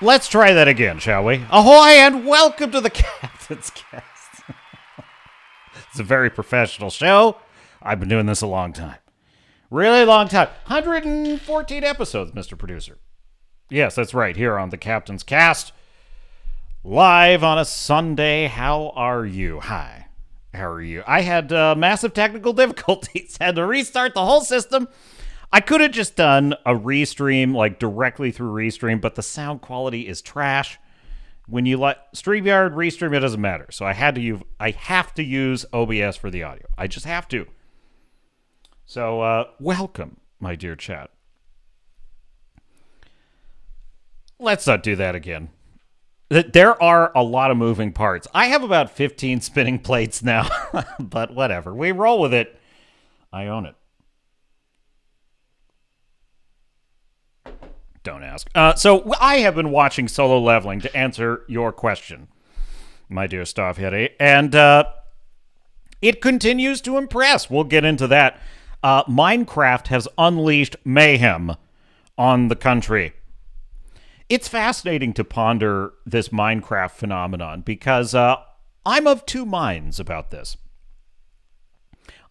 Let's try that again, shall we? Ahoy and welcome to the Captain's Cast. It's a very professional show. I've been doing this a long time. Really long time. 114 episodes, Mr. Producer. Yes, that's right, here on the Captain's Cast. Live on a Sunday. How are you? Hi. How are you? I had massive technical difficulties. Had to restart the whole system. I could have just done a restream, like directly through Restream, but the sound quality is trash. When you let StreamYard restream, it doesn't matter. So I have to use OBS for the audio. I just have to. So welcome, my dear chat. Let's not do that again. There are a lot of moving parts. I have about 15 spinning plates now, but whatever. We roll with it. I own it. Don't ask. So I have been watching Solo Leveling to answer your question, my dear Staffheady, and it continues to impress. We'll get into that. Minecraft has unleashed mayhem on the country. It's fascinating to ponder this Minecraft phenomenon because I'm of two minds about this.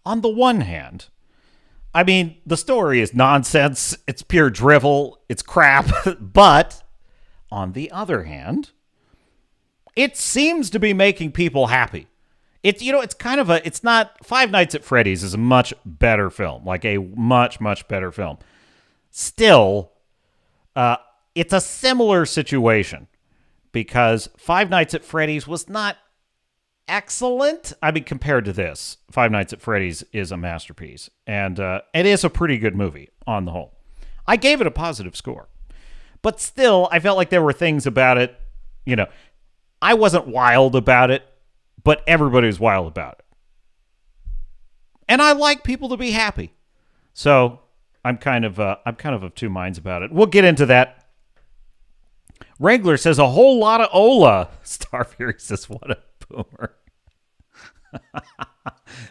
On the one hand, I mean, the story is nonsense, it's pure drivel, it's crap, but on the other hand, it seems to be making people happy. It's kind of it's not, Five Nights at Freddy's is a much better film, like a much, much better film. Still, it's a similar situation because Five Nights at Freddy's was not excellent. I mean, compared to this, Five Nights at Freddy's is a masterpiece, and it is a pretty good movie on the whole. I gave it a positive score, but still, I felt like there were things about it, I wasn't wild about it, but everybody was wild about it. And I like people to be happy. So I'm kind of two minds about it. We'll get into that. Wrangler says a whole lot of Ola. Star Fury says, what a boomer.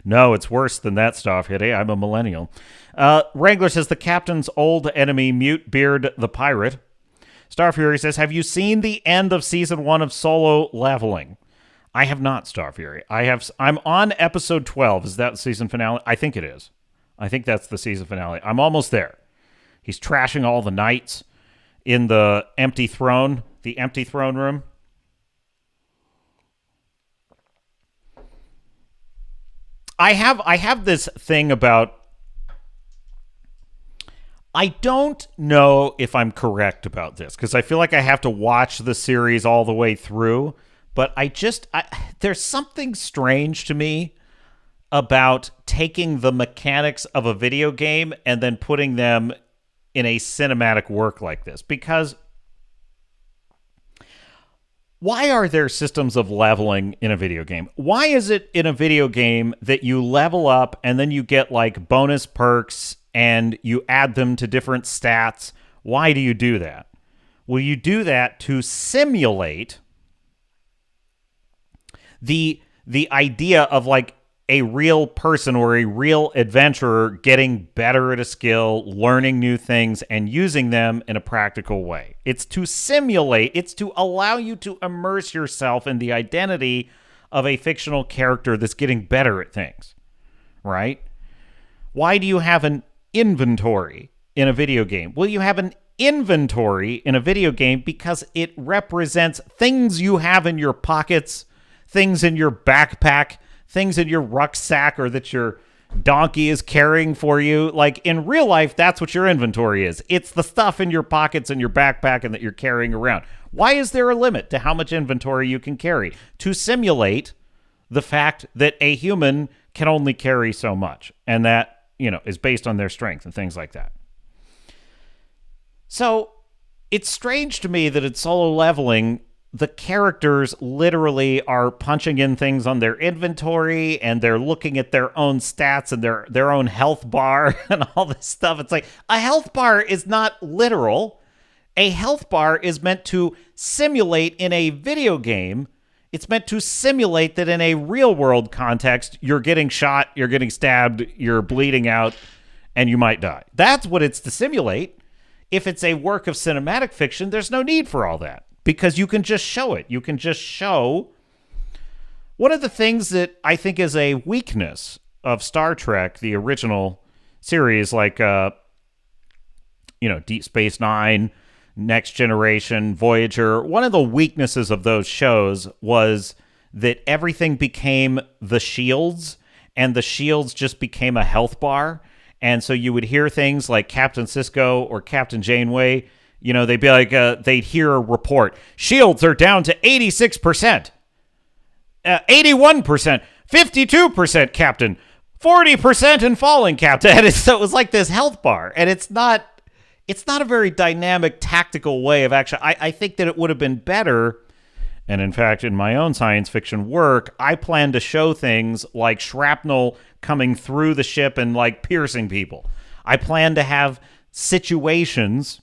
No, it's worse than that stuff. Hey, I'm a millennial. Wrangler says the captain's old enemy, Mute Beard the Pirate. Star Fury says, have you seen the end of season 1 of Solo Leveling? I have not, Star Fury. I'm on episode 12. Is that the season finale? I think it is. I think that's the season finale. I'm almost there. He's trashing all the knights in the empty throne room. I have this thing about, I don't know if I'm correct about this because I feel like I have to watch the series all the way through, but there's something strange to me about taking the mechanics of a video game and then putting them in a cinematic work like this, because why are there systems of leveling in a video game? Why is it in a video game that you level up and then you get like bonus perks and you add them to different stats? Why do you do that? Well, you do that to simulate the idea of like a real person or a real adventurer getting better at a skill, learning new things, and using them in a practical way. It's to simulate, it's to allow you to immerse yourself in the identity of a fictional character that's getting better at things, right? Why do you have an inventory in a video game? Well, you have an inventory in a video game because it represents things you have in your pockets, things in your backpack, things in your rucksack or that your donkey is carrying for you. Like in real life, that's what your inventory is. It's the stuff in your pockets and your backpack and that you're carrying around. Why is there a limit to how much inventory you can carry? To simulate the fact that a human can only carry so much, and that, is based on their strength and things like that. So it's strange to me that in Solo Leveling, the characters literally are punching in things on their inventory and they're looking at their own stats and their own health bar and all this stuff. It's like a health bar is not literal. A health bar is meant to simulate in a video game. It's meant to simulate that in a real world context, you're getting shot, you're getting stabbed, you're bleeding out, and you might die. That's what it's to simulate. If it's a work of cinematic fiction, there's no need for all that. because you can just show it. You can just show. One of the things that I think is a weakness of Star Trek, the original series, like Deep Space Nine, Next Generation, Voyager, one of the weaknesses of those shows was that everything became the shields, and the shields just became a health bar. And so you would hear things like Captain Sisko or Captain Janeway, they'd be like, they'd hear a report. Shields are down to 86%, 81%, 52%, Captain, 40% and falling, Captain. And so it was like this health bar. And it's not a very dynamic, tactical way of action. I think that it would have been better. And in fact, in my own science fiction work, I plan to show things like shrapnel coming through the ship and like piercing people. I plan to have situations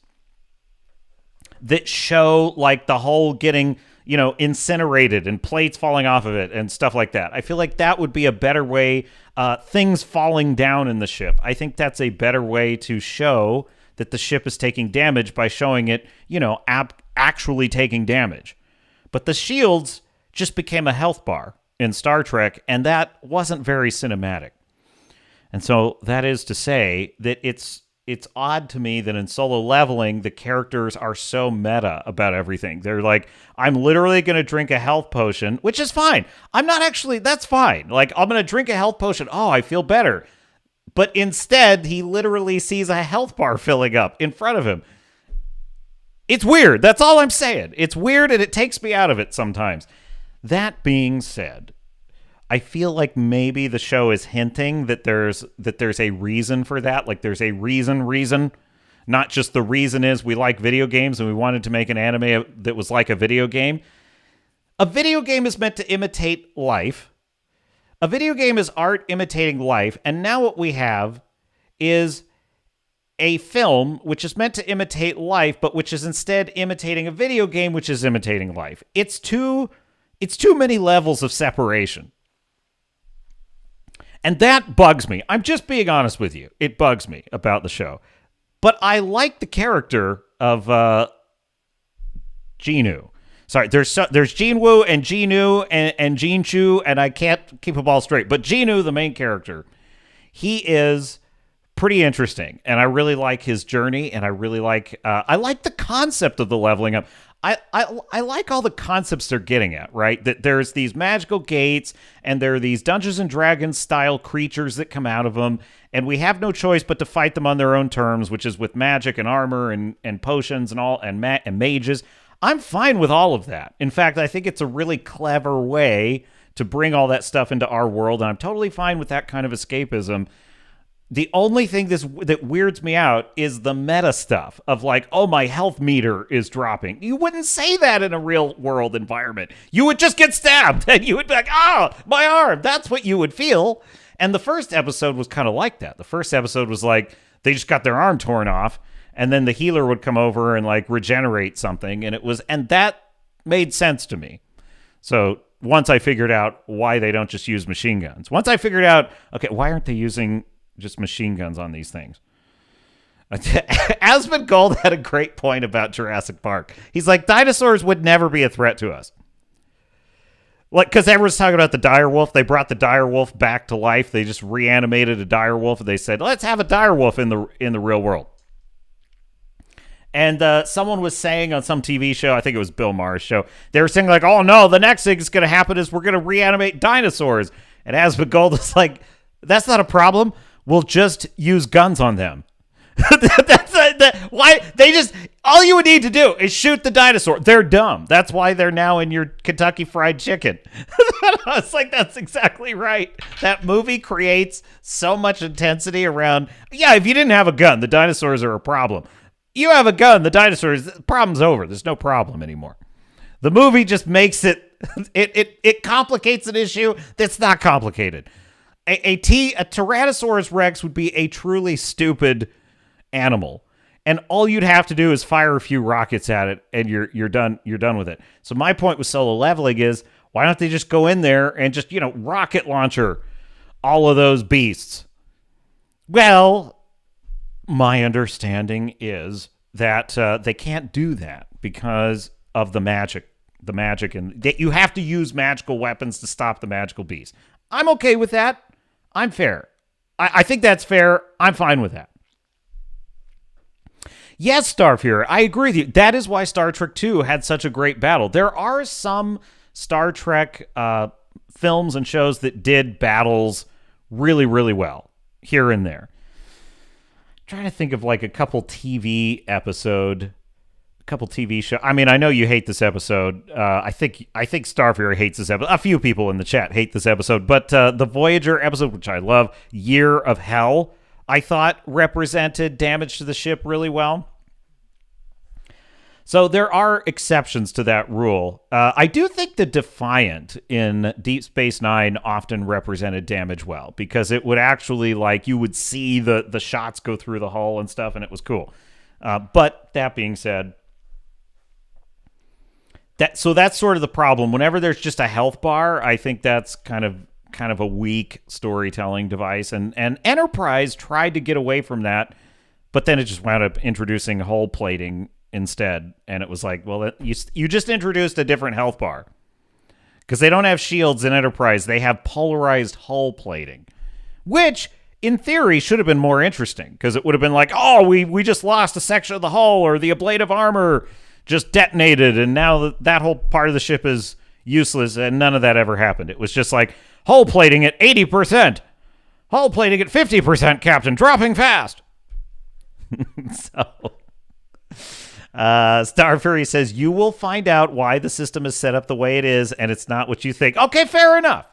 that show like the hull getting, incinerated and plates falling off of it and stuff like that. I feel like that would be a better way, things falling down in the ship. I think that's a better way to show that the ship is taking damage by showing it, actually taking damage. But the shields just became a health bar in Star Trek, and that wasn't very cinematic. And so that is to say that it's odd to me that in Solo Leveling, the characters are so meta about everything. They're like, I'm literally going to drink a health potion, which is fine. That's fine. Like, I'm going to drink a health potion. Oh, I feel better. But instead, he literally sees a health bar filling up in front of him. It's weird. That's all I'm saying. It's weird, and it takes me out of it sometimes. That being said, I feel like maybe the show is hinting that there's a reason for that. Like there's a reason. Not just the reason is we like video games and we wanted to make an anime that was like a video game. A video game is meant to imitate life. A video game is art imitating life. And now what we have is a film which is meant to imitate life, but which is instead imitating a video game which is imitating life. It's too many levels of separation. And that bugs me. I'm just being honest with you. It bugs me about the show. But I like the character of Jinwoo. Sorry, there's Jinwoo and Jinwoo and Jinchu, and I can't keep them all straight. But Jinwoo, the main character, he is pretty interesting, and I really like his journey, and I really like I like the concept of the leveling up. I like all the concepts they're getting at, right? That there's these magical gates, and there are these Dungeons and Dragons style creatures that come out of them, and we have no choice but to fight them on their own terms, which is with magic and armor and potions and all and mages. I'm fine with all of that. In fact, I think it's a really clever way to bring all that stuff into our world, and I'm totally fine with that kind of escapism. The only thing that weirds me out is the meta stuff of like, oh, my health meter is dropping. You wouldn't say that in a real world environment. You would just get stabbed and you would be like, oh, my arm. That's what you would feel. And the first episode was kind of like that. The first episode was like they just got their arm torn off and then the healer would come over and like regenerate something. And that made sense to me. So once I figured out why they don't just use machine guns, once I figured out, okay, why aren't they using just machine guns on these things? Asmund Gold had a great point about Jurassic Park. He's like, dinosaurs would never be a threat to us. Like, because everyone's talking about the direwolf. They brought the direwolf back to life. They just reanimated a direwolf, and they said, let's have a direwolf in the real world. And someone was saying on some TV show, I think it was Bill Maher's show, they were saying like, oh no, the next thing that's going to happen is we're going to reanimate dinosaurs. And Asmund Gold is like, that's not a problem. We'll just use guns on them. Why they just all you would need to do is shoot the dinosaur. They're dumb. That's why they're now in your Kentucky Fried Chicken. It's like that's exactly right. That movie creates so much intensity around. Yeah, if you didn't have a gun, the dinosaurs are a problem. You have a gun, the dinosaurs. The problem's over. There's no problem anymore. The movie just makes it complicates an issue that's not complicated. A Tyrannosaurus Rex would be a truly stupid animal, and all you'd have to do is fire a few rockets at it, and you're done. You're done with it. So my point with Solo Leveling is, why don't they just go in there and just rocket launcher all of those beasts? Well, my understanding is that they can't do that because of the magic, and that you have to use magical weapons to stop the magical beast. I'm okay with that. I'm fair. I think that's fair. I'm fine with that. Yes, Starfury, I agree with you. That is why Star Trek II had such a great battle. There are some Star Trek films and shows that did battles really, really well here and there. I'm trying to think of like a couple TV show. I mean, I know you hate this episode. I think Starfury hates this episode. A few people in the chat hate this episode, but the Voyager episode, which I love, Year of Hell, I thought represented damage to the ship really well. So there are exceptions to that rule. I do think the Defiant in Deep Space Nine often represented damage well, because it would actually, like, you would see the shots go through the hull and stuff, and it was cool. But that being said, that's sort of the problem. Whenever there's just a health bar, I think that's kind of a weak storytelling device. And Enterprise tried to get away from that, but then it just wound up introducing hull plating instead. And it was like, well, you just introduced a different health bar. Because they don't have shields in Enterprise. They have polarized hull plating, which in theory should have been more interesting, because it would have been like, oh, we just lost a section of the hull, or the ablative armor just detonated, and now that whole part of the ship is useless, and none of that ever happened. It was just like, hull plating at 80%, hull plating at 50%, Captain, dropping fast. So, Starfury says, you will find out why the system is set up the way it is, and it's not what you think. Okay, fair enough.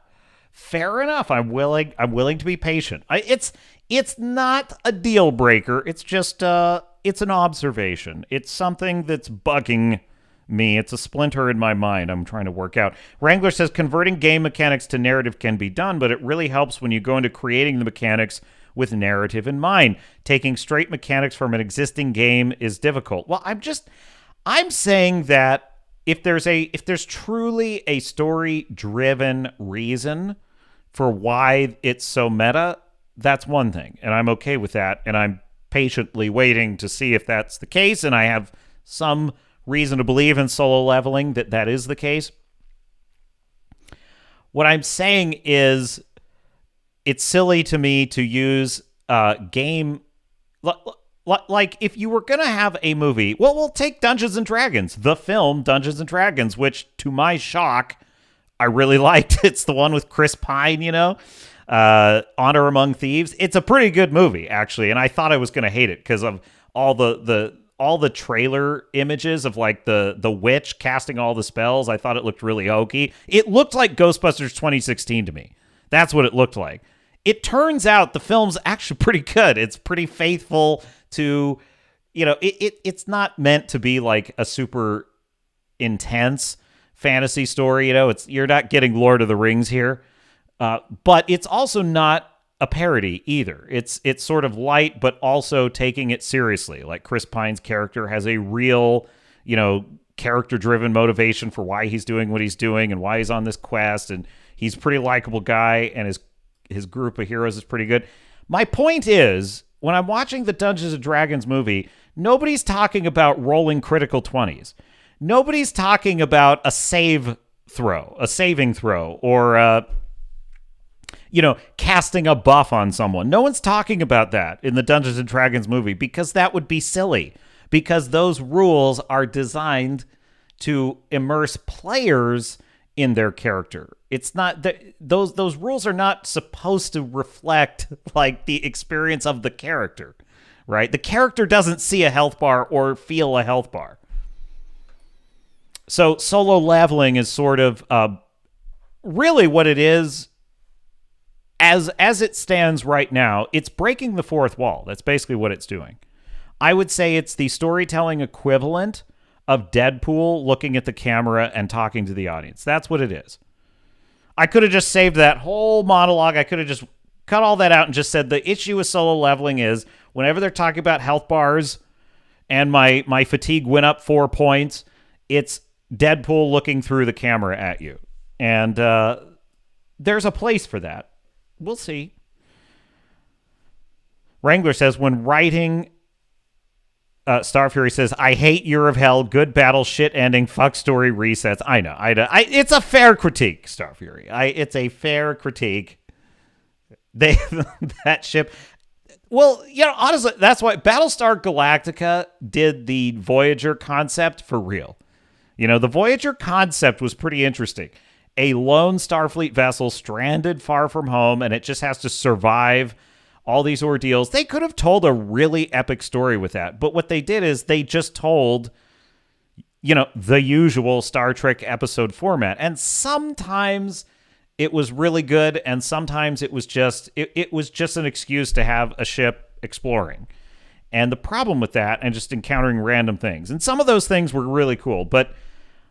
I'm willing to be patient. It's not a deal breaker. It's just it's an observation. It's something that's bugging me. It's a splinter in my mind I'm trying to work out. Wrangler says, converting game mechanics to narrative can be done, but it really helps when you go into creating the mechanics with narrative in mind. Taking straight mechanics from an existing game is difficult. Well, I'm saying that if there's truly a story-driven reason for why it's so meta, that's one thing, and I'm okay with that, and I'm patiently waiting to see if that's the case, and I have some reason to believe in Solo Leveling that is the case. What I'm saying is, it's silly to me to use game... Like, if you were going to have a movie... Well, we'll take Dungeons & Dragons. The film Dungeons & Dragons, which, to my shock, I really liked. It's the one with Chris Pine, Honor Among Thieves. It's a pretty good movie, actually, and I thought I was going to hate it because of all the trailer images of, like, the witch casting all the spells. I thought it looked really hokey. It looked like Ghostbusters 2016 to me. That's what it looked like. It turns out the film's actually pretty good. It's pretty faithful to, it's not meant to be like a super intense fantasy story. You're not getting Lord of the Rings here, but it's also not a parody either. It's sort of light, but also taking it seriously. Like, Chris Pine's character has a real, character-driven motivation for why he's doing what he's doing and why he's on this quest, and he's a pretty likable guy, and his group of heroes is pretty good. My point is, when I'm watching the Dungeons & Dragons movie, nobody's talking about rolling critical 20s. Nobody's talking about a saving throw, or, casting a buff on someone. No one's talking about that in the Dungeons & Dragons movie, because that would be silly, because those rules are designed to immerse players in their character. It's not that those rules are not supposed to reflect, like, the experience of the character, right? The character doesn't see a health bar or feel a health bar. So Solo Leveling is sort of really what it is. As it stands right now, it's breaking the fourth wall. That's basically what it's doing. I would say it's the storytelling equivalent of Deadpool looking at the camera and talking to the audience. That's what it is. I could have just saved that whole monologue. I could have just cut all that out and just said the issue with Solo Leveling is whenever they're talking about health bars and my fatigue went up 4 points, it's Deadpool looking through the camera at you. And there's a place for that. We'll see. Wrangler says, when writing Star Fury says, I hate Year of Hell, good battle, shit ending, fuck story, resets. I know. It's a fair critique, Star Fury. It's a fair critique. That ship. Well, honestly, that's why Battlestar Galactica did the Voyager concept for real. The Voyager concept was pretty interesting. A lone Starfleet vessel stranded far from home, and it just has to survive all these ordeals. They could have told a really epic story with that, but what they did is they just told, the usual Star Trek episode format, and sometimes it was really good, and sometimes it was just an excuse to have a ship exploring. And the problem with that, and just encountering random things, and some of those things were really cool, but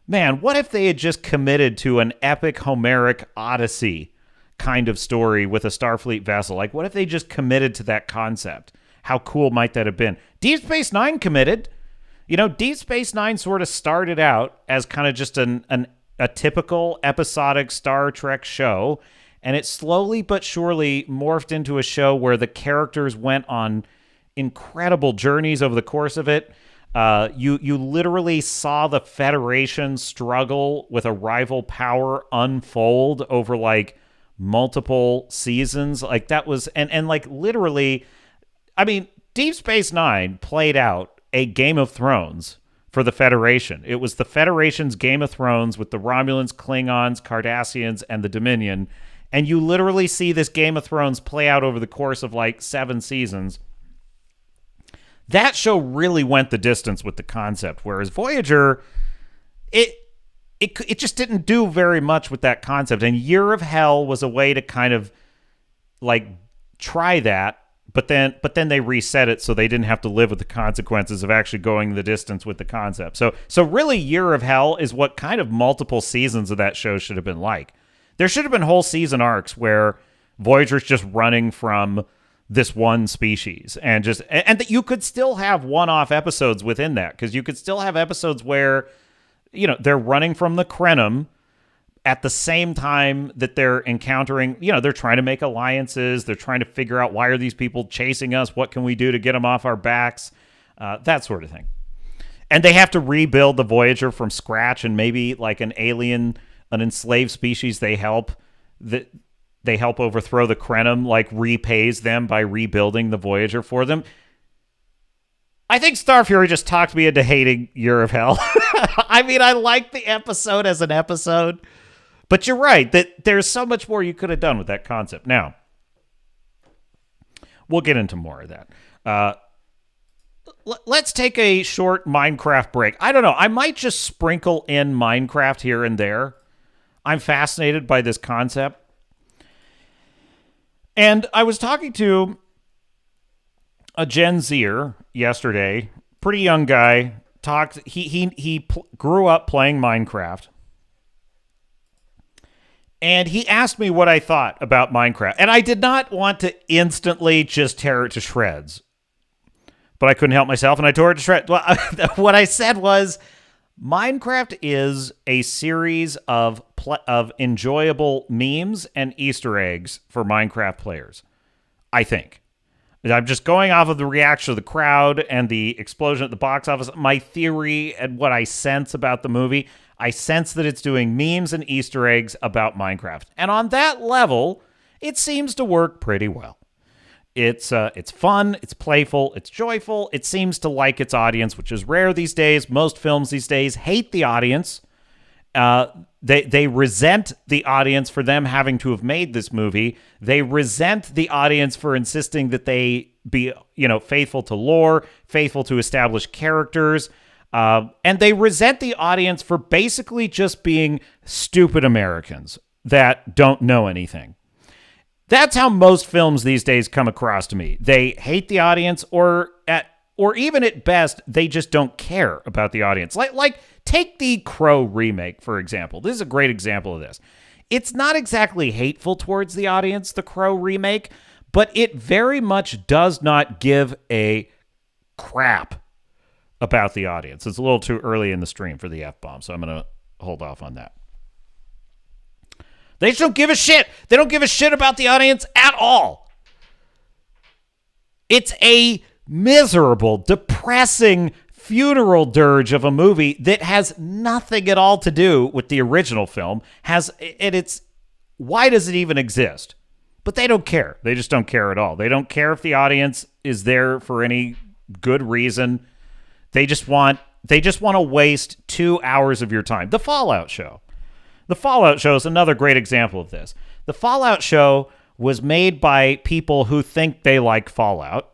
man, what if they had just committed to an epic Homeric Odyssey kind of story with a Starfleet vessel? Like, what if they just committed to that concept? How cool might that have been? Deep Space Nine committed. Deep Space Nine sort of started out as kind of just a typical episodic Star Trek show, and it slowly but surely morphed into a show where the characters went on incredible journeys over the course of it. You literally saw the Federation struggle with a rival power unfold over like multiple seasons. Like that was, and like literally, I mean, Deep Space Nine played out a Game of Thrones for the Federation. It was the Federation's Game of Thrones with the Romulans, Klingons, Cardassians, and the Dominion. And you literally see this Game of Thrones play out over the course of like 7 seasons. That show really went the distance with the concept, whereas Voyager, it just didn't do very much with that concept. And Year of Hell was a way to kind of like try that, but then they reset it so they didn't have to live with the consequences of actually going the distance with the concept. So really, Year of Hell is what kind of multiple seasons of that show should have been like. There should have been whole season arcs where Voyager's just running from this one species, and that you could still have one-off episodes within that, because you could still have episodes where they're running from the Krenim at the same time that they're encountering, they're trying to make alliances, they're trying to figure out, why are these people chasing us, what can we do to get them off our backs, that sort of thing. And they have to rebuild the Voyager from scratch, and maybe like an enslaved species they help overthrow the Krenim, like repays them by rebuilding the Voyager for them. I think Star Fury just talked me into hating Year of Hell. I mean, I like the episode as an episode, but you're right that there's so much more you could have done with that concept. Now, we'll get into more of that. Let's take a short Minecraft break. I don't know. I might just sprinkle in Minecraft here and there. I'm fascinated by this concept. And I was talking to a Gen Zer yesterday, pretty young guy. He grew up playing Minecraft, and he asked me what I thought about Minecraft, and I did not want to instantly just tear it to shreds, but I couldn't help myself, and I tore it to shreds. Well, what I said was, Minecraft is a series of enjoyable memes and Easter eggs for Minecraft players, I think. I'm just going off of the reaction of the crowd and the explosion at the box office. My theory and what I sense about the movie, I sense that it's doing memes and Easter eggs about Minecraft. And on that level, it seems to work pretty well. It's fun, it's playful, it's joyful. It seems to like its audience, which is rare these days. Most films these days hate the audience. They resent the audience for them having to have made this movie. They resent the audience for insisting that they be, faithful to lore, faithful to established characters. And they resent the audience for basically just being stupid Americans that don't know anything. That's how most films these days come across to me. They hate the audience, or even at best, they just don't care about the audience. Like take the Crow remake, for example. This is a great example of this. It's not exactly hateful towards the audience, the Crow remake, but it very much does not give a crap about the audience. It's a little too early in the stream for the F-bomb, so I'm going to hold off on that. They just don't give a shit. They don't give a shit about the audience at all. It's a miserable, depressing funeral dirge of a movie that has nothing at all to do with the original film. Why does it even exist? But they don't care. They just don't care at all. They don't care if the audience is there for any good reason. They just want to waste 2 hours of your time. The Fallout show. The Fallout show is another great example of this. The Fallout show was made by people who think they like Fallout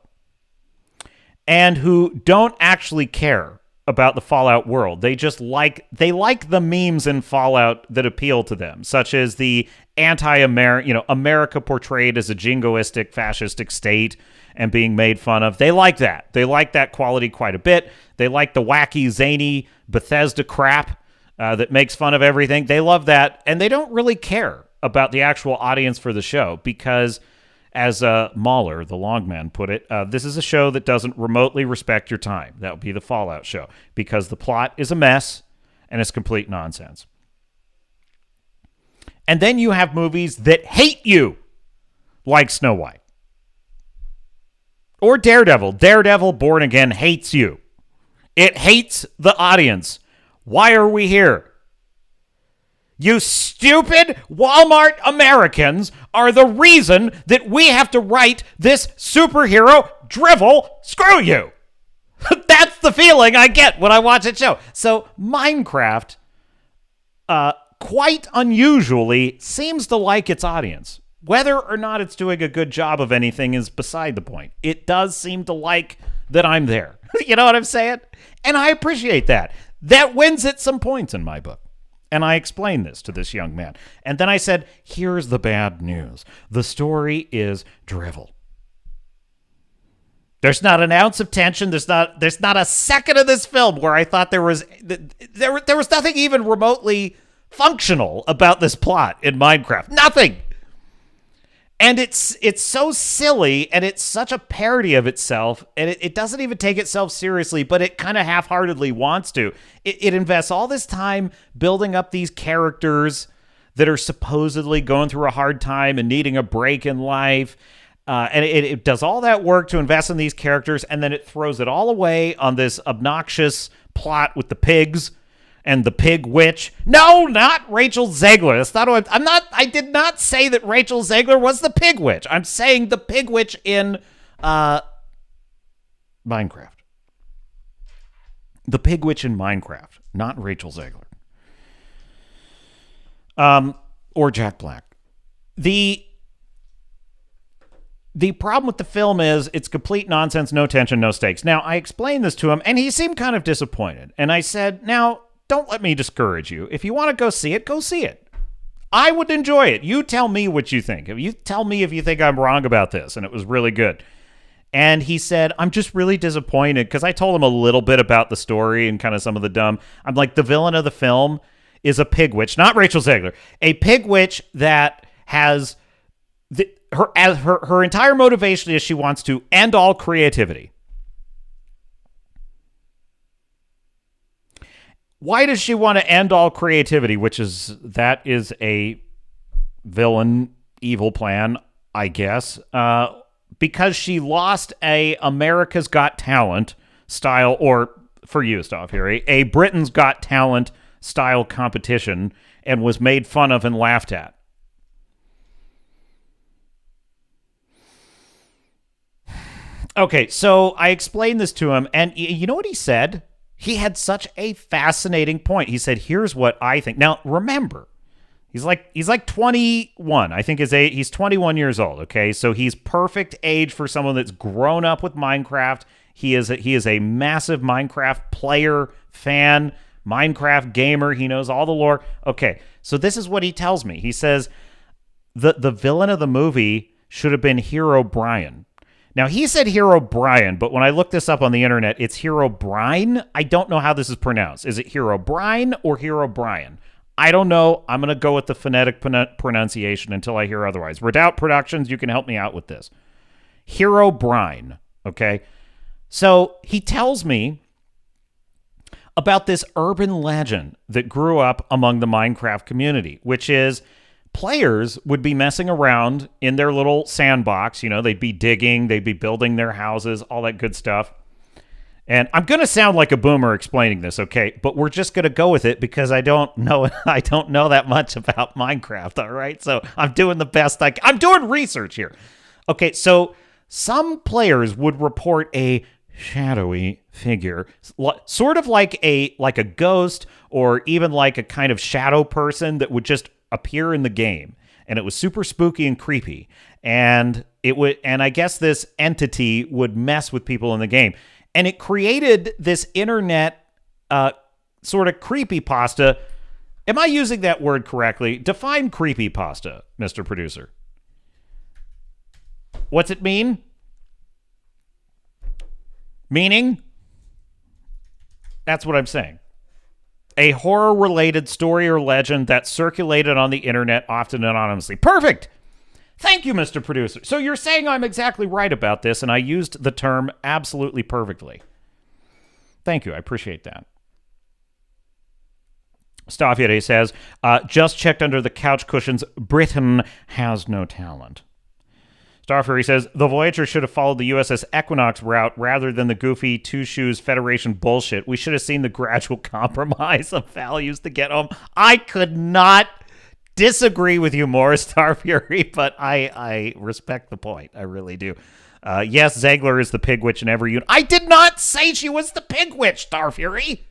and who don't actually care about the Fallout world. They just like the memes in Fallout that appeal to them, such as the America portrayed as a jingoistic, fascistic state and being made fun of. They like that. They like that quality quite a bit. They like the wacky, zany Bethesda crap that makes fun of everything. They love that, and they don't really care about the actual audience for the show because, as Mahler, the Longman, put it, this is a show that doesn't remotely respect your time. That would be the Fallout show, because the plot is a mess and it's complete nonsense. And then you have movies that hate you, like Snow White. Or Daredevil. Daredevil Born Again hates you. It hates the audience. Why are we here? You stupid Walmart Americans are the reason that we have to write this superhero drivel. Screw you. That's the feeling I get when I watch that show. So Minecraft, quite unusually, seems to like its audience. Whether or not it's doing a good job of anything is beside the point. It does seem to like that I'm there. You know what I'm saying? And I appreciate that. That wins at some points in my book. And I explained this to this young man. And then I said, here's the bad news. The story is drivel. There's not an ounce of tension. There's not a second of this film where I thought there was nothing even remotely functional about this plot in Minecraft. Nothing. And it's so silly, and it's such a parody of itself, and it doesn't even take itself seriously, but it kind of half-heartedly wants to. It invests all this time building up these characters that are supposedly going through a hard time and needing a break in life, and it does all that work to invest in these characters, and then it throws it all away on this obnoxious plot with the pigs and the pig witch. No, not Rachel Zegler. That's not what I did not say that Rachel Zegler was the pig witch. I'm saying the pig witch in Minecraft. The pig witch in Minecraft, not Rachel Zegler. Or Jack Black. The problem with the film is it's complete nonsense, no tension, no stakes. Now, I explained this to him, and he seemed kind of disappointed. And I said, now, don't let me discourage you. If you want to go see it, go see it. I would enjoy it. You tell me what you think. You tell me if you think I'm wrong about this, and it was really good. And he said, I'm just really disappointed, because I told him a little bit about the story and kind of some of the dumb. I'm like, the villain of the film is a pig witch, not Rachel Zegler. A pig witch that has her entire motivation is she wants to end all creativity. Why does she want to end all creativity, that is a villain, evil plan, I guess, because she lost a America's Got Talent style, or for you, stop here, a Britain's Got Talent style competition and was made fun of and laughed at. Okay, so I explained this to him, and you know what he said? He had such a fascinating point. He said, here's what I think. Now, remember, he's like 21. I think he's 21 years old, okay? So he's perfect age for someone that's grown up with Minecraft. He is a massive Minecraft player, fan, Minecraft gamer. He knows all the lore. Okay, so this is what he tells me. He says, the villain of the movie should have been Hero Brian. Now, he said Hero Brian, but when I looked this up on the internet, it's Hero Brine. I don't know how this is pronounced. Is it Hero Brine or Hero Brian? I don't know. I'm going to go with the phonetic pronunciation until I hear otherwise. Redoubt Productions, you can help me out with this. Hero Brine, okay? So he tells me about this urban legend that grew up among the Minecraft community, which is players would be messing around in their little sandbox. You know, they'd be digging, they'd be building their houses, all that good stuff. And I'm going to sound like a boomer explaining this, okay? But we're just going to go with it because I don't know that much about Minecraft, all right? So I'm doing the best I'm doing research here. Okay, so some players would report a shadowy figure, sort of like a ghost or even like a kind of shadow person that would just appear in the game. And it was super spooky and creepy. And I guess this entity would mess with people in the game. And it created this internet sort of creepypasta. Am I using that word correctly? Define creepypasta, Mr. Producer. What's it mean? Meaning? That's what I'm saying. A horror-related story or legend that circulated on the internet, often anonymously. Perfect! Thank you, Mr. Producer. So you're saying I'm exactly right about this, and I used the term absolutely perfectly. Thank you. I appreciate that. Staffyede says, just checked under the couch cushions. Britain has no talent. Starfury says, the Voyager should have followed the USS Equinox route rather than the goofy two-shoes Federation bullshit. We should have seen the gradual compromise of values to get home. I could not disagree with you more, Starfury, but I respect the point. I really do. Yes, Zegler is the pig witch in every unit. I did not say she was the pig witch, Starfury.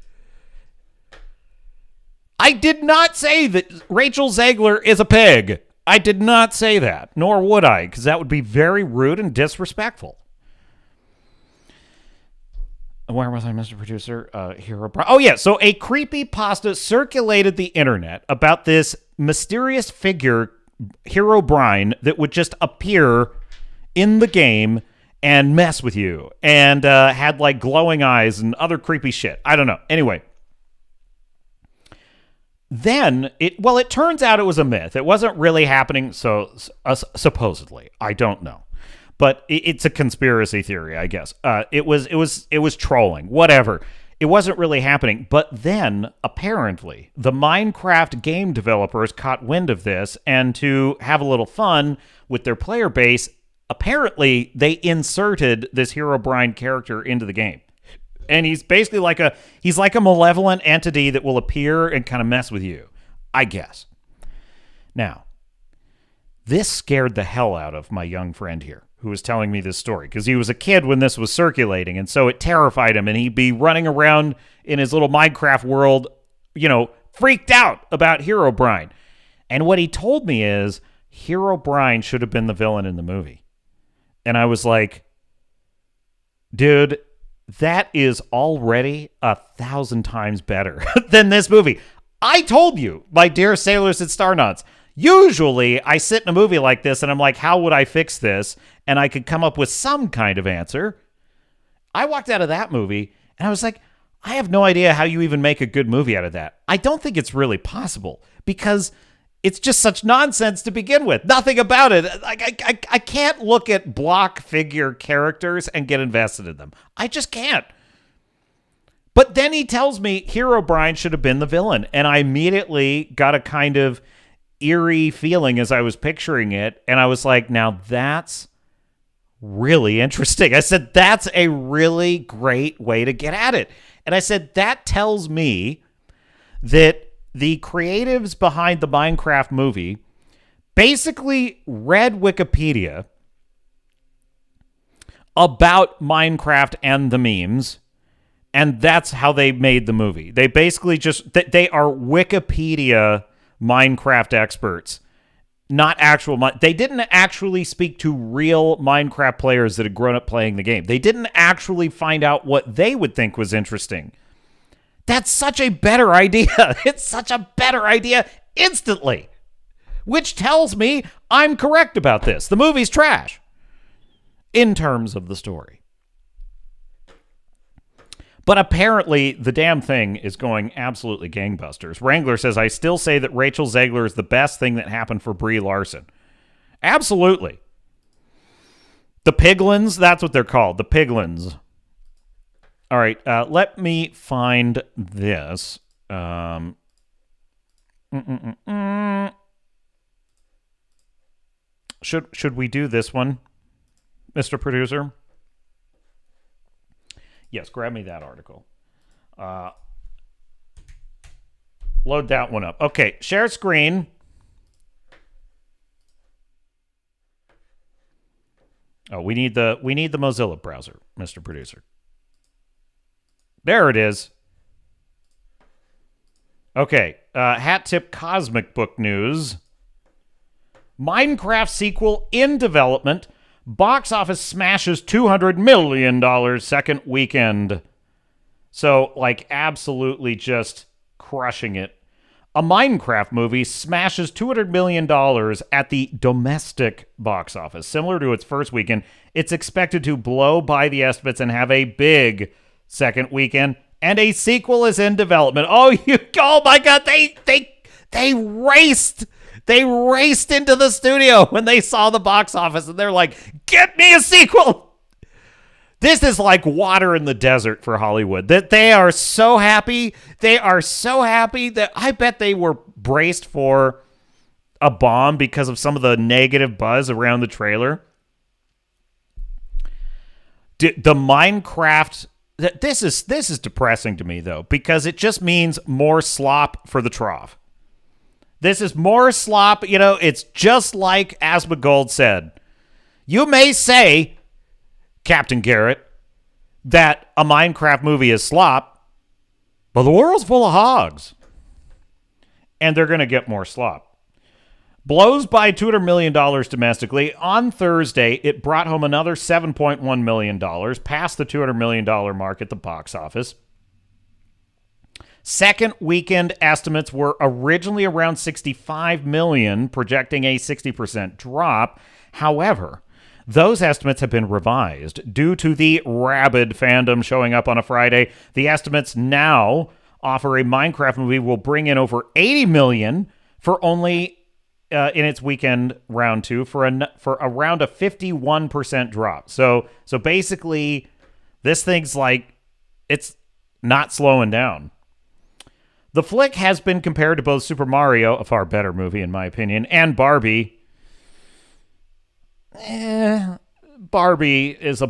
I did not say that Rachel Zegler is a pig. I did not say that, nor would I, because that would be very rude and disrespectful. Where was I, Mr. Producer? Hero. Oh, yeah. So a creepypasta circulated the internet about this mysterious figure, Hero Brine, that would just appear in the game and mess with you and had like glowing eyes and other creepy shit. I don't know. Anyway. Then, it turns out it was a myth. It wasn't really happening, so supposedly. I don't know. But it's a conspiracy theory, I guess. It was trolling, whatever. It wasn't really happening. But then, apparently, the Minecraft game developers caught wind of this, and to have a little fun with their player base, apparently they inserted this Herobrine character into the game. And he's basically like a malevolent entity that will appear and kind of mess with you, I guess. Now, this scared the hell out of my young friend here, who was telling me this story, because he was a kid when this was circulating, and so it terrified him, and he'd be running around in his little Minecraft world, you know, freaked out about Herobrine. And what he told me is Herobrine should have been the villain in the movie. And I was like, dude, that is already 1,000 times better than this movie. I told you, my dear sailors and starnauts, usually I sit in a movie like this and I'm like, how would I fix this? And I could come up with some kind of answer. I walked out of that movie and I was like, I have no idea how you even make a good movie out of that. I don't think it's really possible because it's just such nonsense to begin with. Nothing about it. I can't look at block figure characters and get invested in them. I just can't. But then he tells me Herobrine should have been the villain. And I immediately got a kind of eerie feeling as I was picturing it. And I was like, now that's really interesting. I said, that's a really great way to get at it. And I said, that tells me that the creatives behind the Minecraft movie basically read Wikipedia about Minecraft and the memes, and that's how they made the movie. They basically they are Wikipedia Minecraft experts, not actual. They didn't actually speak to real Minecraft players that had grown up playing the game. They didn't actually find out what they would think was interesting. That's such a better idea. It's such a better idea instantly. Which tells me I'm correct about this. The movie's trash. In terms of the story. But apparently, the damn thing is going absolutely gangbusters. Wrangler says, I still say that Rachel Zegler is the best thing that happened for Brie Larson. Absolutely. The Piglins, that's what they're called. The Piglins. All right, let me find this. Should we do this one, Mr. Producer? Yes, grab me that article. Load that one up. Okay, share screen. Oh, we need the Mozilla browser, Mr. Producer. There it is. Okay, hat tip cosmic book news. Minecraft sequel in development. Box office smashes $200 million second weekend. So, like, absolutely just crushing it. A Minecraft movie smashes $200 million at the domestic box office. Similar to its first weekend, it's expected to blow by the estimates and have a big second weekend. And a sequel is in development. Oh my God, they raced. They raced into the studio when they saw the box office, and they're like, "Get me a sequel!" This is like water in the desert for Hollywood. That they are so happy. They are so happy that I bet they were braced for a bomb because of some of the negative buzz around the trailer. The Minecraft. This is depressing to me, though, because it just means more slop for the trough. This is more slop. It's just like Asmongold said. You may say, Captain Garrett, that a Minecraft movie is slop, but the world's full of hogs. And they're going to get more slop. Blows by $200 million domestically. On Thursday, it brought home another $7.1 million, past the $200 million mark at the box office. Second weekend estimates were originally around $65 million, projecting a 60% drop. However, those estimates have been revised due to the rabid fandom showing up on a Friday. The estimates now offer a Minecraft movie will bring in over $80 million for only in its weekend round two for around a 51% drop. So basically, this thing's like it's not slowing down. The flick has been compared to both Super Mario, a far better movie in my opinion, and Barbie. Barbie is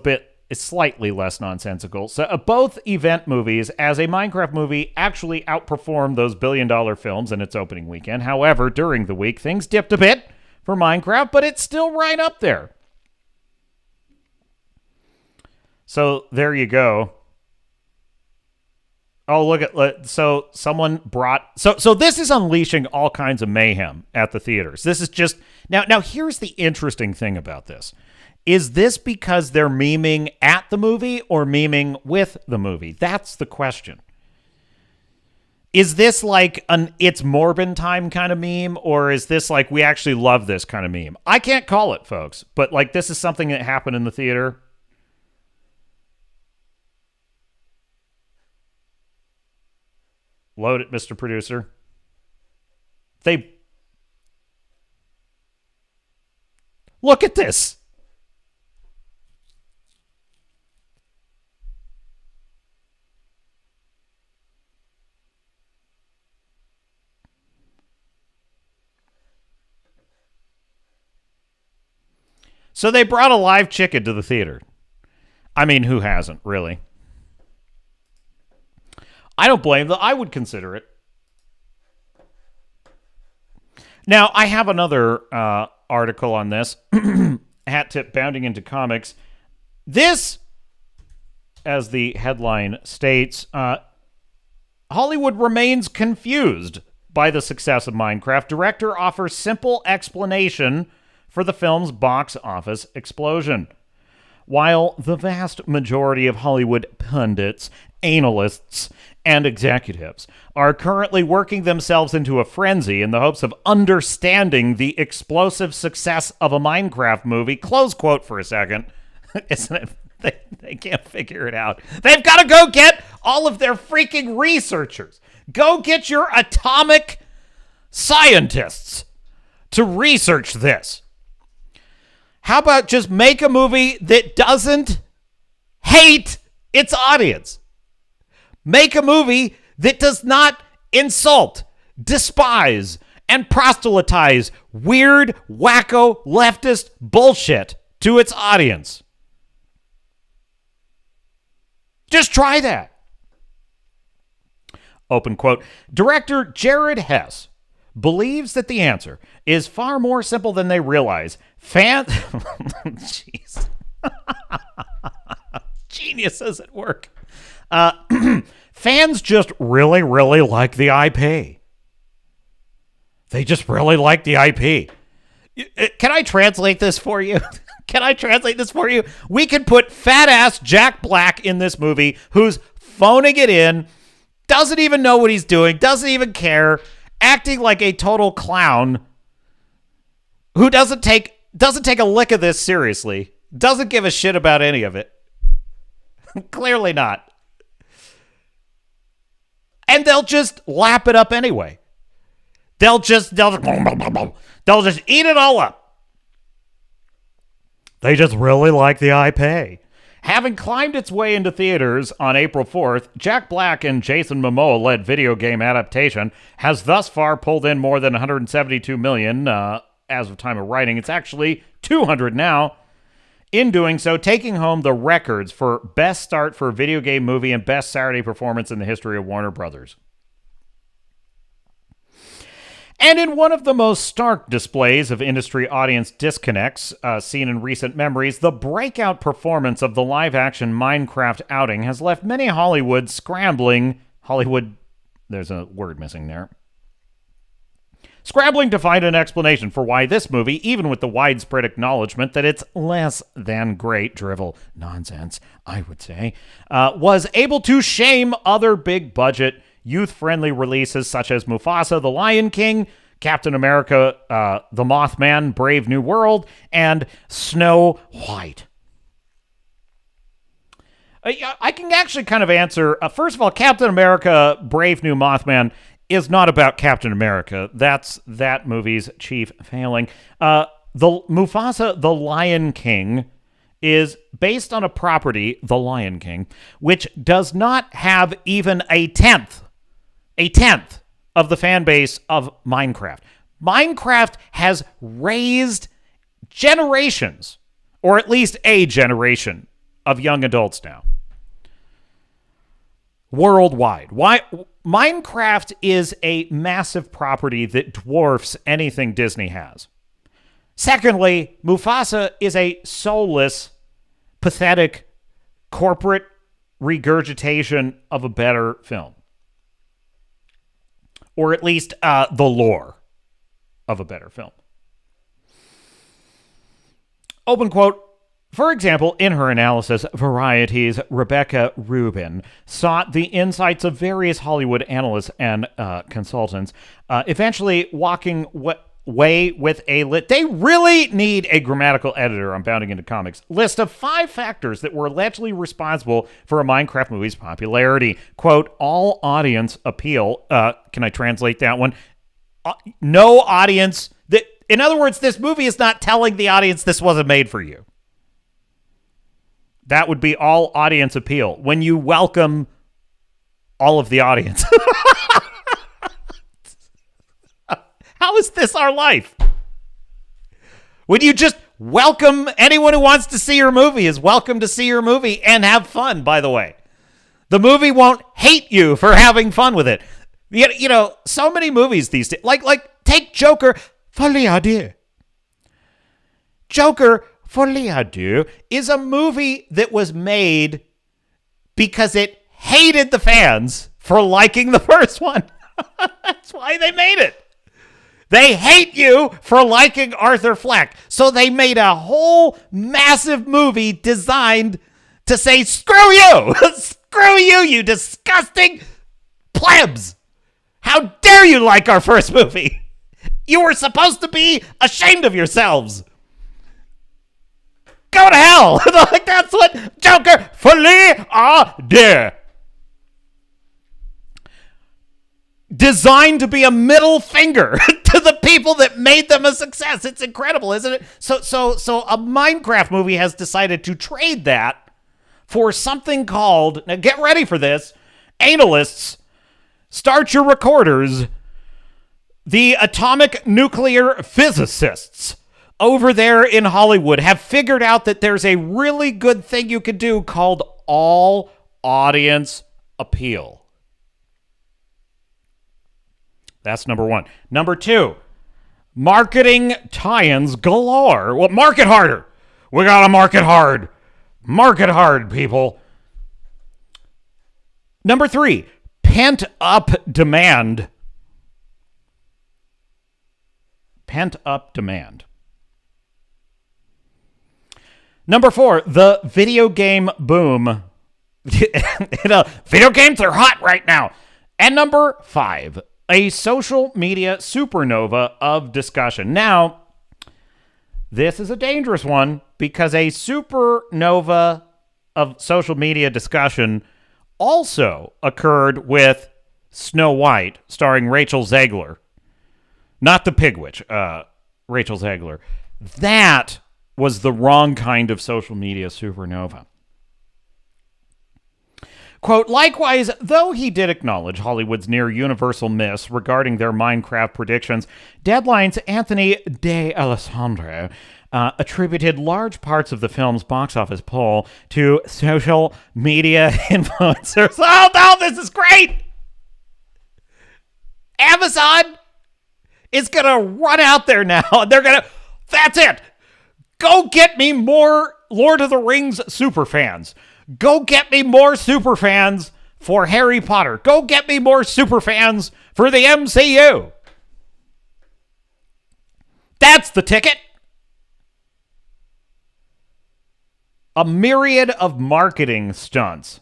slightly less nonsensical. So both event movies, as a Minecraft movie, actually outperformed those billion-dollar films in its opening weekend. However, during the week, things dipped a bit for Minecraft, but it's still right up there. So there you go. Oh, look at so someone brought so this is unleashing all kinds of mayhem at the theaters. This is just now here's the interesting thing about this. Is this because they're memeing at the movie or memeing with the movie? That's the question. Is this like an It's Morbin time kind of meme, or is this like we actually love this kind of meme? I can't call it, folks, but like this is something that happened in the theater. Load it, Mr. Producer. Look at this. So they brought a live chicken to the theater. I mean, who hasn't, really? I don't blame them. I would consider it. Now, I have another article on this. Hat tip bounding into comics. This, as the headline states, Hollywood remains confused by the success of Minecraft. Director offers simple explanation for the film's box office explosion. While the vast majority of Hollywood pundits, analysts, and executives are currently working themselves into a frenzy in the hopes of understanding the explosive success of a Minecraft movie, close quote for a second, isn't it? They can't figure it out. They've got to go get all of their freaking researchers. Go get your atomic scientists to research this. How about just make a movie that doesn't hate its audience? Make a movie that does not insult, despise, and proselytize weird, wacko, leftist bullshit to its audience. Just try that. Open quote. Director Jared Hess believes that the answer is far more simple than they realize. Jeez. Geniuses at work. Fans just really, really like the IP. They just really like the IP. Can I translate this for you? We could put fat-ass Jack Black in this movie who's phoning it in, doesn't even know what he's doing, doesn't even care, acting like a total clown who doesn't take a lick of this seriously, doesn't give a shit about any of it. Clearly not. And they'll just lap it up anyway. They'll just eat it all up. They just really like the IP. Having climbed its way into theaters on April 4th, Jack Black and Jason Momoa-led video game adaptation has thus far pulled in more than $172 million as of time of writing. It's actually $200 now. In doing so, taking home the records for best start for a video game movie and best Saturday performance in the history of Warner Brothers. And in one of the most stark displays of industry audience disconnects seen in recent memories, the breakout performance of the live-action Minecraft outing has left many there's a word missing there. Scrambling to find an explanation for why this movie, even with the widespread acknowledgement that it's less than great drivel nonsense, I would say, was able to shame other big-budget, youth-friendly releases such as Mufasa: The Lion King, Captain America: The Mothman, Brave New World, and Snow White. I can actually kind of answer, first of all, Captain America: Brave New Mothman is not about Captain America. That's that movie's chief failing. The Mufasa: The Lion King is based on a property, The Lion King, which does not have even a tenth of the fan base of Minecraft. Minecraft has raised generations, or at least a generation, of young adults now. Worldwide. Why? Minecraft is a massive property that dwarfs anything Disney has. Secondly, Mufasa is a soulless, pathetic, corporate regurgitation of a better film. Or at least the lore of a better film. Open quote. For example, in her analysis, Variety's Rebecca Rubin sought the insights of various Hollywood analysts and consultants, eventually walking way with a they really need a grammatical editor on Bounding Into Comics list of 5 factors that were allegedly responsible for a Minecraft movie's popularity. Quote, all audience appeal. Can I translate that one? No audience. In other words, this movie is not telling the audience this wasn't made for you. That would be all audience appeal when you welcome all of the audience. How is this our life? When you just welcome anyone who wants to see your movie is welcome to see your movie and have fun, by the way. The movie won't hate you for having fun with it. You know, so many movies these days, like take Joker, Folie à Deux. Joker, Folie à Deux is a movie that was made because it hated the fans for liking the first one. That's why they made it. They hate you for liking Arthur Fleck. So they made a whole massive movie designed to say, screw you! Screw you, you disgusting plebs! How dare you like our first movie? You were supposed to be ashamed of yourselves. Go to hell! Like, that's what Joker Folie à Deux. Designed to be a middle finger to the people that made them a success. It's incredible, isn't it? So a Minecraft movie has decided to trade that for something called, now get ready for this, analists, start your recorders, The atomic nuclear physicists over there in Hollywood have figured out that there's a really good thing you could do called all audience appeal. That's number one. Number two, marketing tie-ins galore. Well, market harder. We gotta market hard. Market hard, people. Number three, pent up demand. Pent up demand. Number four, the video game boom. Video games are hot right now. And number five, a social media supernova of discussion. Now, this is a dangerous one because a supernova of social media discussion also occurred with Snow White, starring Rachel Zegler. Not the Pig Witch, Rachel Zegler. That was the wrong kind of social media supernova. Quote, likewise, though he did acknowledge Hollywood's near universal miss regarding their Minecraft predictions, Deadline's Anthony De Alessandro attributed large parts of the film's box office poll to social media influencers. Oh, no, this is great! Amazon is going to run out there now. They're going to, that's it. Go get me more Lord of the Rings superfans. Go get me more superfans for Harry Potter. Go get me more superfans for the MCU. That's the ticket. A myriad of marketing stunts.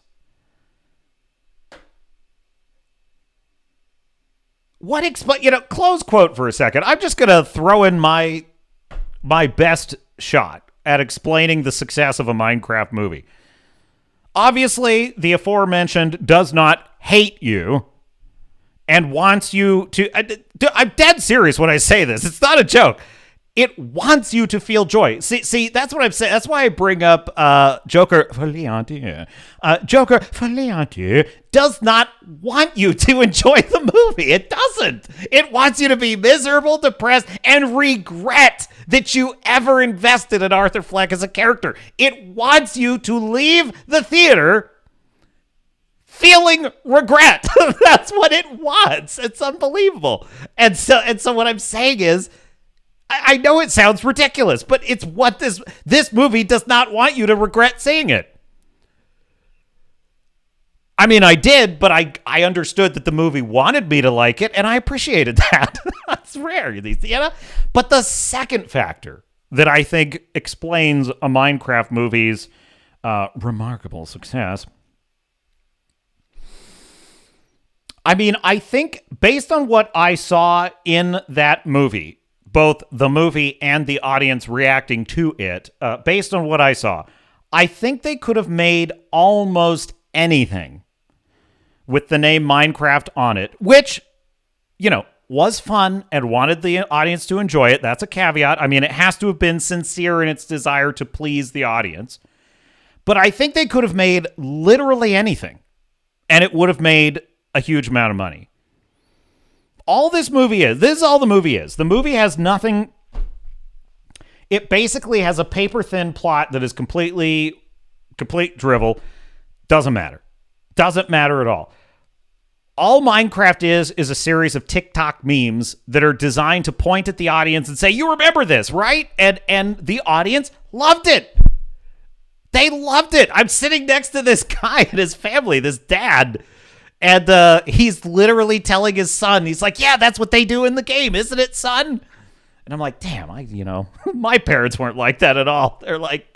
Close quote for a second. I'm just going to throw in my best shot at explaining the success of a Minecraft movie. Obviously, the aforementioned does not hate you and wants you to... I'm dead serious when I say this. It's not a joke. It wants you to feel joy. See, that's what I'm saying. That's why I bring up Joker for Leontier. Joker for Leontier does not want you to enjoy the movie. It doesn't. It wants you to be miserable, depressed, and regret that you ever invested in Arthur Fleck as a character. It wants you to leave the theater feeling regret. That's what it wants. It's unbelievable. And so what I'm saying is, I know it sounds ridiculous, but it's what this movie does not want you to regret seeing it. I mean, I did, but I understood that the movie wanted me to like it, and I appreciated that. That's rare, you know? But the second factor that I think explains a Minecraft movie's remarkable success, I mean, I think based on what I saw in that movie, both the movie and the audience reacting to it, based on what I saw, I think they could have made almost anything with the name Minecraft on it, which, was fun and wanted the audience to enjoy it. That's a caveat. I mean, it has to have been sincere in its desire to please the audience. But I think they could have made literally anything, and it would have made a huge amount of money. All this is all the movie is. The movie has nothing. It basically has a paper-thin plot that is complete drivel. Doesn't matter. Doesn't matter at all. All Minecraft is a series of TikTok memes that are designed to point at the audience and say, you remember this, right? And the audience loved it. They loved it. I'm sitting next to this guy and his family, this dad. And he's literally telling his son, he's like, yeah, that's what they do in the game, isn't it, son? And I'm like, damn, my parents weren't like that at all. They're like,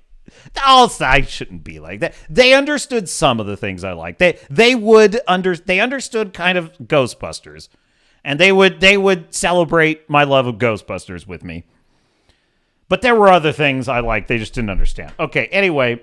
oh, I shouldn't be like that. They understood some of the things I like. They understood kind of Ghostbusters. And they would celebrate my love of Ghostbusters with me. But there were other things I liked. They just didn't understand. Okay, anyway.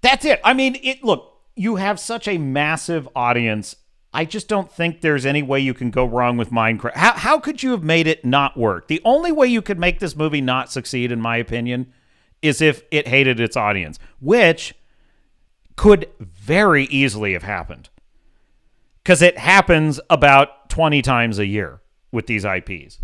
That's it. I mean, look, you have such a massive audience. I just don't think there's any way you can go wrong with Minecraft. How could you have made it not work? The only way you could make this movie not succeed, in my opinion, is if it hated its audience, which could very easily have happened. because it happens about 20 times a year with these IPs.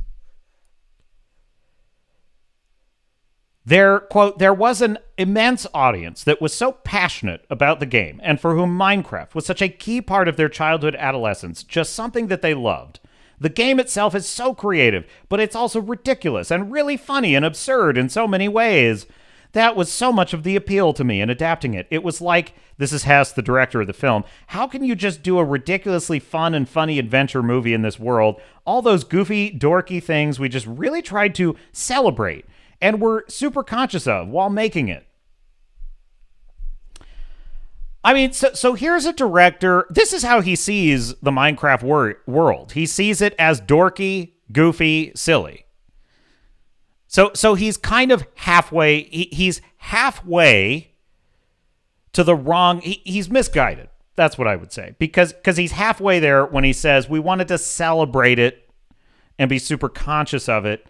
There, quote, there was an immense audience that was so passionate about the game and for whom Minecraft was such a key part of their childhood adolescence, just something that they loved. The game itself is so creative, but it's also ridiculous and really funny and absurd in so many ways. That was so much of the appeal to me in adapting it. It was like, this is Hess, the director of the film, how can you just do a ridiculously fun and funny adventure movie in this world? All those goofy, dorky things we just really tried to celebrate and were super conscious of while making it. I mean, so here's a director. This is how he sees the Minecraft world. He sees it as dorky, goofy, silly. So he's kind of halfway. He's halfway to the wrong. He's misguided. That's what I would say. Because he's halfway there when he says we wanted to celebrate it and be super conscious of it.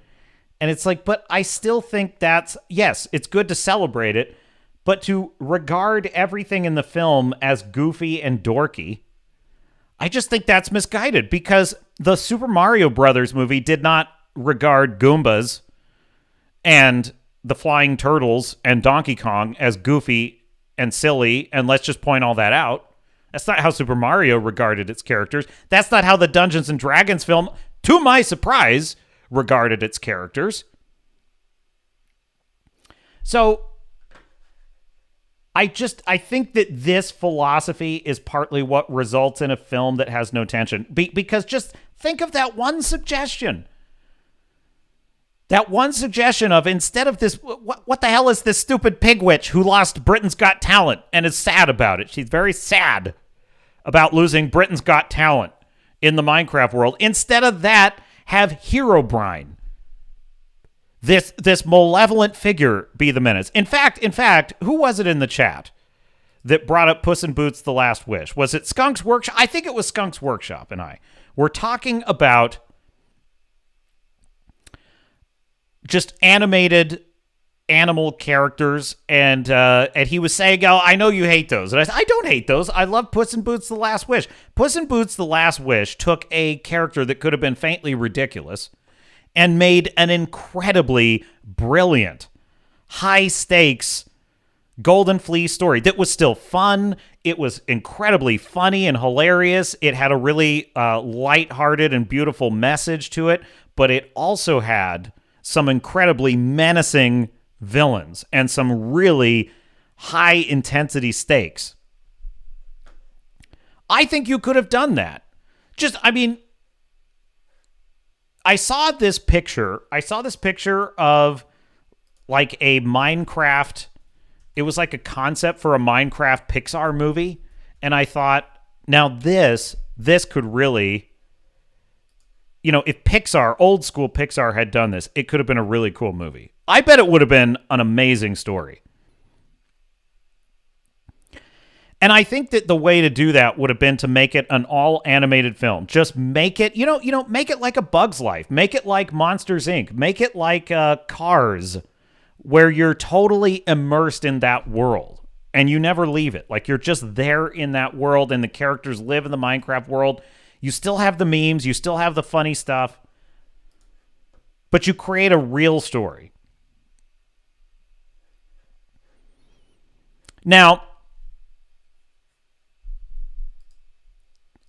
And it's like, but I still think that's, yes, it's good to celebrate it, but to regard everything in the film as goofy and dorky, I just think that's misguided, because the Super Mario Brothers movie did not regard Goombas and the Flying Turtles and Donkey Kong as goofy and silly, and let's just point all that out. That's not how Super Mario regarded its characters. That's not how the Dungeons and Dragons film, to my surprise, regarded its characters. So I think that this philosophy is partly what results in a film that has no tension. Because just think of that one suggestion. That one suggestion of, instead of this, what the hell is this stupid pig witch who lost Britain's Got Talent and is sad about it? She's very sad about losing Britain's Got Talent in the Minecraft world. Instead of that, have Herobrine, this malevolent figure, be the menace. In fact, who was it in the chat that brought up Puss in Boots: The Last Wish? Was it Skunk's Workshop? I think it was Skunk's Workshop and I. We're talking about just animated animal characters, and he was saying, "Oh, I know you hate those," and I said, "I don't hate those. I love Puss in Boots: The Last Wish." Puss in Boots: The Last Wish took a character that could have been faintly ridiculous and made an incredibly brilliant, high stakes Golden Fleece story that was still fun. It was incredibly funny and hilarious. It had a really lighthearted and beautiful message to it, but it also had some incredibly menacing villains and some really high intensity stakes. I think you could have done that. I saw this picture of like a Minecraft. It was like a concept for a Minecraft Pixar movie. And I thought, now this could really, if Pixar, old school Pixar, had done this, it could have been a really cool movie. I bet it would have been an amazing story. And I think that the way to do that would have been to make it an all animated film. Just make it, make it like A Bug's Life. Make it like Monsters, Inc. Make it like Cars, where you're totally immersed in that world and you never leave it. Like, you're just there in that world and the characters live in the Minecraft world. You still have the memes, you still have the funny stuff, but you create a real story. Now,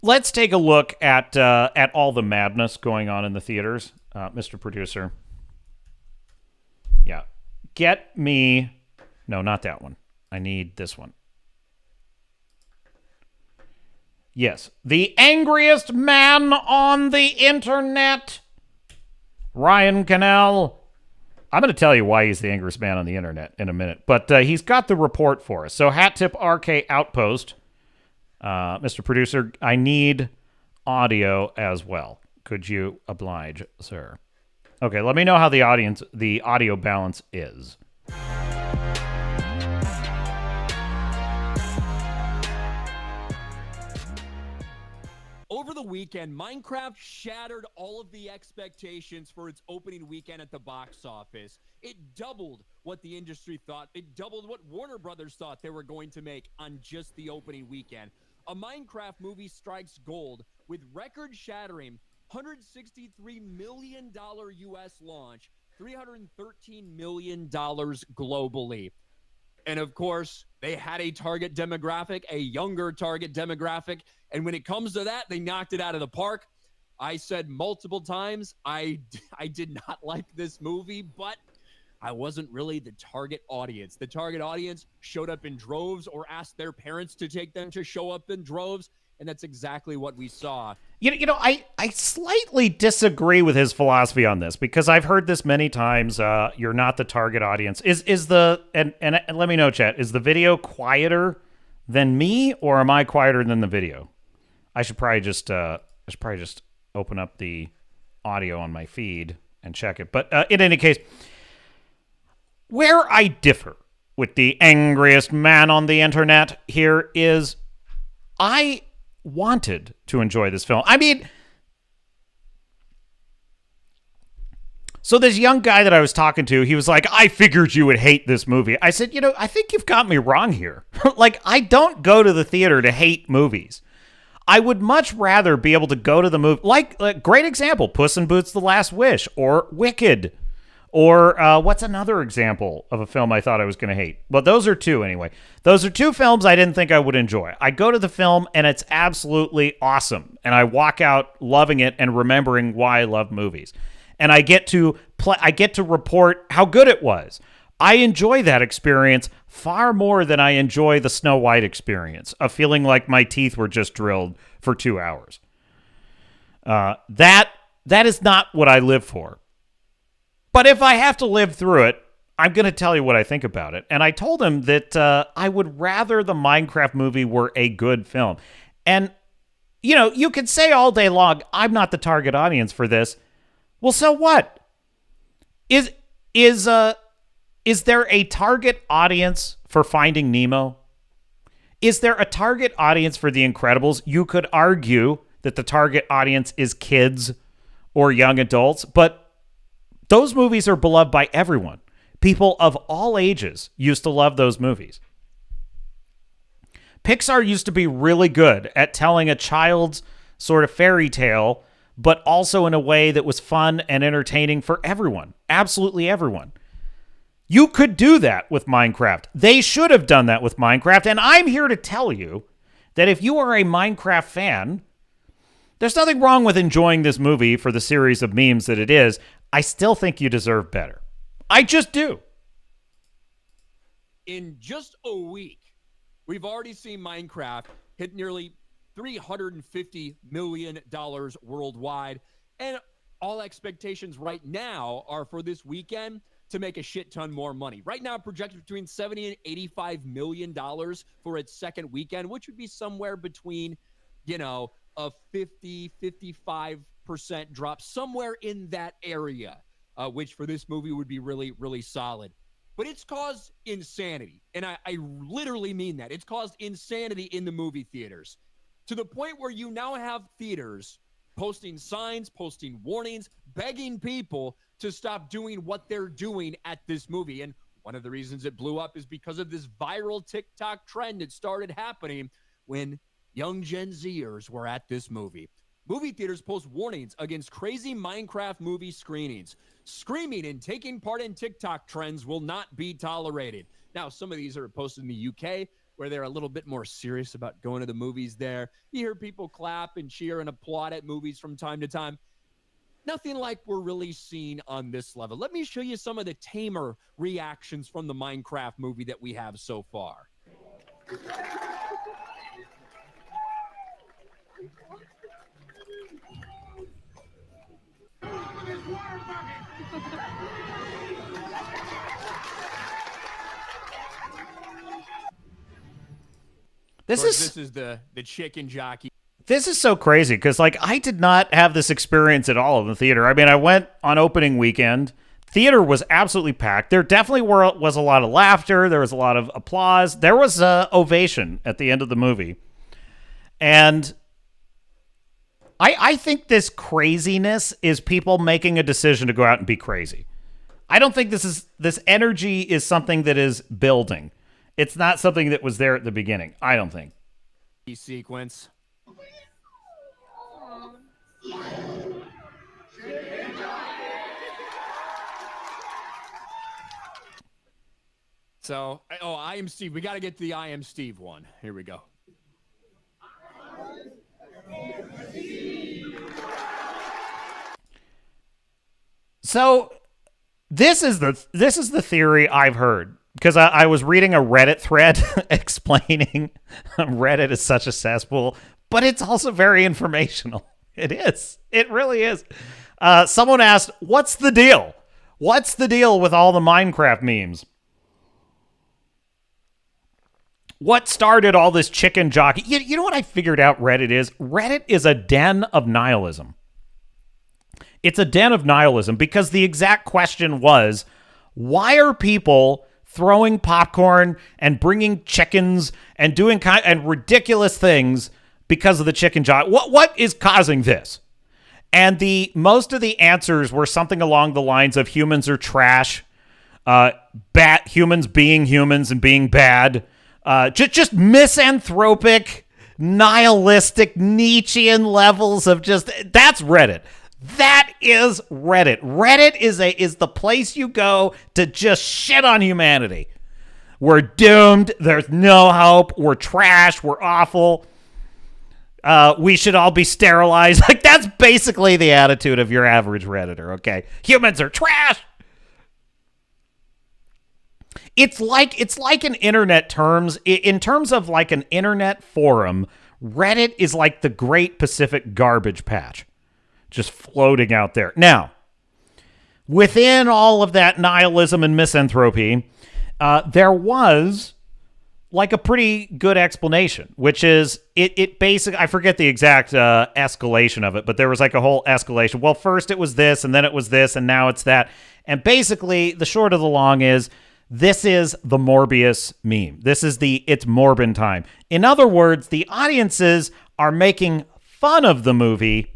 let's take a look at all the madness going on in the theaters, Mr. Producer. Yeah. Get me... No, not that one. I need this one. Yes. The angriest man on the internet, Ryan Cannell. I'm going to tell you why he's the angriest man on the internet in a minute, but he's got the report for us. So, Hat Tip RK Outpost, Mr. Producer, I need audio as well. Could you oblige, sir? Okay, let me know how the audio balance is. Over the weekend, Minecraft shattered all of the expectations for its opening weekend at the box office. It doubled what the industry thought. It doubled what Warner Brothers thought they were going to make on just the opening weekend. a Minecraft movie strikes gold with record-shattering $163 million US launch, $313 million globally. And of course, they had a target demographic, a younger target demographic. And when it comes to that, they knocked it out of the park. I said multiple times, I did not like this movie, but I wasn't really the target audience. The target audience showed up in droves or asked their parents to take them to show up in droves. And that's exactly what we saw. I slightly disagree with his philosophy on this because I've heard this many times. You're not the target audience. Is the and let me know, chat. Is the video quieter than me, or am I quieter than the video? I should probably just open up the audio on my feed and check it. But in any case, where I differ with the angriest man on the internet here is I wanted to enjoy this film. I mean, so this young guy that I was talking to, he was like, I figured you would hate this movie. I said, I think you've got me wrong here. Like, I don't go to the theater to hate movies. I would much rather be able to go to the movie, like great example, Puss in Boots: The Last Wish, or Wicked. Or what's another example of a film I thought I was going to hate? Well, those are two anyway. Those are two films I didn't think I would enjoy. I go to the film and it's absolutely awesome. And I walk out loving it and remembering why I love movies. And I get to report how good it was. I enjoy that experience far more than I enjoy the Snow White experience of feeling like my teeth were just drilled for 2 hours. That is not what I live for. But if I have to live through it, I'm going to tell you what I think about it. And I told him that I would rather the Minecraft movie were a good film. And, you can say all day long, I'm not the target audience for this. Well, so what? Is there a target audience for Finding Nemo? Is there a target audience for The Incredibles? You could argue that the target audience is kids or young adults, but those movies are beloved by everyone. People of all ages used to love those movies. Pixar used to be really good at telling a child's sort of fairy tale, but also in a way that was fun and entertaining for everyone. Absolutely everyone. You could do that with Minecraft. They should have done that with Minecraft, and I'm here to tell you that if you are a Minecraft fan, there's nothing wrong with enjoying this movie for the series of memes that it is. I still think you deserve better. I just do. In just a week, we've already seen Minecraft hit nearly $350 million worldwide. And all expectations right now are for this weekend to make a shit ton more money. Right now, projected between $70 and $85 million for its second weekend, which would be somewhere between, a 55% drop, somewhere in that area, which for this movie would be really, really solid. But it's caused insanity, and I literally mean that. It's caused insanity in the movie theaters to the point where you now have theaters posting signs, posting warnings, begging people to stop doing what they're doing at this movie. And one of the reasons it blew up is because of this viral TikTok trend that started happening when young Gen Zers were at this movie. Movie theaters post warnings against crazy Minecraft movie screenings. Screaming and taking part in TikTok trends will not be tolerated. Now, some of these are posted in the UK, where they're a little bit more serious about going to the movies there. You hear people clap and cheer and applaud at movies from time to time. Nothing like we're really seeing on this level. Let me show you some of the tamer reactions from the Minecraft movie that we have so far. This is the chicken jockey. This is so crazy because, I did not have this experience at all in the theater. I mean, I went on opening weekend. Theater was absolutely packed. There definitely was a lot of laughter. There was a lot of applause. There was an ovation at the end of the movie. And I think this craziness is people making a decision to go out and be crazy. I don't think this energy is something that is building. It's not something that was there at the beginning, I don't think. sequence. So, oh, I am Steve. We got to get to the I am Steve one. Here we go. So this is the theory I've heard, because I was reading a Reddit thread explaining Reddit is such a cesspool, but it's also very informational. It is. It really is. Someone asked, what's the deal? What's the deal with all the Minecraft memes? What started all this chicken jockey? You know what I figured out Reddit is? Reddit is a den of nihilism. It's a den of nihilism because the exact question was, why are people throwing popcorn and bringing chickens and doing and ridiculous things because of the chicken jockey? What is causing this? And most of the answers were something along the lines of humans are trash, humans being humans and being bad, just misanthropic, nihilistic, Nietzschean levels of just, that's Reddit. That is Reddit. Reddit is the place you go to just shit on humanity. We're doomed. There's no hope. We're trash. We're awful. We should all be sterilized. Like, that's basically the attitude of your average Redditor, okay? Humans are trash. It's like in internet terms, in terms of like an internet forum, Reddit is like the Great Pacific Garbage Patch, just floating out there. Now, within all of that nihilism and misanthropy, there was like a pretty good explanation, which is it basically, I forget the exact escalation of it, but there was like a whole escalation. Well, first it was this, and then it was this, and now it's that. And basically, the short of the long is, this is the Morbius meme. This is it's Morbin time. In other words, the audiences are making fun of the movie.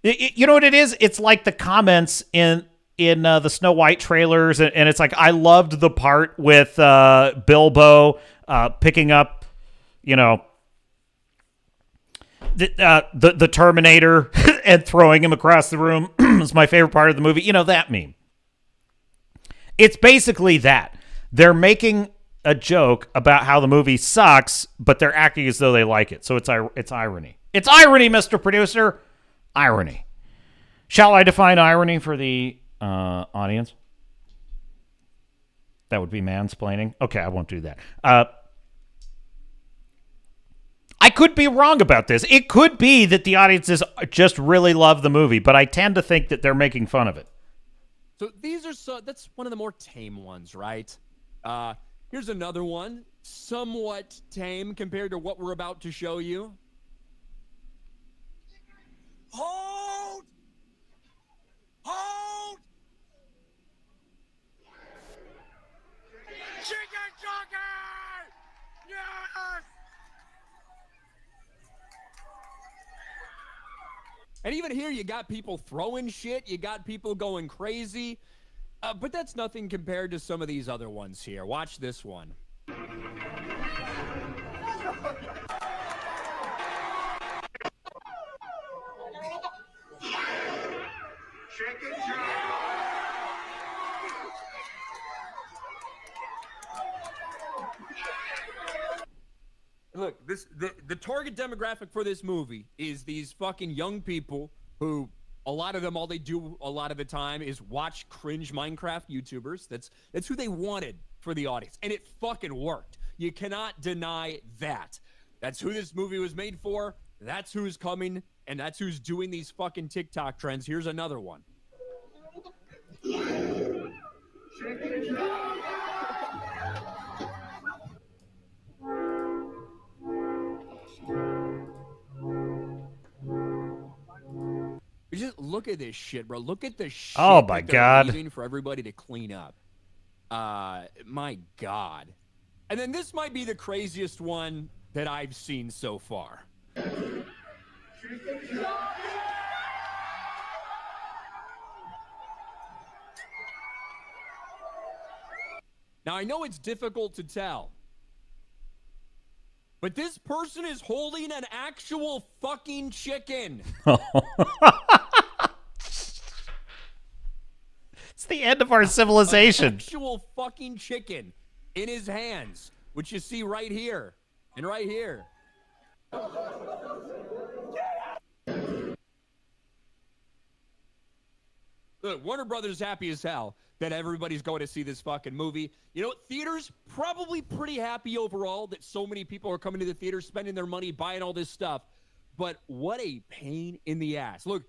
You know what it is? It's like the comments in the Snow White trailers, and it's like, I loved the part with Bilbo picking up, the Terminator and throwing him across the room. It's my favorite part of the movie. That meme. It's basically that. They're making a joke about how the movie sucks, but they're acting as though they like it. So it's irony. It's irony, Mr. Producer. Irony. Shall I define irony for the audience? That would be mansplaining. Okay, I won't do that. I could be wrong about this. It could be that the audiences just really love the movie, but I tend to think that they're making fun of it. So that's one of the more tame ones, right? Here's another one, somewhat tame compared to what we're about to show you. Hold! Hold! Chicken Jockey! Yes! And even here, you got people throwing shit. You got people going crazy. But that's nothing compared to some of these other ones here. Watch this one. Chicken Jockey! Look, the target demographic for this movie is these fucking young people who, a lot of them, all they do a lot of the time is watch cringe Minecraft YouTubers. That's who they wanted for the audience, and it fucking worked. You cannot deny that. That's who this movie was made for. That's who's coming, and that's who's doing these fucking TikTok trends. Here's another one. Just look at this shit, bro. Look at the shit. Oh my God. Leaving for everybody to clean up. My God. And then this might be the craziest one that I've seen so far. Now, I know it's difficult to tell, But this person is holding an actual fucking chicken. It's the end of our civilization. An actual fucking chicken in his hands, which you see right here and right here. Look, Warner Brothers happy as hell that everybody's going to see this fucking movie. You know, theaters probably pretty happy overall that so many people are coming to the theater, spending their money, buying all this stuff. But what a pain in the ass. Look,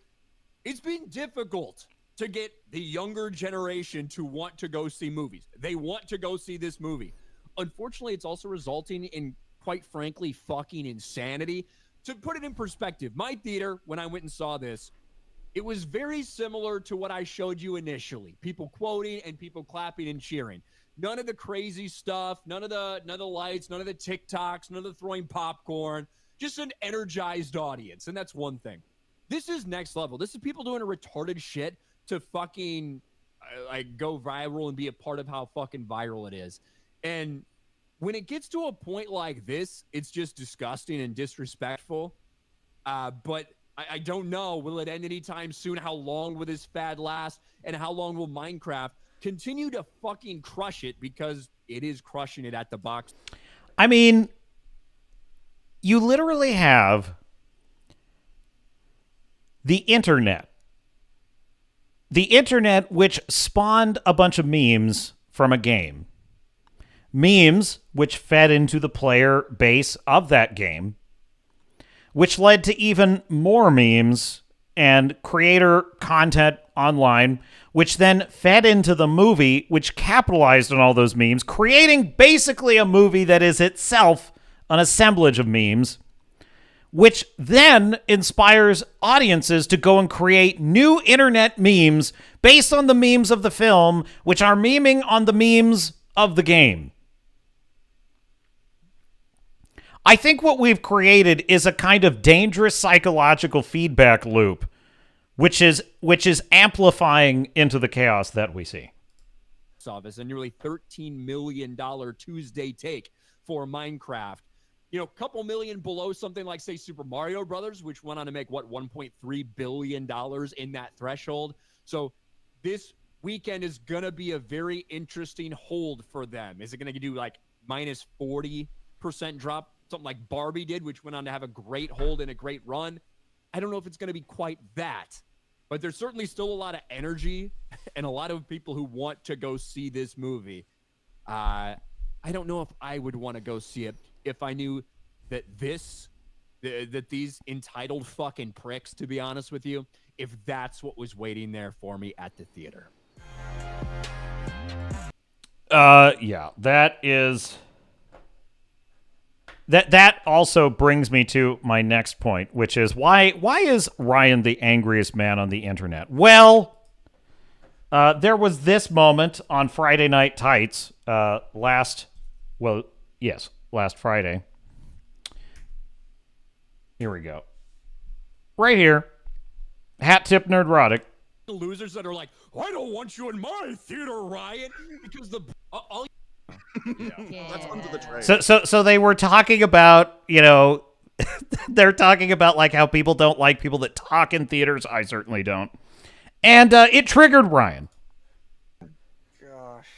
it's been difficult to get the younger generation to want to go see movies. They want to go see this movie. Unfortunately, it's also resulting in, quite frankly, fucking insanity. To put it in perspective, my theater, when I went and saw this, it was very similar to what I showed you initially. People quoting and people clapping and cheering. None of the crazy stuff, none of the lights, none of the TikToks, none of the throwing popcorn, just an energized audience. And that's one thing. This is next level. This is people doing a retarded shit to fucking like go viral and be a part of how fucking viral it is. And when it gets to a point like this, it's just disgusting and disrespectful. But I don't know. Will it end anytime soon? How long will this fad last? And how long will Minecraft continue to fucking crush it? Because it is crushing it at the box. I mean, you literally have the internet. The internet, which spawned a bunch of memes from a game. Memes, which fed into the player base of that game, which led to even more memes and creator content online, which then fed into the movie, which capitalized on all those memes, creating basically a movie that is itself an assemblage of memes, which then inspires audiences to go and create new internet memes based on the memes of the film, which are memeing on the memes of the game. I think what we've created is a kind of dangerous psychological feedback loop, which is amplifying into the chaos that we see. Office, a nearly $13 million Tuesday take for Minecraft. You know, a couple million below something like, say, Super Mario Brothers, which went on to make, what, $1.3 billion in that threshold. So this weekend is going to be a very interesting hold for them. Is it going to do like minus 40% drop? Something like Barbie did, which went on to have a great hold and a great run. I don't know if it's going to be quite that, but there's certainly still a lot of energy and a lot of people who want to go see this movie. I don't know if I would want to go see it if I knew that that these entitled fucking pricks, to be honest with you, if that's what was waiting there for me at the theater. Yeah, that is... That also brings me to my next point, which is why is Ryan the angriest man on the internet? Well, there was this moment on Friday Night Tights last Friday. Here we go. Right here. Hat tip nerdrotic. The losers that are like, I don't want you in my theater, Ryan, because the all. Yeah. That's under the tray. So they were talking about, you know, they're talking about like how people don't like people that talk in theaters. I certainly don't. And it triggered Ryan. Gosh.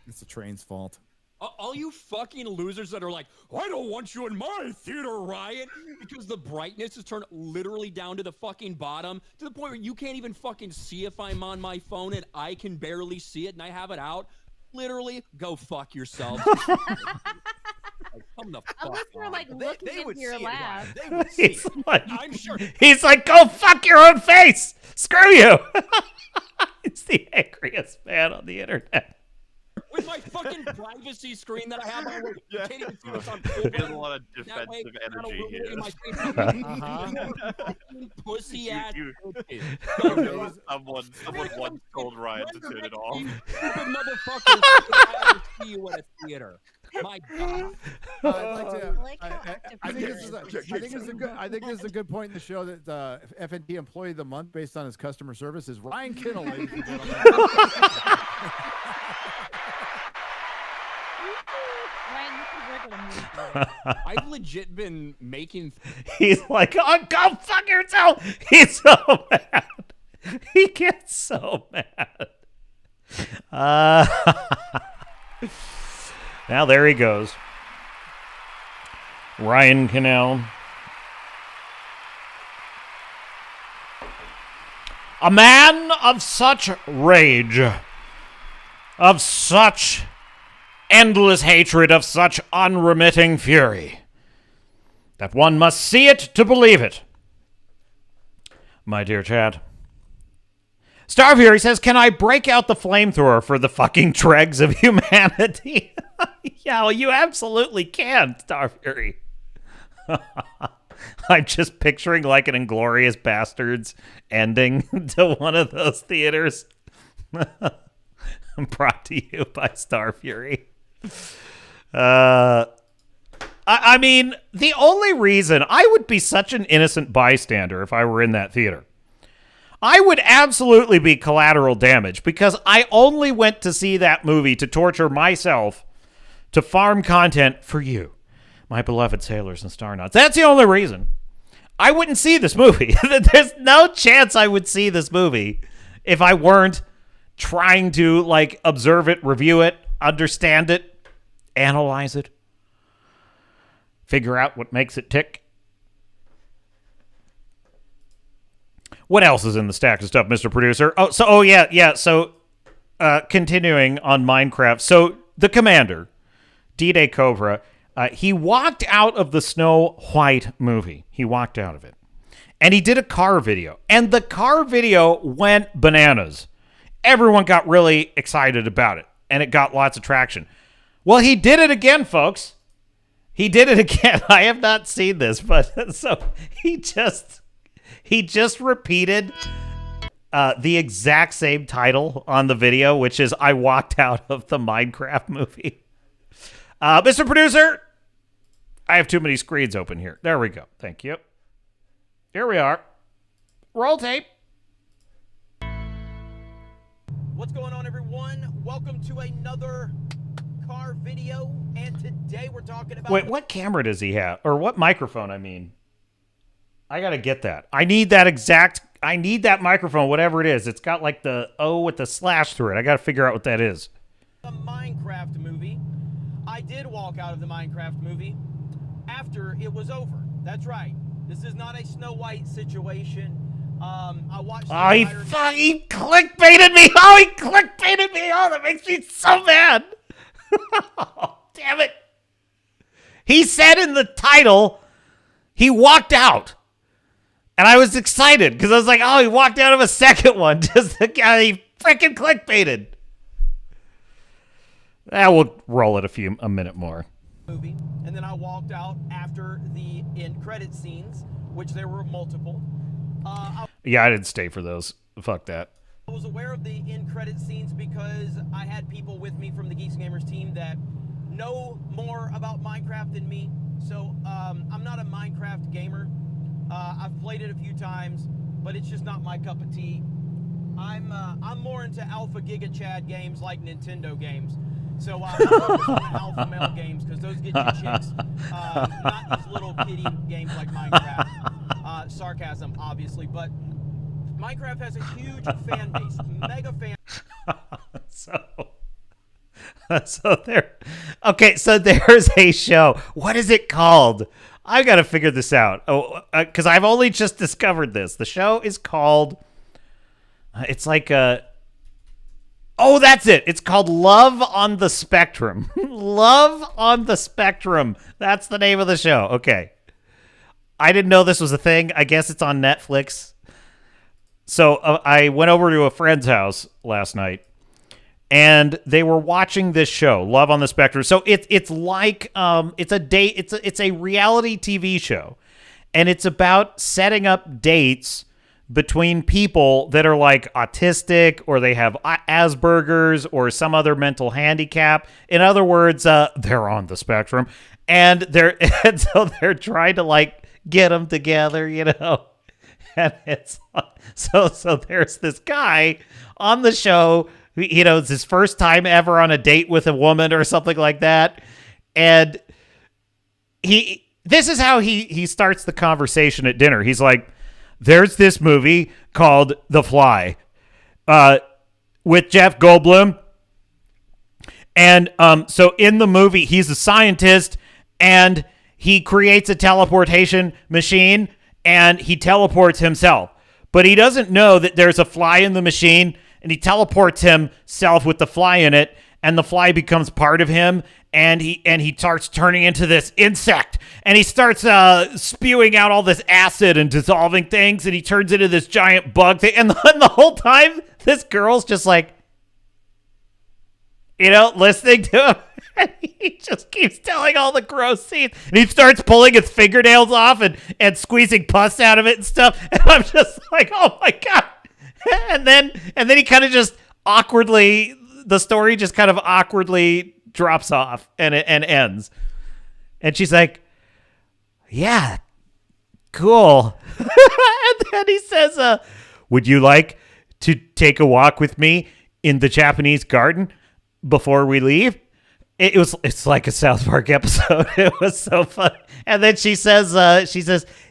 It's the train's fault. All you fucking losers that are like, I don't want you in my theater, Ryan, because the brightness is turned literally down to the fucking bottom, to the point where you can't even fucking see if I'm on my phone and I can barely see it and I have it out. Literally, go fuck yourself. Come the fuck Unless you're like looking into your lab. I'm sure. He's like, go fuck your own face. Screw you. He's the angriest man on the internet. With my fucking privacy screen that I have on, you can't even see what's on. There's a lot of defensive energy here. Pussy ass. Someone once told Ryan to turn it off. Stupid motherfuckers I ever see you at a theater. My God. I think this is a good point in the show that FNT Employee of the Month, based on his customer service, is Ryan Kittle, ladies and gentlemen. Ryan, you can work I've legit been making. He's like, oh, go fuck yourself. He's so mad. He gets so mad. Now there he goes. Ryan Cannell. A man of such rage, of such endless hatred, of such unremitting fury, that one must see it to believe it. My dear Chad. Starfury says, can I break out the flamethrower for the fucking dregs of humanity? Yeah, well, you absolutely can, Starfury. I'm just picturing like an Inglorious Bastards ending to one of those theaters. Brought to you by Starfury. I mean, the only reason I would be such an innocent bystander if I were in that theater. I would absolutely be collateral damage because I only went to see that movie to torture myself, to farm content for you, my beloved sailors and star nuts. That's the only reason. I wouldn't see this movie. There's no chance I would see this movie if I weren't trying to, like, observe it, review it, understand it, analyze it, figure out what makes it tick. What else is in the stack of stuff, Mr. Producer? So continuing on Minecraft. So the commander, D-Day Cobra, he walked out of the Snow White movie. He walked out of it. And he did a car video. And the car video went bananas. Everyone got really excited about it. And it got lots of traction. Well, he did it again, folks. He did it again. I have not seen this, but so he just repeated the exact same title on the video, which is I walked out of the Minecraft movie. Mr. Producer, I have too many screens open here. There we go. Thank you. Here we are. Roll tape. What's going on, everyone? Welcome to another car video, and today we're talking about... Wait, what camera does he have? Or what microphone, I mean? I gotta get that. I need that microphone, whatever it is. It's got like the O with the slash through it. I gotta figure out what that is. The Minecraft movie. I did walk out of the Minecraft movie after it was over. That's right. This is not a Snow White situation. I watched... Oh, he clickbaited me! Oh, he clickbaited me! Oh, that makes me so mad! Oh, damn it! He said in the title, he walked out. And I was excited, because I was like, oh, he walked out of a second one. Just the guy he freaking clickbaited. We'll roll it a minute more. Movie, and then I walked out after the end credit scenes, which there were multiple. Yeah, I didn't stay for those. Fuck that. I was aware of the end credit scenes because I had people with me from the Geeks and Gamers team that know more about Minecraft than me. So I'm not a Minecraft gamer. I've played it a few times, but it's just not my cup of tea. I'm more into Alpha Giga Chad games like Nintendo games. So I focus on the alpha male games because those get you chicks. Not these little kiddie games like Minecraft. Sarcasm, obviously, but Minecraft has a huge fan base, mega fan. So there. Okay, so there's a show. What is it called? I got to figure this out. Oh, because I've only just discovered this. The show is called. It's like a. Oh, that's it. It's called Love on the Spectrum. Love on the Spectrum. That's the name of the show. Okay. I didn't know this was a thing. I guess it's on Netflix. So I went over to a friend's house last night, and they were watching this show, Love on the Spectrum. So it's like it's a reality TV show, and it's about setting up dates between people that are like autistic or they have Asperger's or some other mental handicap. In other words, they're on the spectrum, and so they're trying to like get them together, you know. And it's so there's this guy on the show, you know, it's his first time ever on a date with a woman or something like that, and this is how he starts the conversation at dinner. He's like, there's this movie called The Fly with Jeff Goldblum. And so in the movie, he's a scientist and he creates a teleportation machine and he teleports himself. But he doesn't know that there's a fly in the machine, and he teleports himself with the fly in it, and the fly becomes part of him, and he starts turning into this insect, and he starts spewing out all this acid and dissolving things, and he turns into this giant bug thing, and the whole time, this girl's just like, listening to him. And he just keeps telling all the gross scenes. And he starts pulling his fingernails off and squeezing pus out of it and stuff. And I'm just like, oh my God. And then he kind of just awkwardly, the story just kind of awkwardly drops off and ends. And she's like, yeah, cool. And then he says, would you like to take a walk with me in the Japanese garden before we leave? It's like a South Park episode. It was so funny. And then she says,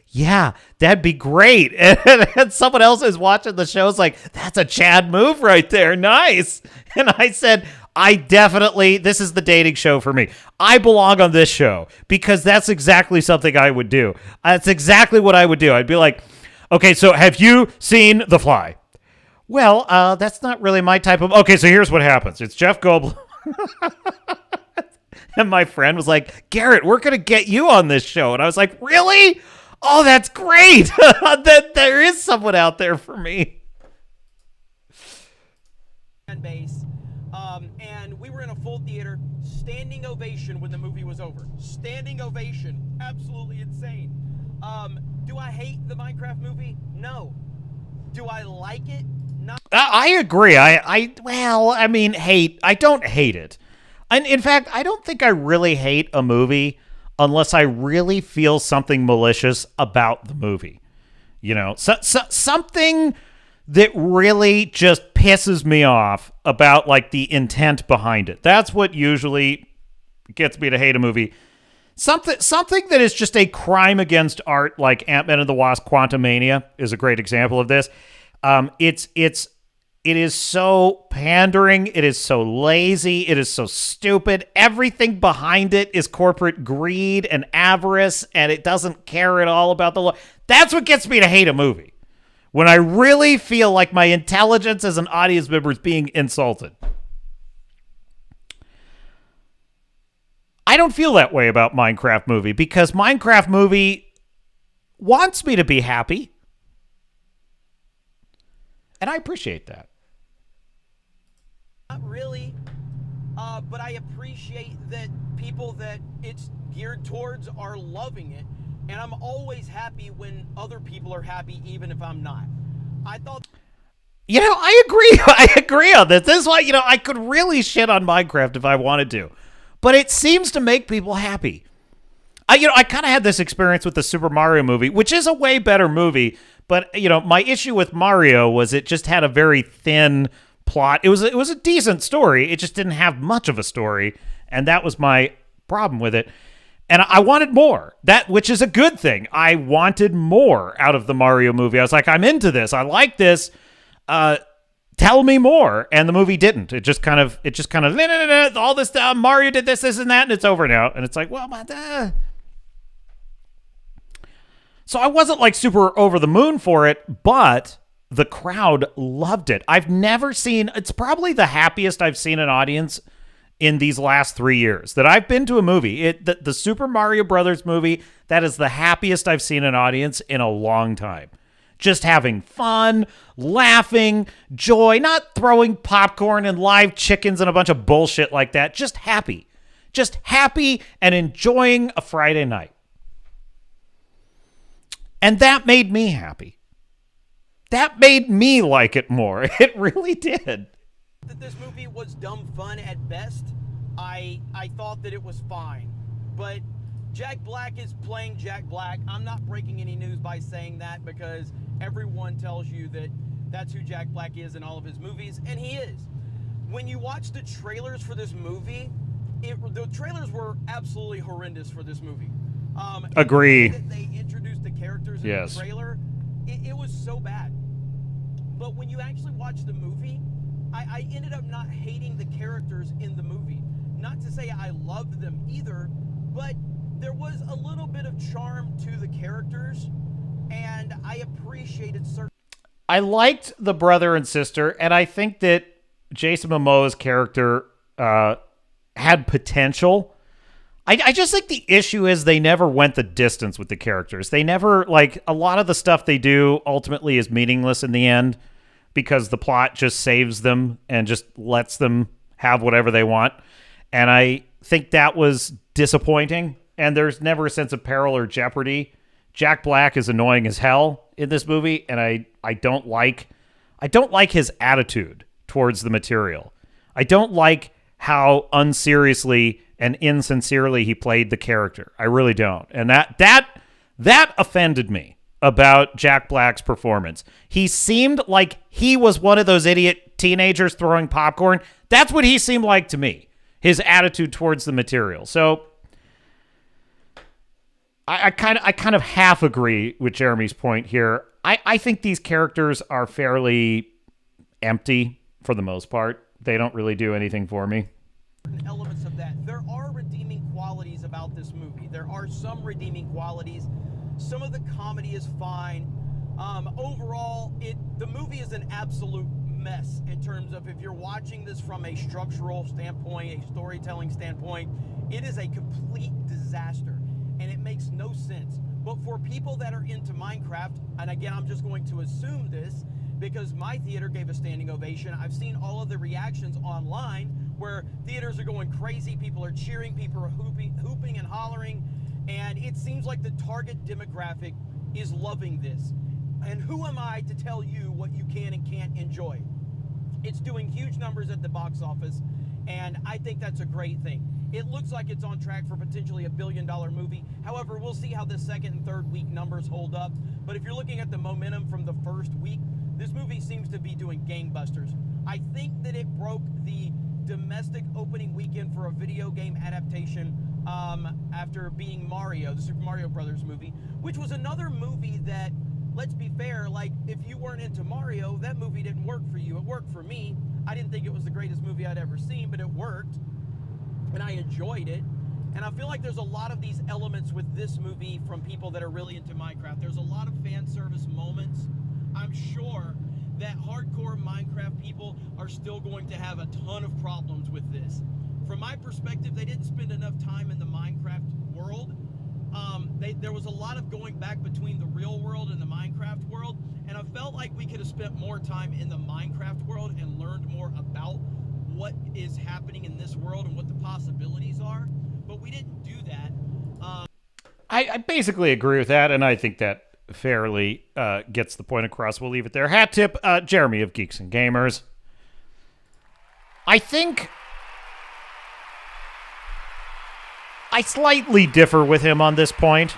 yeah, that'd be great. And someone else is watching the show is like, that's a Chad move right there. Nice. And I said, this is the dating show for me. I belong on this show because that's exactly something I would do. That's exactly what I would do. I'd be like, okay, so have you seen The Fly? Well, that's not really my type of... Okay, so here's what happens. It's Jeff Goldblum. And my friend was like, Garrett, we're going to get you on this show. And I was like, really? Oh, that's great. That there is someone out there for me. Base, and we were in a full theater, standing ovation when the movie was over. Standing ovation. Absolutely insane. Do I hate the Minecraft movie? No. Do I like it? Not. I agree. I don't hate it. And in fact, I don't think I really hate a movie unless I really feel something malicious about the movie. Something that really just pisses me off about like the intent behind it. That's what usually gets me to hate a movie. Something that is just a crime against art, like Ant-Man and the Wasp: Quantumania is a great example of this. It is so pandering. It is so lazy. It is so stupid. Everything behind it is corporate greed and avarice, and it doesn't care at all about the law. That's what gets me to hate a movie. When I really feel like my intelligence as an audience member is being insulted. I don't feel that way about Minecraft movie because Minecraft movie wants me to be happy. And I appreciate that. Not really, but I appreciate that people that it's geared towards are loving it. And I'm always happy when other people are happy, even if I'm not. I thought... I agree. I agree on this. This is why, I could really shit on Minecraft if I wanted to. But it seems to make people happy. I kind of had this experience with the Super Mario movie, which is a way better movie. But, my issue with Mario was it just had a very thin plot. It was a decent story. It just didn't have much of a story. And that was my problem with it. And I wanted more, which is a good thing. I wanted more out of the Mario movie. I was like, I'm into this. I like this. Tell me more. And the movie didn't. It just kind of, all this stuff. Mario did this, and that, and it's over now. And it's like, well, so I wasn't like super over the moon for it, but the crowd loved it. I've never seen, it's probably the happiest I've seen an audience in these last 3 years that I've been to a movie. The Super Mario Brothers movie, that is the happiest I've seen an audience in a long time. Just having fun, laughing, joy, not throwing popcorn and live chickens and a bunch of bullshit like that. Just happy and enjoying a Friday night. And that made me happy. That made me like it more. It really did. That this movie was dumb fun at best. I thought that it was fine. But Jack Black is playing Jack Black. I'm not breaking any news by saying that because everyone tells you that that's who Jack Black is in all of his movies, and he is. When you watch the trailers for this movie, the trailers were absolutely horrendous for this movie. Agree. The way that they introduced the characters in the trailer, it was so bad. But when you actually watch the movie, I ended up not hating the characters in the movie. Not to say I loved them either, but there was a little bit of charm to the characters, and I appreciated certain. I liked the brother and sister, and I think that Jason Momoa's character had potential. I just think the issue is they never went the distance with the characters. They never, like, a lot of the stuff they do ultimately is meaningless in the end because the plot just saves them and just lets them have whatever they want. And I think that was disappointing. And there's never a sense of peril or jeopardy. Jack Black is annoying as hell in this movie, and I don't like his attitude towards the material. I don't like how unseriously and insincerely he played the character. I really don't. And that offended me about Jack Black's performance. He seemed like he was one of those idiot teenagers throwing popcorn. That's what he seemed like to me, his attitude towards the material. So I kind of half agree with Jeremy's point here. I think these characters are fairly empty for the most part. They don't really do anything for me. Elements of that. There are redeeming qualities about this movie. There are some redeeming qualities. Some of the comedy is fine. Overall, the movie is an absolute mess in terms of if you're watching this from a structural standpoint, a storytelling standpoint, it is a complete disaster. And it makes no sense. But for people that are into Minecraft, and again, I'm just going to assume this because my theater gave a standing ovation. I've seen all of the reactions online where theaters are going crazy, people are cheering, people are hooping and hollering, and it seems like the target demographic is loving this. And who am I to tell you what you can and can't enjoy? It's doing huge numbers at the box office, and I think that's a great thing. It looks like it's on track for potentially a $1 billion movie. However, we'll see how the second and third week numbers hold up. But if you're looking at the momentum from the first week, this movie seems to be doing gangbusters. I think that it broke the domestic opening weekend for a video game adaptation after being Mario, the Super Mario Brothers movie, which was another movie that, let's be fair, like, if you weren't into Mario, that movie didn't work for you. It worked for me. I didn't think it was the greatest movie I'd ever seen, but it worked. And I enjoyed it. And I feel like there's a lot of these elements with this movie from people that are really into Minecraft. There's a lot of fan service moments. I'm sure that hardcore Minecraft people are still going to have a ton of problems with this. From my perspective, they didn't spend enough time in the Minecraft world. There was a lot of going back between the real world and the Minecraft world. And I felt like we could have spent more time in the Minecraft world and learned more about what is happening in this world and what the possibilities are, but we didn't do that. I basically agree with that, and I think that fairly gets the point across. We'll leave it there. Hat tip, Jeremy of Geeks and Gamers. I think I slightly differ with him on this point.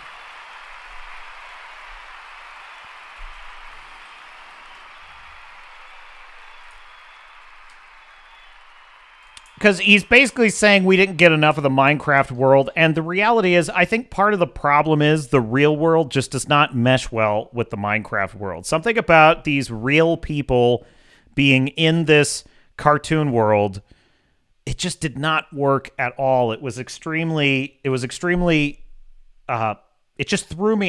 Because he's basically saying we didn't get enough of the Minecraft world, and the reality is, I think part of the problem is the real world just does not mesh well with the Minecraft world. Something about these real people being in this cartoon world, it just did not work at all. It just threw me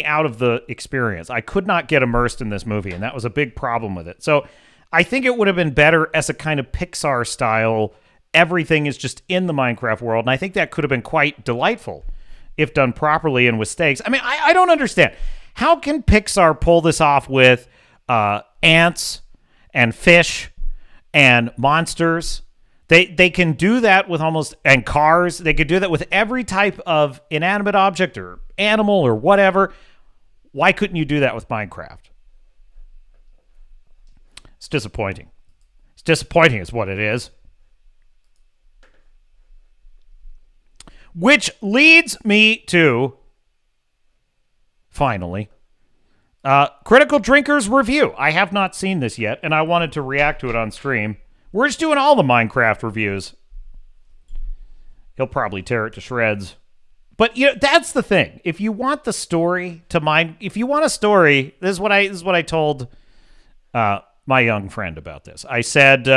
out of the experience. I could not get immersed in this movie, and that was a big problem with it. So I think it would have been better as a kind of Pixar style. Everything is just in the Minecraft world, and I think that could have been quite delightful if done properly and with stakes. I mean, I don't understand. How can Pixar pull this off with ants and fish and monsters? They can do that with and cars. They could do that with every type of inanimate object or animal or whatever. Why couldn't you do that with Minecraft? It's disappointing. It's disappointing is what it is. Which leads me to, finally, Critical Drinker's review. I have not seen this yet, and I wanted to react to it on stream. We're just doing all the Minecraft reviews. He'll probably tear it to shreds. But that's the thing. If you want the story to mind, if you want a story, this is what I told my young friend about this. I said,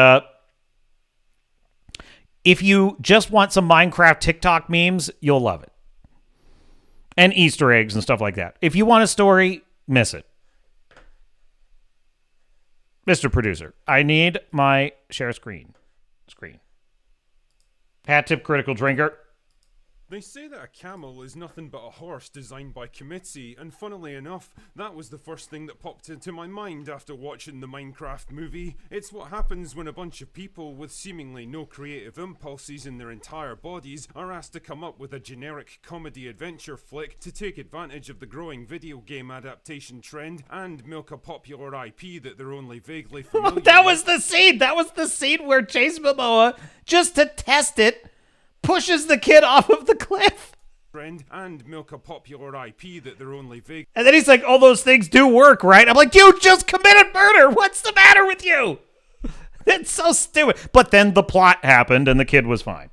if you just want some Minecraft TikTok memes, you'll love it, and Easter eggs and stuff like that. If you want a story, miss it. Mr. Producer, I need my share screen. Hat tip critical drinker. They say that a camel is nothing but a horse designed by committee, and funnily enough, that was the first thing that popped into my mind after watching the Minecraft movie. It's what happens when a bunch of people with seemingly no creative impulses in their entire bodies are asked to come up with a generic comedy adventure flick to take advantage of the growing video game adaptation trend and milk a popular IP that they're only vaguely familiar with. That was the scene where Jason Momoa, just to test it, pushes the kid off of the cliff. And milk a popular IP that they're only vague. And then he's like, all those things do work, right? I'm like, you just committed murder. What's the matter with you? It's so stupid. But then the plot happened and the kid was fine.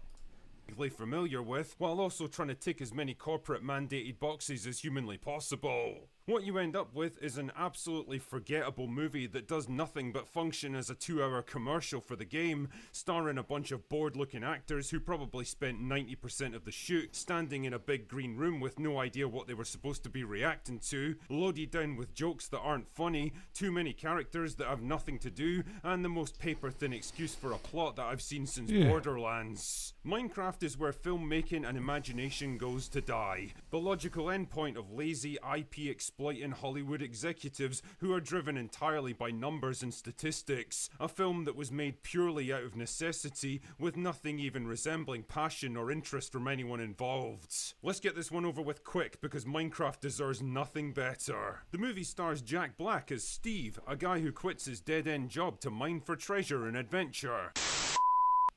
Familiar with, while also trying to tick as many corporate mandated boxes as humanly possible. What you end up with is an absolutely forgettable movie that does nothing but function as a 2-hour commercial for the game, starring a bunch of bored-looking actors who probably spent 90% of the shoot standing in a big green room with no idea what they were supposed to be reacting to, loaded down with jokes that aren't funny, too many characters that have nothing to do, and the most paper-thin excuse for a plot that I've seen since Borderlands. Minecraft is where filmmaking and imagination goes to die. The logical endpoint of lazy IP exploiting Hollywood executives who are driven entirely by numbers and statistics. A film that was made purely out of necessity, with nothing even resembling passion or interest from anyone involved. Let's get this one over with quick, because Minecraft deserves nothing better. The movie stars Jack Black as Steve, a guy who quits his dead-end job to mine for treasure and adventure.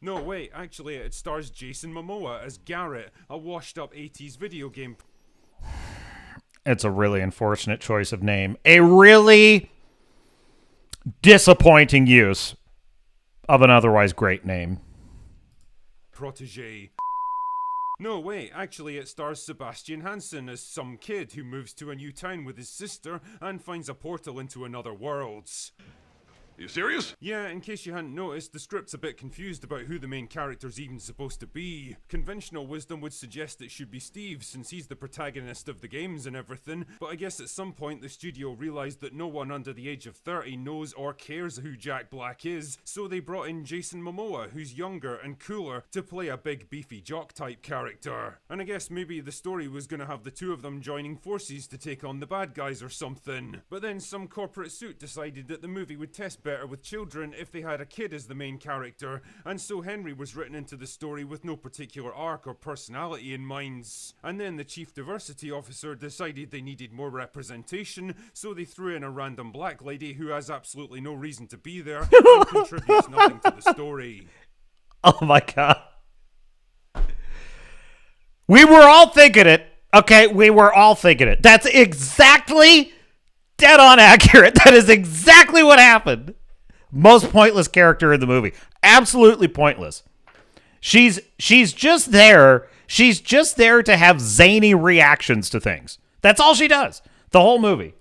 No, wait, actually it stars Jason Momoa as Garrett, a washed-up 80s video game. It's a really unfortunate choice of name. A really disappointing use of an otherwise great name. Protege. No, wait, actually it stars Sebastian Hansen as some kid who moves to a new town with his sister and finds a portal into another world. You serious? Yeah, in case you hadn't noticed, the script's a bit confused about who the main character's even supposed to be. Conventional wisdom would suggest it should be Steve, since he's the protagonist of the games and everything, but I guess at some point the studio realised that no one under the age of 30 knows or cares who Jack Black is, so they brought in Jason Momoa, who's younger and cooler, to play a big beefy jock-type character. And I guess maybe the story was gonna have the two of them joining forces to take on the bad guys or something. But then some corporate suit decided that the movie would test better with children if they had a kid as the main character, and so Henry was written into the story with no particular arc or personality in mind. And then the chief diversity officer decided they needed more representation, so they threw in a random black lady who has absolutely no reason to be there and contributes nothing to the story. Oh my god. We were all thinking it. Okay, we were all thinking it. That's exactly dead on accurate. That is exactly what happened. Most pointless character in the movie. Absolutely pointless. She's just there. She's just there to have zany reactions to things. That's all she does. The whole movie.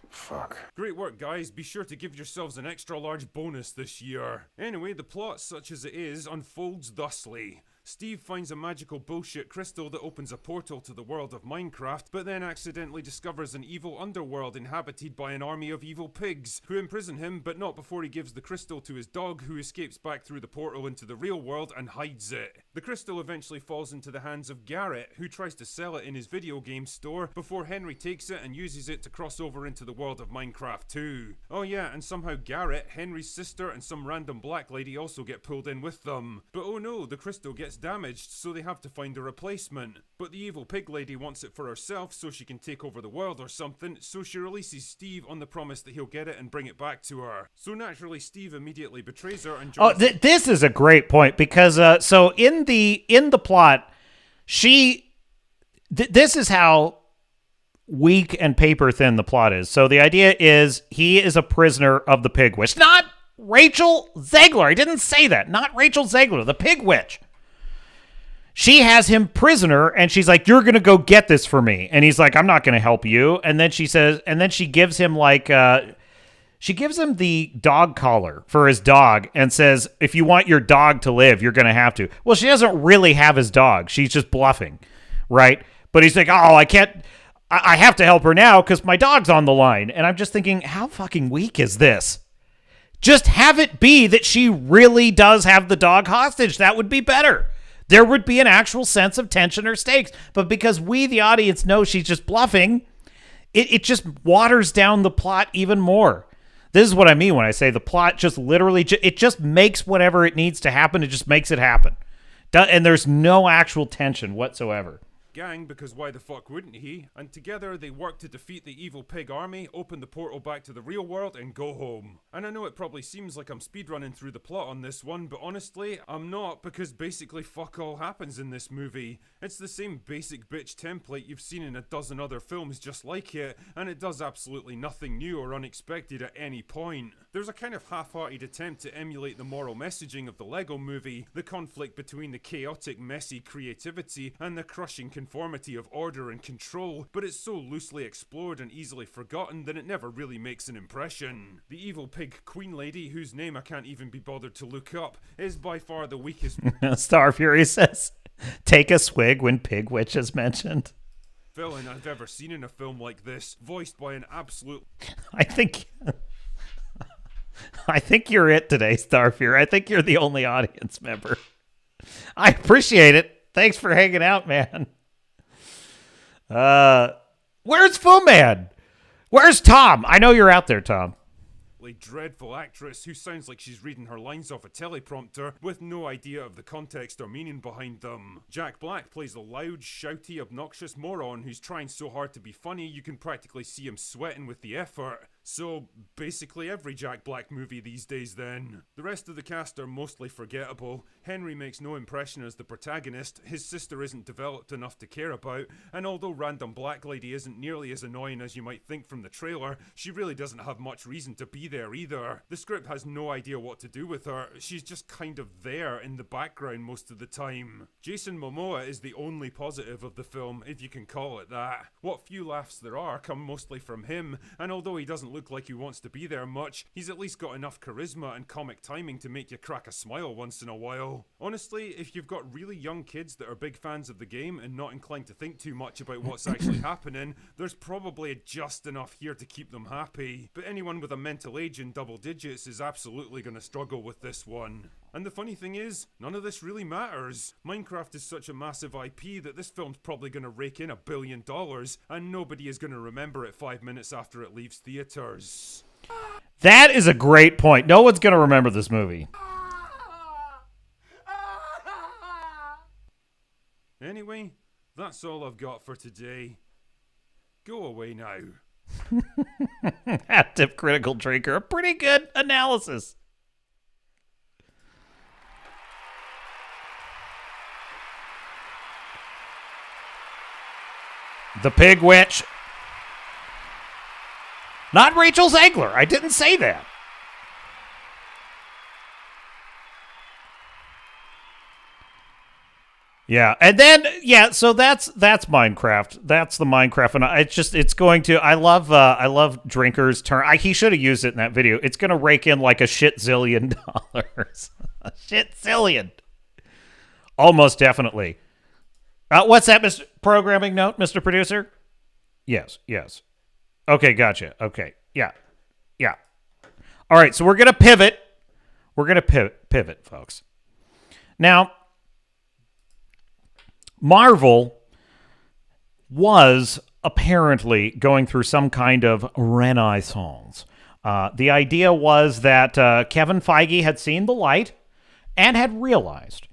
Fuck. Great work, guys. Be sure to give yourselves an extra large bonus this year. Anyway, the plot, such as it is, unfolds thusly. Steve finds a magical bullshit crystal that opens a portal to the world of Minecraft, but then accidentally discovers an evil underworld inhabited by an army of evil pigs, who imprison him, but not before he gives the crystal to his dog, who escapes back through the portal into the real world and hides it. The crystal eventually falls into the hands of Garrett, who tries to sell it in his video game store, before Henry takes it and uses it to cross over into the world of Minecraft too. Oh yeah, and somehow Garrett, Henry's sister, and some random black lady also get pulled in with them. But oh no, the crystal gets damaged, so they have to find a replacement. But the evil pig lady wants it for herself so she can take over the world or something, so she releases Steve on the promise that he'll get it and bring it back to her. So naturally Steve immediately betrays her and joins this is a great point, because so in the plot, this is how weak and paper thin the plot is. So the idea is he is a prisoner of the pig witch. Not Rachel Zegler. I didn't say that. Not Rachel Zegler, the pig witch. She has him prisoner, and she's like, "You're gonna go get this for me." And he's like, "I'm not gonna help you." And then she gives him she gives him the dog collar for his dog and says, "If you want your dog to live, you're gonna have to." Well, she doesn't really have his dog. She's just bluffing, right? But he's like, "Oh, I can't. I have to help her now because my dog's on the line." And I'm just thinking, how fucking weak is this? Just have it be that she really does have the dog hostage. That would be better. There would be an actual sense of tension or stakes. But because we, the audience, know she's just bluffing, it just waters down the plot even more. This is what I mean when I say the plot just literally, it just makes whatever it needs to happen. It just makes it happen. And there's no actual tension whatsoever. Gang, because why the fuck wouldn't he? And together they work to defeat the evil pig army, open the portal back to the real world, and go home. And I know it probably seems like I'm speedrunning through the plot on this one, but honestly, I'm not, because basically fuck all happens in this movie. It's the same basic bitch template you've seen in a dozen other films just like it, and it does absolutely nothing new or unexpected at any point. There's a kind of half-hearted attempt to emulate the moral messaging of the Lego movie, the conflict between the chaotic, messy creativity and the crushing conformity of order and control, but it's so loosely explored and easily forgotten that it never really makes an impression. The evil pig queen lady, whose name I can't even be bothered to look up, is by far the weakest. Star Fury says, "Take a swig when Pig Witch is mentioned." Villain I've ever seen in a film like this, voiced by an absolute... I think you're it today, Star Fury. I think you're the only audience member. I appreciate it. Thanks for hanging out, man. Where's Fu Man? Where's Tom? I know you're out there, Tom. Dreadful actress who sounds like she's reading her lines off a teleprompter with no idea of the context or meaning behind them. Jack Black plays a loud, shouty, obnoxious moron who's trying so hard to be funny you can practically see him sweating with the effort. So, basically every Jack Black movie these days then. The rest of the cast are mostly forgettable. Henry makes no impression as the protagonist, his sister isn't developed enough to care about, and although random black lady isn't nearly as annoying as you might think from the trailer, she really doesn't have much reason to be there either. The script has no idea what to do with her, she's just kind of there in the background most of the time. Jason Momoa is the only positive of the film, if you can call it that. What few laughs there are come mostly from him, and although he doesn't look like he wants to be there much, he's at least got enough charisma and comic timing to make you crack a smile once in a while. Honestly, if you've got really young kids that are big fans of the game and not inclined to think too much about what's actually happening, there's probably just enough here to keep them happy. But anyone with a mental age in double digits is absolutely going to struggle with this one. And the funny thing is, none of this really matters. Minecraft is such a massive IP that this film's probably going to rake in $1 billion, and nobody is going to remember it 5 minutes after it leaves theaters. That is a great point. No one's going to remember this movie. Anyway, that's all I've got for today. Go away now. Active critical drinker. A pretty good analysis. The Pig Witch. Not Rachel Zegler. I didn't say that. Yeah, and then so that's Minecraft. That's the Minecraft, and it's going to. I love Drinker's turn. He should have used it in that video. It's going to rake in like a shit zillion dollars. A shit zillion. Almost definitely. What's that, Mr. Programming Note, Mr. Producer? Yes. Okay, gotcha. Okay, yeah. All right, so we're gonna pivot. We're gonna pivot, folks. Now, Marvel was apparently going through some kind of renaissance. The idea was that Kevin Feige had seen the light and had realized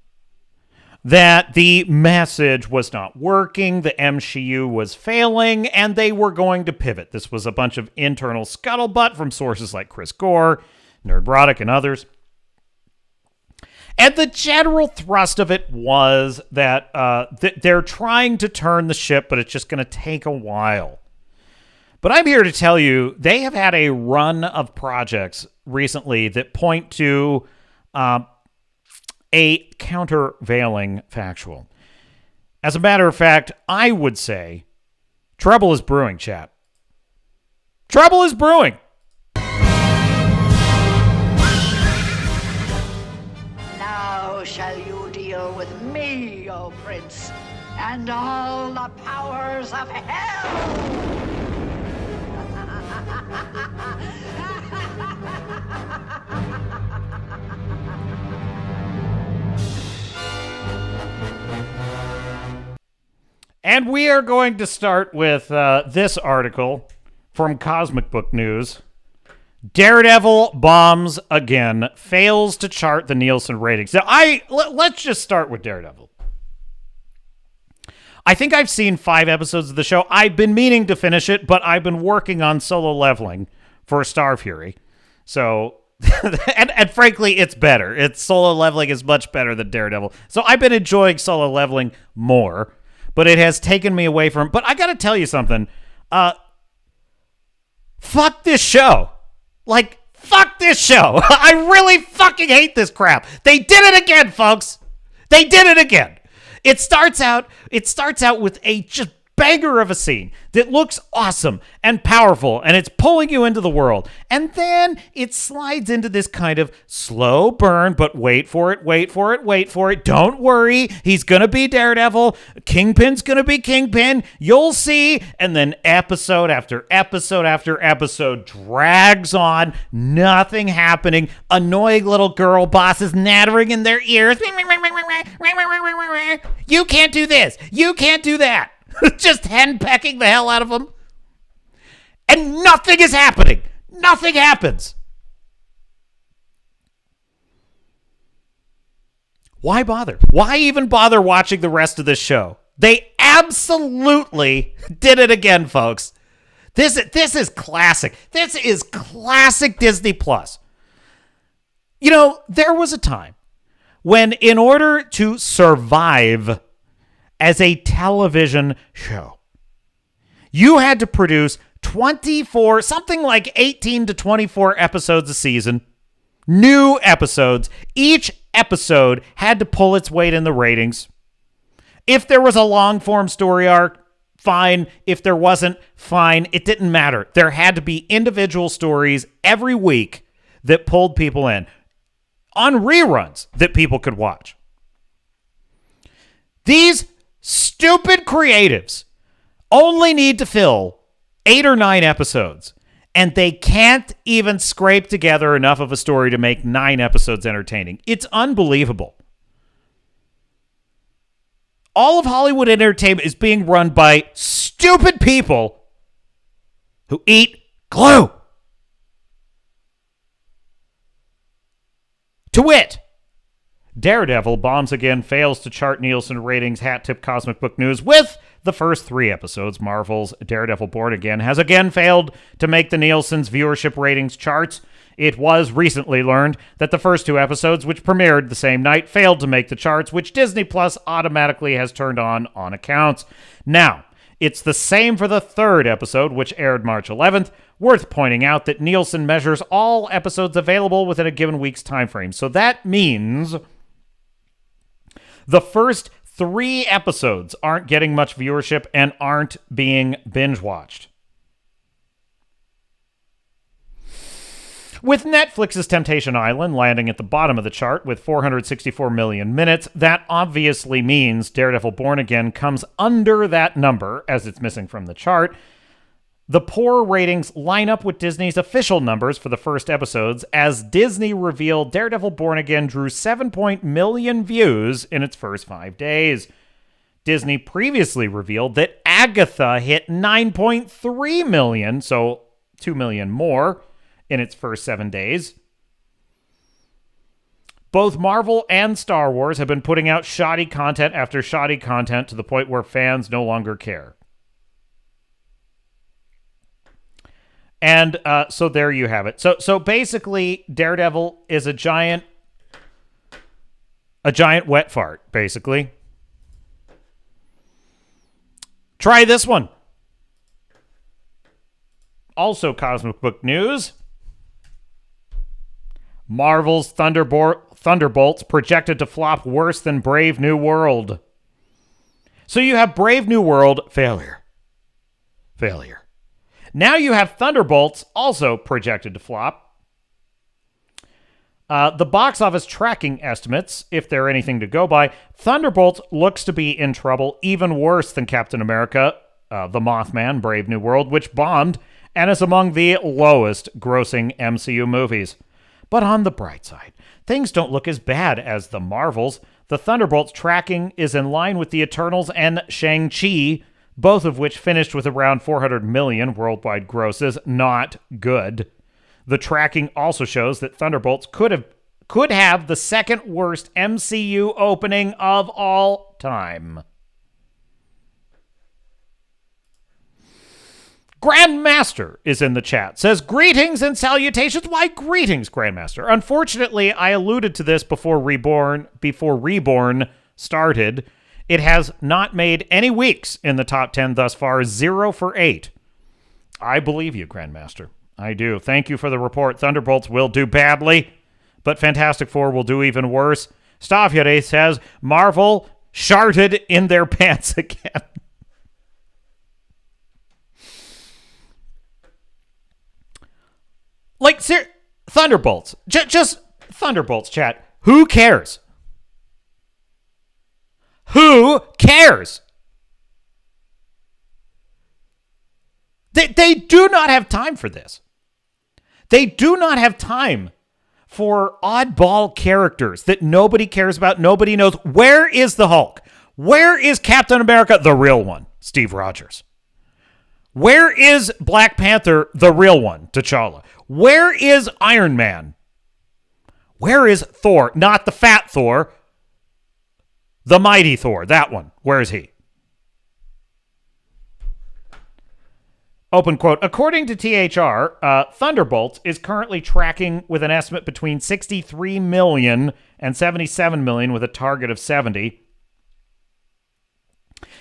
that the message was not working, the MCU was failing, and they were going to pivot. This was a bunch of internal scuttlebutt from sources like Chris Gore, Nerdrotic, and others. And the general thrust of it was that they're trying to turn the ship, but it's just going to take a while. But I'm here to tell you, they have had a run of projects recently that point to a countervailing factual. As a matter of fact, I would say trouble is brewing, chat. Trouble is brewing. Now shall you deal with me, O Prince, and all the powers of hell! And we are going to start with this article from Cosmic Book News. Daredevil bombs again, fails to chart the Nielsen ratings. Now, let's just start with Daredevil. I think I've seen 5 episodes of the show. I've been meaning to finish it, but I've been working on Solo Leveling for Star Fury. So, and frankly, it's better. Solo Leveling is much better than Daredevil. So I've been enjoying Solo Leveling more, but it has taken me away from... But I got to tell you something. Fuck this show. Like, fuck this show. I really fucking hate this crap. They did it again, folks. They did it again. It starts out with a just banger of a scene that looks awesome and powerful, and it's pulling you into the world. And then it slides into this kind of slow burn, but wait for it. Don't worry. He's going to be Daredevil. Kingpin's going to be Kingpin. You'll see. And then episode after episode after episode drags on. Nothing happening. Annoying little girl bosses nattering in their ears. You can't do this. You can't do that. Just henpecking the hell out of them. And nothing is happening. Nothing happens. Why bother? Why even bother watching the rest of this show? They absolutely did it again, folks. This is classic. This is classic Disney Plus. You know, there was a time when, in order to survive as a television show, you had to produce 24, something like 18 to 24 episodes a season, new episodes. Each episode had to pull its weight in the ratings. If there was a long-form story arc, fine. If there wasn't, fine. It didn't matter. There had to be individual stories every week that pulled people in, on reruns that people could watch. These stupid creatives only need to fill 8 or 9 episodes, and they can't even scrape together enough of a story to make 9 episodes entertaining. It's unbelievable. All of Hollywood entertainment is being run by stupid people who eat glue. To wit, Daredevil bombs again, fails to chart Nielsen ratings, hat tip Cosmic Book News. With the first 3 episodes, Marvel's Daredevil Born Again has again failed to make the Nielsen's viewership ratings charts. It was recently learned that the first 2 episodes, which premiered the same night, failed to make the charts, which Disney Plus automatically has turned on accounts. Now, it's the same for the 3rd episode, which aired March 11th. Worth pointing out that Nielsen measures all episodes available within a given week's time frame. So that means the first 3 episodes aren't getting much viewership and aren't being binge-watched. With Netflix's Temptation Island landing at the bottom of the chart with 464 million minutes, that obviously means Daredevil Born Again comes under that number, as it's missing from the chart. The poor ratings line up with Disney's official numbers for the first episodes, as Disney revealed Daredevil Born Again drew 7 million views in its first 5 days. Disney previously revealed that Agatha hit 9.3 million, so 2 million more, in its first 7 days. Both Marvel and Star Wars have been putting out shoddy content after shoddy content to the point where fans no longer care. And so there you have it. So basically, Daredevil is a giant wet fart, basically. Try this one. Also Cosmic Book News. Marvel's Thunderbolts projected to flop worse than Brave New World. So you have Brave New World, failure. Now you have Thunderbolts, also projected to flop. The box office tracking estimates, if they're anything to go by, Thunderbolts looks to be in trouble, even worse than Captain America, the Mothman, Brave New World, which bombed and is among the lowest grossing MCU movies. But on the bright side, things don't look as bad as the Marvels. The Thunderbolts tracking is in line with the Eternals and Shang-Chi, both of which finished with around 400 million worldwide grosses. Not good. The tracking also shows that Thunderbolts could have the second worst MCU opening of all time. Grandmaster is in the chat. Says, greetings and salutations. Why greetings, Grandmaster? Unfortunately, I alluded to this before Reborn started. It has not made any weeks in the top 10 thus far. 0 for 8. I believe you, Grandmaster. I do. Thank you for the report. Thunderbolts will do badly, but Fantastic Four will do even worse. Stavjere says, Marvel sharted in their pants again. Thunderbolts. Just Thunderbolts, chat. Who cares? Who cares? They do not have time for this. They do not have time for oddball characters that nobody cares about, nobody knows. Where is the Hulk? Where is Captain America, the real one, Steve Rogers? Where is Black Panther, the real one, T'Challa? Where is Iron Man? Where is Thor? Not the fat Thor. The mighty Thor, that one. Where is he? Open quote. According to THR, Thunderbolts is currently tracking with an estimate between 63 million and 77 million with a target of 70.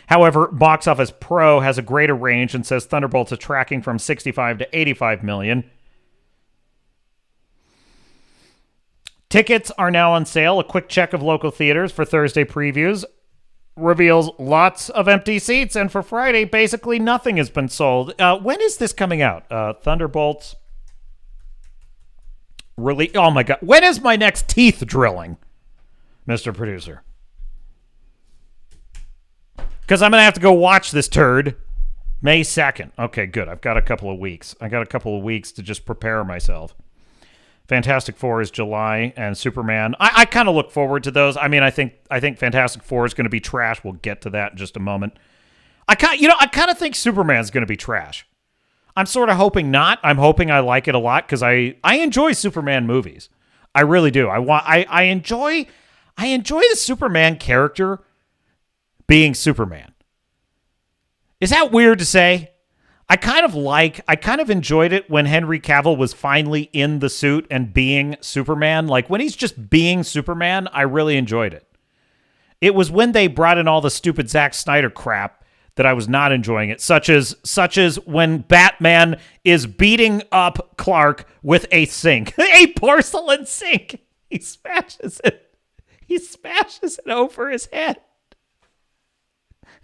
However, Box Office Pro has a greater range and says Thunderbolts is tracking from 65 to 85 million. Tickets are now on sale. A quick check of local theaters for Thursday previews reveals lots of empty seats, and for Friday, basically nothing has been sold. When is this coming out? Thunderbolts release. Oh my God. When is my next teeth drilling, Mr. Producer? Because I'm going to have to go watch this turd May 2nd. Okay, good. I've got a couple of weeks. I got a couple of weeks to just prepare myself. Fantastic Four is July, and Superman. I kind of look forward to those. I mean, I think Fantastic Four is going to be trash. We'll get to that in just a moment. I kind of think Superman's going to be trash. I'm sort of hoping not. I'm hoping I like it a lot because I enjoy Superman movies. I really do. I enjoy the Superman character being Superman. Is that weird to say? I kind of enjoyed it when Henry Cavill was finally in the suit and being Superman. Like, when he's just being Superman, I really enjoyed it. It was when they brought in all the stupid Zack Snyder crap that I was not enjoying it, such as when Batman is beating up Clark with a sink, a porcelain sink. He smashes it over his head.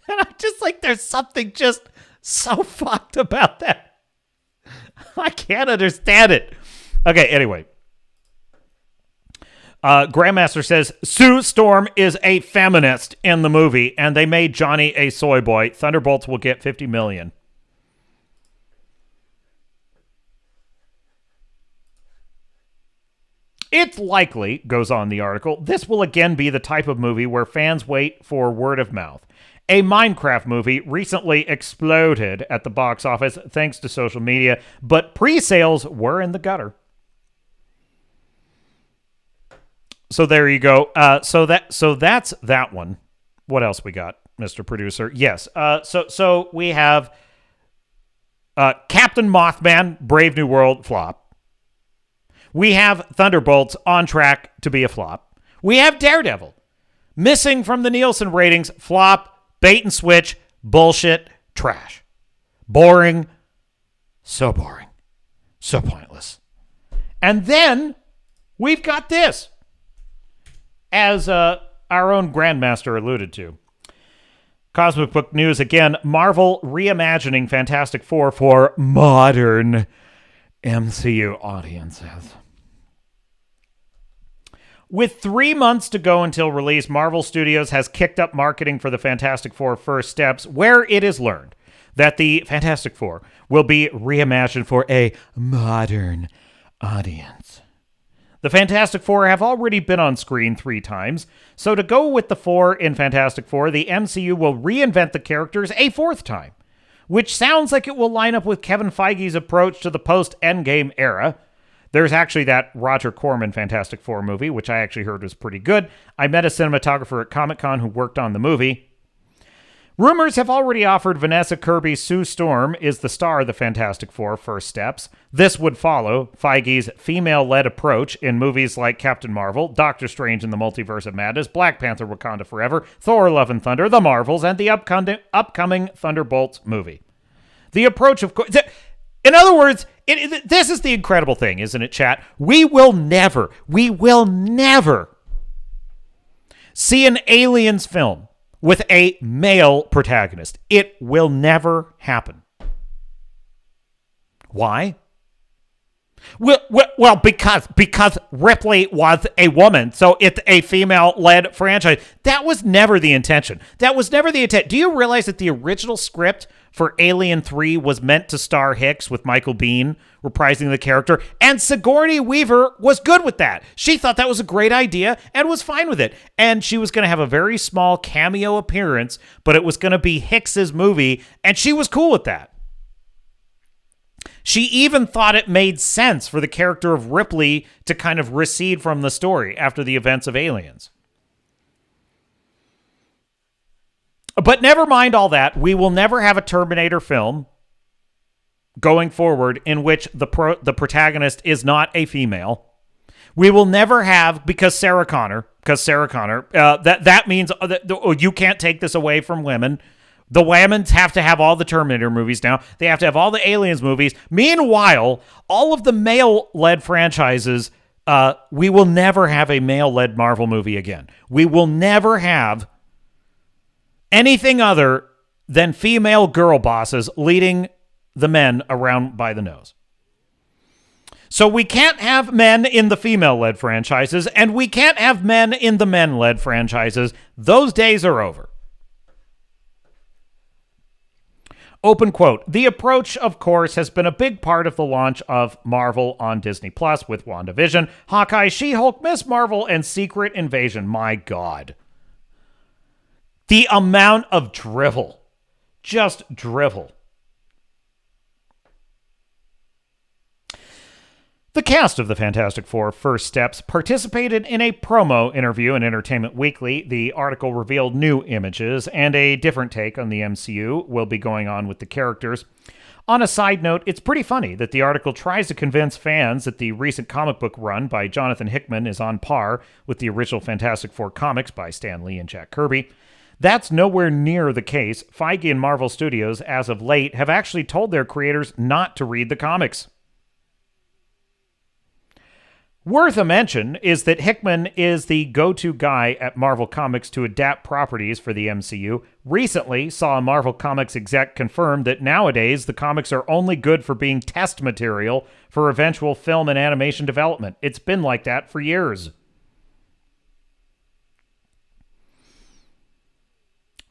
And I'm just like, there's something just so fucked about that. I can't understand it. Okay, anyway. Grandmaster says, Sue Storm is a feminist in the movie, and they made Johnny a soy boy. Thunderbolts will get 50 million. It's likely, goes on the article, this will again be the type of movie where fans wait for word of mouth. A Minecraft movie recently exploded at the box office thanks to social media, but pre-sales were in the gutter. So there you go. So that's that one. What else we got, Mr. Producer? Yes. So we have Captain Mothman, Brave New World, flop. We have Thunderbolts on track to be a flop. We have Daredevil missing from the Nielsen ratings, flop. Bait and switch, bullshit, trash. Boring. So boring. So pointless. And then we've got this, as our own Grandmaster alluded to. Comic book news again. Marvel reimagining Fantastic Four for modern MCU audiences. With 3 months to go until release, Marvel Studios has kicked up marketing for the Fantastic Four First Steps, where it is learned that the Fantastic Four will be reimagined for a modern audience. The Fantastic Four have already been on screen 3 times, so to go with the 4 in Fantastic Four, the MCU will reinvent the characters a 4th time, which sounds like it will line up with Kevin Feige's approach to the post-Endgame era. There's actually that Roger Corman Fantastic Four movie, which I actually heard was pretty good. I met a cinematographer at Comic-Con who worked on the movie. Rumors have already offered Vanessa Kirby's Sue Storm is the star of the Fantastic Four First Steps. This would follow Feige's female-led approach in movies like Captain Marvel, Doctor Strange in the Multiverse of Madness, Black Panther Wakanda Forever, Thor Love and Thunder, The Marvels, and the upcoming Thunderbolts movie. The approach, of course... In other words, this is the incredible thing, isn't it, chat? We will never see an Aliens film with a male protagonist. It will never happen. Why? Well, because Ripley was a woman, so it's a female-led franchise. That was never the intention. Do you realize that the original script for Alien 3 was meant to star Hicks with Michael Biehn reprising the character, and Sigourney Weaver was good with that. She thought that was a great idea and was fine with it. And she was going to have a very small cameo appearance, but it was going to be Hicks's movie, and she was cool with that. She even thought it made sense for the character of Ripley to kind of recede from the story after the events of Aliens. But never mind all that. We will never have a Terminator film going forward in which the protagonist is not a female. We will never have, because Sarah Connor, that means that you can't take this away from women. The women have to have all the Terminator movies now. They have to have all the Aliens movies. Meanwhile, all of the male-led franchises, we will never have a male-led Marvel movie again. We will never have anything other than female girl bosses leading the men around by the nose. So we can't have men in the female-led franchises, and we can't have men in the men-led franchises. Those days are over. Open quote, the approach, of course, has been a big part of the launch of Marvel on Disney Plus with WandaVision, Hawkeye, She-Hulk, Miss Marvel, and Secret Invasion. My God. The amount of drivel. Just drivel. The cast of the Fantastic Four First Steps participated in a promo interview in Entertainment Weekly. The article revealed new images and a different take on the MCU will be going on with the characters. On a side note, it's pretty funny that the article tries to convince fans that the recent comic book run by Jonathan Hickman is on par with the original Fantastic Four comics by Stan Lee and Jack Kirby. That's nowhere near the case. Feige and Marvel Studios, as of late, have actually told their creators not to read the comics. Worth a mention is that Hickman is the go-to guy at Marvel Comics to adapt properties for the MCU. Recently, saw a Marvel Comics exec confirm that nowadays the comics are only good for being test material for eventual film and animation development. It's been like that for years.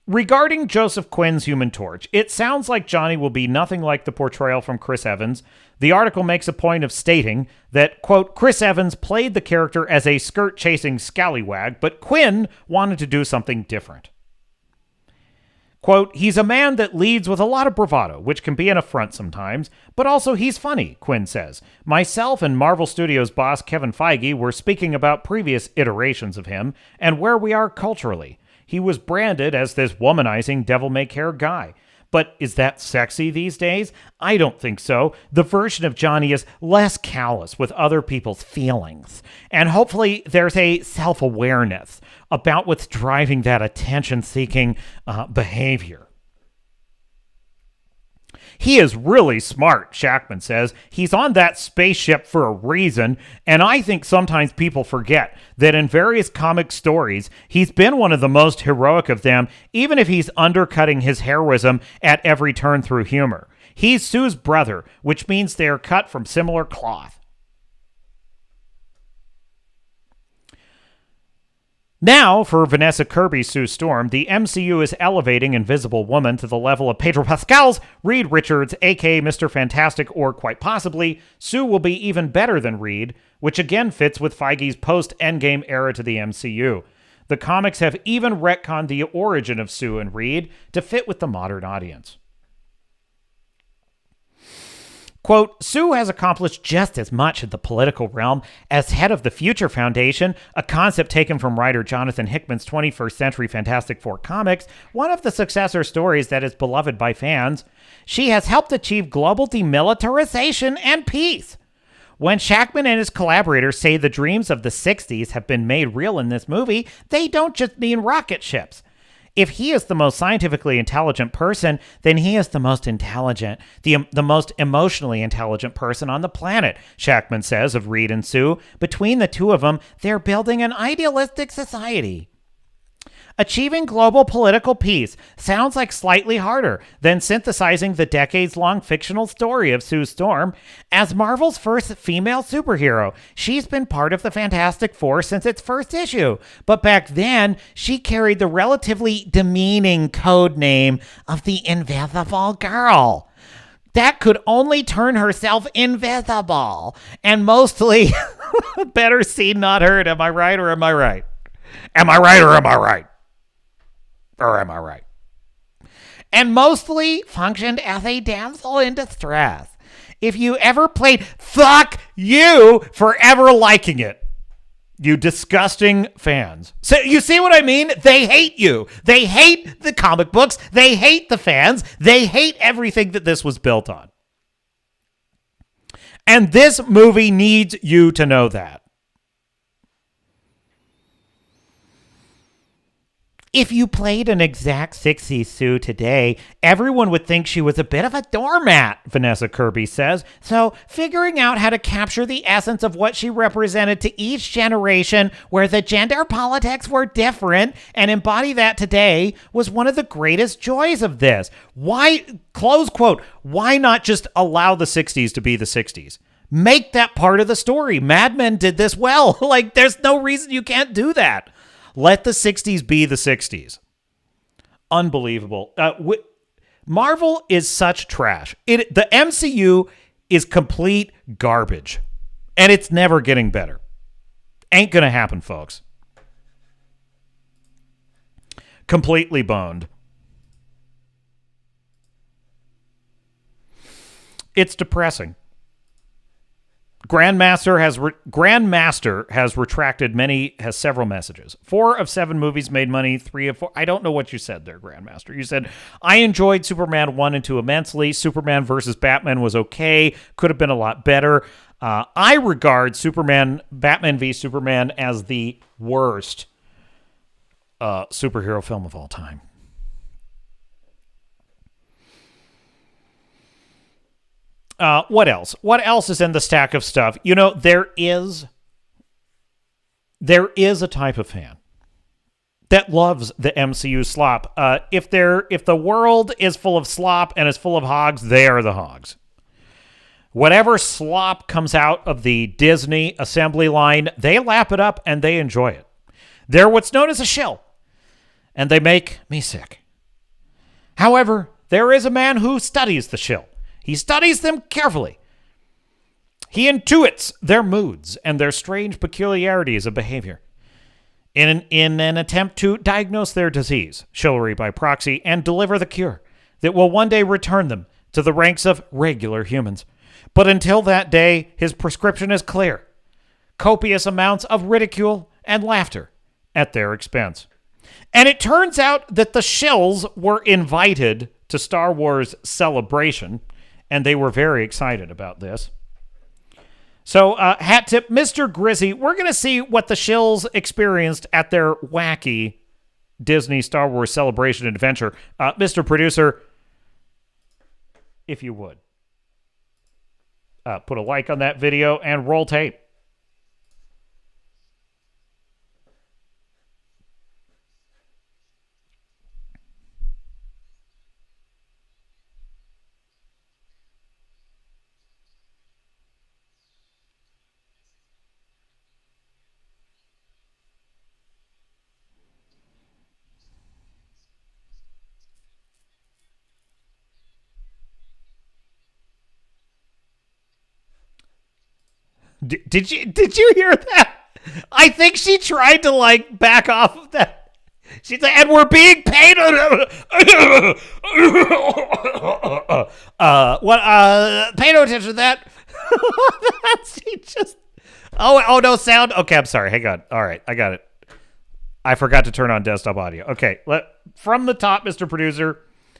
Regarding Joseph Quinn's Human Torch, it sounds like Johnny will be nothing like the portrayal from Chris Evans. The article makes a point of stating that, quote, Chris Evans played the character as a skirt-chasing scallywag, but Quinn wanted to do something different. Quote, he's a man that leads with a lot of bravado, which can be an affront sometimes, but also he's funny, Quinn says. Myself and Marvel Studios boss Kevin Feige were speaking about previous iterations of him and where we are culturally. He was branded as this womanizing devil-may-care guy. But is that sexy these days? I don't think so. The version of Johnny is less callous with other people's feelings. And hopefully there's a self-awareness about what's driving that attention-seeking behavior. He is really smart, Shackman says. He's on that spaceship for a reason, and I think sometimes people forget that in various comic stories, he's been one of the most heroic of them, even if he's undercutting his heroism at every turn through humor. He's Sue's brother, which means they are cut from similar cloth. Now, for Vanessa Kirby's Sue Storm, the MCU is elevating Invisible Woman to the level of Pedro Pascal's Reed Richards, aka Mr. Fantastic, or quite possibly, Sue will be even better than Reed, which again fits with Feige's post-Endgame era to the MCU. The comics have even retconned the origin of Sue and Reed to fit with the modern audience. Quote, Sue has accomplished just as much in the political realm as head of the Future Foundation, a concept taken from writer Jonathan Hickman's 21st Century Fantastic Four comics, one of the successor stories that is beloved by fans. She has helped achieve global demilitarization and peace. When Shackman and his collaborators say the dreams of the 60s have been made real in this movie, they don't just mean rocket ships. If he is the most scientifically intelligent person, then he is the most intelligent, the most emotionally intelligent person on the planet, Shackman says of Reed and Sue. Between the two of them, they're building an idealistic society. Achieving global political peace sounds like slightly harder than synthesizing the decades-long fictional story of Sue Storm. As Marvel's first female superhero, she's been part of the Fantastic Four since its first issue. But back then, she carried the relatively demeaning code name of the Invisible Girl. That could only turn herself invisible. And mostly, better seen, not heard. Am I right or am I right? Am I right or am I right? Or am I right? And mostly functioned as a damsel in distress. If you ever played, fuck you for ever liking it. You disgusting fans. So you see what I mean? They hate you. They hate the comic books. They hate the fans. They hate everything that this was built on. And this movie needs you to know that. If you played an exact 60s Sue today, everyone would think she was a bit of a doormat, Vanessa Kirby says. So figuring out how to capture the essence of what she represented to each generation where the gender politics were different and embody that today was one of the greatest joys of this. Why, close quote, why not just allow the 60s to be the 60s? Make that part of the story. Mad Men did this well. Like, there's no reason you can't do that. Let the 60s be the 60s. Unbelievable. Marvel is such trash. The MCU is complete garbage. And it's never getting better. Ain't gonna happen, folks. Completely boned. It's depressing. Grandmaster has retracted has several messages. 4 of 7 movies made money, 3 of 4. I don't know what you said there, Grandmaster. You said, I enjoyed Superman 1 and 2 immensely. Superman versus Batman was okay. Could have been a lot better. I regard Batman v Superman as the worst superhero film of all time. What else? What else is in the stack of stuff? You know, there is a type of fan that loves the MCU slop. If the world is full of slop and is full of hogs, they are the hogs. Whatever slop comes out of the Disney assembly line, they lap it up and they enjoy it. They're what's known as a shill, and they make me sick. However, there is a man who studies the shill. He studies them carefully. He intuits their moods and their strange peculiarities of behavior in an attempt to diagnose their disease, chivalry by proxy, and deliver the cure that will one day return them to the ranks of regular humans. But until that day, his prescription is clear. Copious amounts of ridicule and laughter at their expense. And it turns out that the shills were invited to Star Wars Celebration, and they were very excited about this. So, hat tip, Mr. Grizzy, we're going to see what the shills experienced at their wacky Disney Star Wars Celebration adventure. Mr. Producer, if you would. Put a like on that video and roll tape. Did you hear that? I think she tried to like back off of that. She's like, and we're being paid. Pay no attention to that. She just. Oh no sound. Okay, I'm sorry. Hang on. All right, I got it. I forgot to turn on desktop audio. Okay, from the top, Mr. Producer,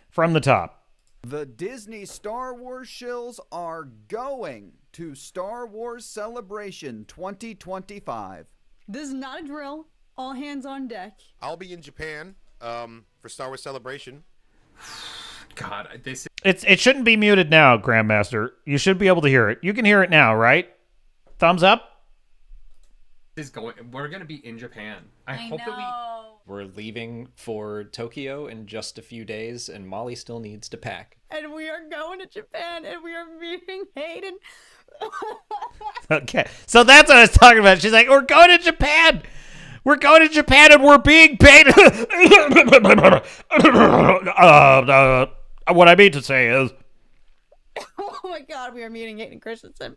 from the top. The Disney Star Wars shills are going to Star Wars Celebration 2025. This is not a drill. All hands on deck. I'll be in Japan for Star Wars Celebration. God, it shouldn't be muted now, Grandmaster. You should be able to hear it. You can hear it now, right? Thumbs up. We're gonna be in Japan. I hope know. that we're leaving for Tokyo in just a few days, and Molly still needs to pack. And we are going to Japan, and we are meeting Hayden. Okay, so that's what I was talking about. She's like, we're going to Japan. We're going to Japan, and we're being paid. What I mean to say is... Oh my God, we are meeting Hayden Christensen.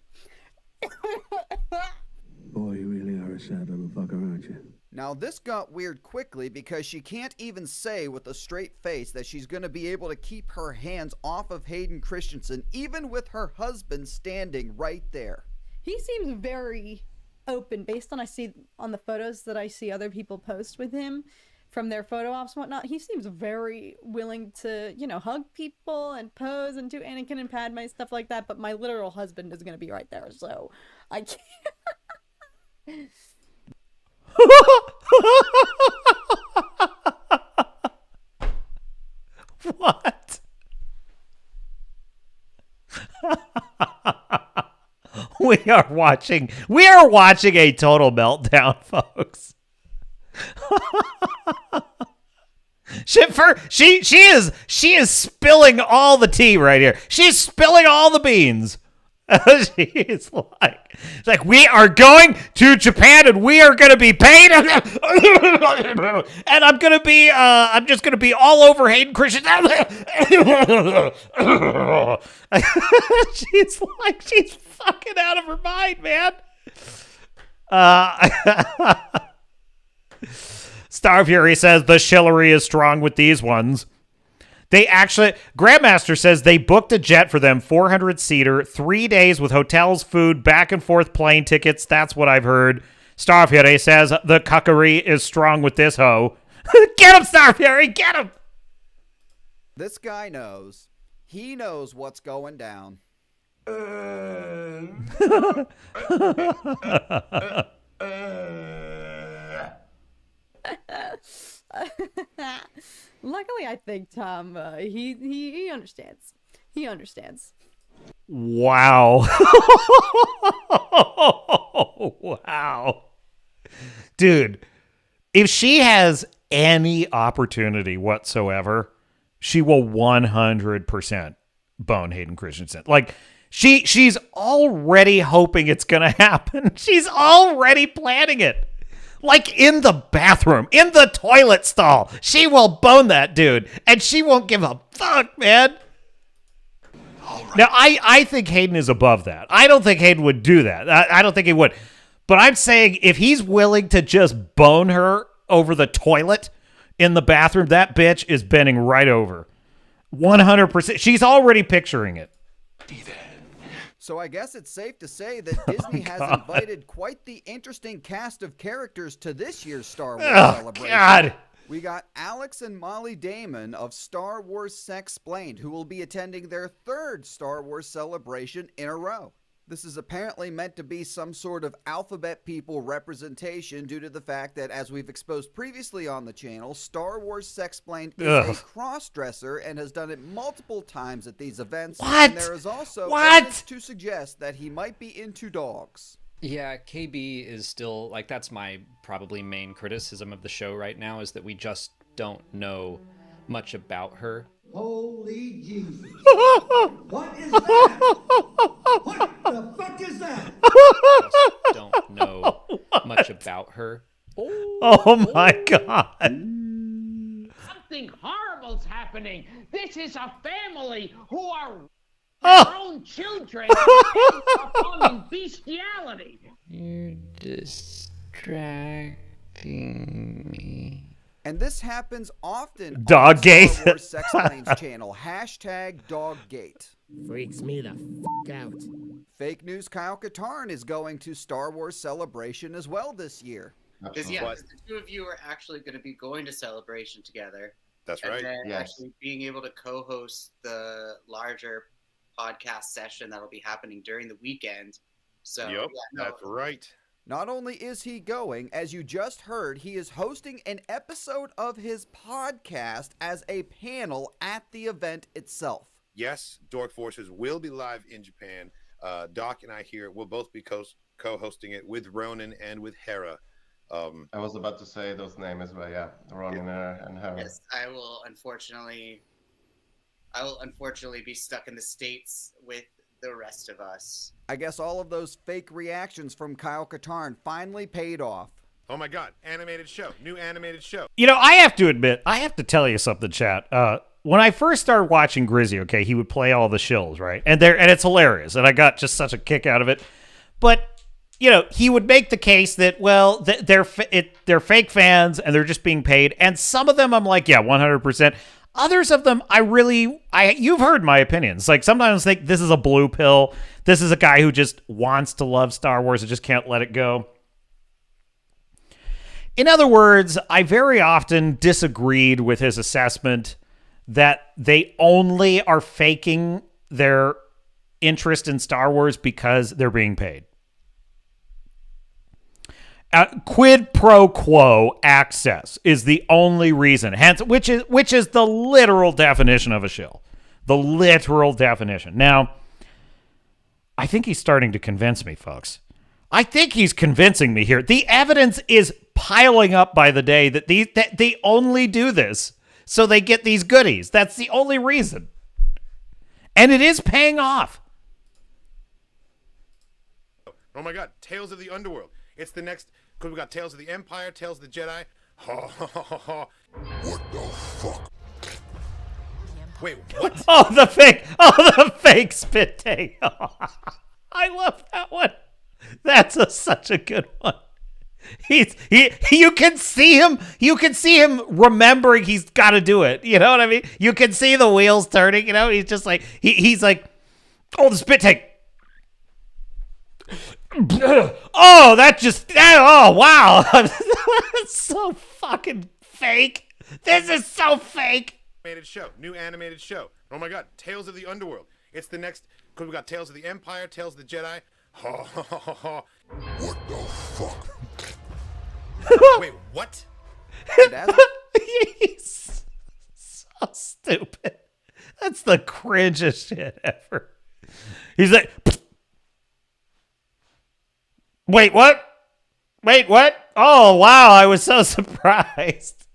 Boy, you really are a sad little fucker, aren't you? Now, this got weird quickly because she can't even say with a straight face that she's going to be able to keep her hands off of Hayden Christensen, even with her husband standing right there. He seems very open based on the photos that I see other people post with him from their photo ops and whatnot. He seems very willing to, hug people and pose and do Anakin and Padme, stuff like that. But my literal husband is going to be right there, so I can't. What? We are watching a total meltdown, folks. She is spilling all the tea right here. She's spilling all the beans. She's like, we are going to Japan and we are going to be paid. And I'm just going to be all over Hayden Christensen. She's fucking out of her mind, man. Star Fury says the shillery is strong with these ones. They actually, Grandmaster says they booked a jet for them, 400-seater, 3 days with hotels, food, back and forth plane tickets. That's what I've heard. Star Fury says the cuckery is strong with this hoe. Get him, Star Fury, get him! This guy knows. He knows what's going down. Luckily, I think Tom, he understands. He understands. Wow. Wow. Dude, if she has any opportunity whatsoever, she will 100% bone Hayden Christensen. Like, she's already hoping it's going to happen. She's already planning it. Like in the bathroom, in the toilet stall. She will bone that dude, and she won't give a fuck, man. Right. Now, I think Hayden is above that. I don't think Hayden would do that. I don't think he would. But I'm saying if he's willing to just bone her over the toilet in the bathroom, that bitch is bending right over. 100%. She's already picturing it. So I guess it's safe to say that Disney has invited quite the interesting cast of characters to this year's Star Wars celebration. God. We got Alex and Molly Damon of Star Wars Sexplained, who will be attending their third Star Wars celebration in a row. This is apparently meant to be some sort of alphabet people representation due to the fact that, as we've exposed previously on the channel, Star Wars Sexplained is a cross-dresser and has done it multiple times at these events. What? And there is also evidence to suggest that he might be into dogs. Yeah, KB is still, like, that's my probably main criticism of the show right now, is that we just don't know much about her. Holy Jesus. What is that? What the fuck is that? Just don't know much about her. Oh my God. Something horrible's happening. This is a family who are their own children performing bestiality. You're distracting me. And this happens often Doggate. on the Star Wars Sexplains channel. #Doggate. Freaks me the f*** out. Fake news Kyle Katarn is going to Star Wars Celebration as well this year. Because the two of you are actually going to be going to Celebration together. That's and right. then actually being able to co-host the larger podcast session that'll be happening during the weekend. So that's right. Not only is he going, as you just heard, he is hosting an episode of his podcast as a panel at the event itself. Yes, Dork Forces will be live in Japan. Doc and I here will both be co-hosting it with Ronan and with Hera. I was about to say those names as well, yeah. Ronan and Hera. Yes, I will unfortunately be stuck in the States with the rest of us. I guess all of those fake reactions from Kyle Katarn finally paid off. Oh my God, animated show, new animated show. You know, I have to admit, I have to tell you something, chat. When I first started watching Grizzy, okay, he would play all the shills, right? And it's hilarious, and I got just such a kick out of it. But, you know, he would make the case that, well, they're fake fans, and they're just being paid. And some of them, I'm like, yeah, 100%. Others of them, you've heard my opinions. Like, sometimes I think this is a blue pill. This is a guy who just wants to love Star Wars and just can't let it go. In other words, I very often disagreed with his assessment that they only are faking their interest in Star Wars because they're being paid. Quid pro quo access is the only reason, hence which is the literal definition of a shill. The literal definition. Now, I think he's starting to convince me, folks. I think he's convincing me here. The evidence is piling up by the day that they only do this so they get these goodies. That's the only reason. And it is paying off. Oh my God, Tales of the Underworld. It's the next, because we got Tales of the Empire, Tales of the Jedi. What the fuck? Wait, what? Oh, the fake spit take. I love that one. That's such a good one. You can see him remembering he's got to do it. You know what I mean? You can see the wheels turning, you know? He's just like, he's like, oh, the spit take. Oh, oh, wow. That's so fucking fake. This is so fake. Animated show, new animated show. Oh my God, Tales of the Underworld. It's the next, because we got Tales of the Empire, Tales of the Jedi. What the fuck? Wait, what? He's so stupid. That's the cringest shit ever. He's like, wait, what? Wait, what? Oh, wow, I was so surprised.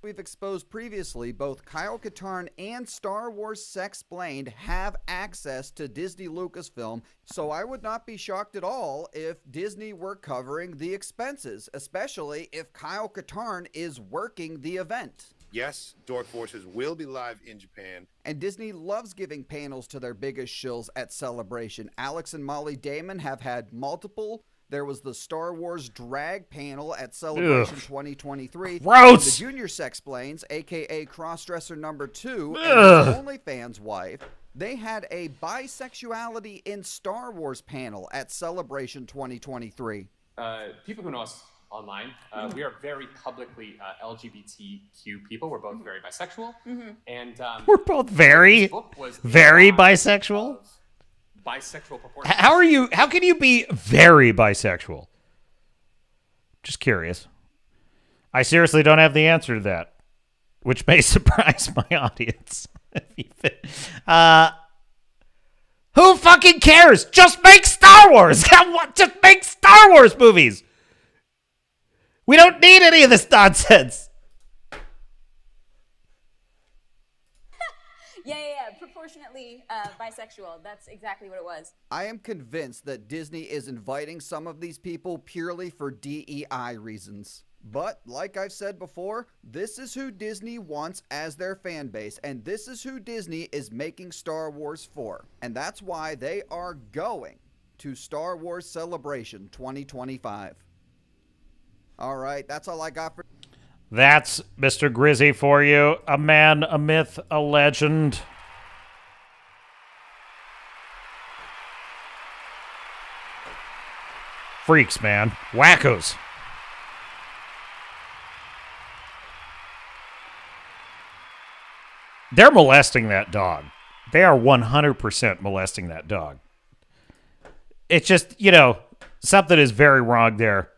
We've exposed previously, both Kyle Katarn and Star Wars Sexplained have access to Disney Lucasfilm, so I would not be shocked at all if Disney were covering the expenses, especially if Kyle Katarn is working the event. Yes, Dork Forces will be live in Japan. And Disney loves giving panels to their biggest shills at Celebration. Alex and Molly Damon have had multiple. There was the Star Wars drag panel at Celebration 2023. Gross! The Junior Sexplains, a.k.a. Crossdresser number 2, and his OnlyFans wife, they had a bisexuality in Star Wars panel at Celebration 2023. People who know us online, we are very publicly LGBTQ people. We're both very bisexual. And we're both very bisexual. bisexual proportions. How can you be very bisexual? Just curious. I seriously don't have the answer to that, which may surprise my audience. Who fucking cares? Just make Star Wars. Just make Star Wars movies. We don't need any of this nonsense. Yeah. Proportionately bisexual. That's exactly what it was. I am convinced that Disney is inviting some of these people purely for DEI reasons. But, like I've said before, this is who Disney wants as their fan base, and this is who Disney is making Star Wars for. And that's why they are going to Star Wars Celebration 2025. All right, that's all I got for... That's Mr. Grizzy for you. A man, a myth, a legend. Freaks, man. Wackos. They're molesting that dog. They are 100% molesting that dog. It's just, something is very wrong there.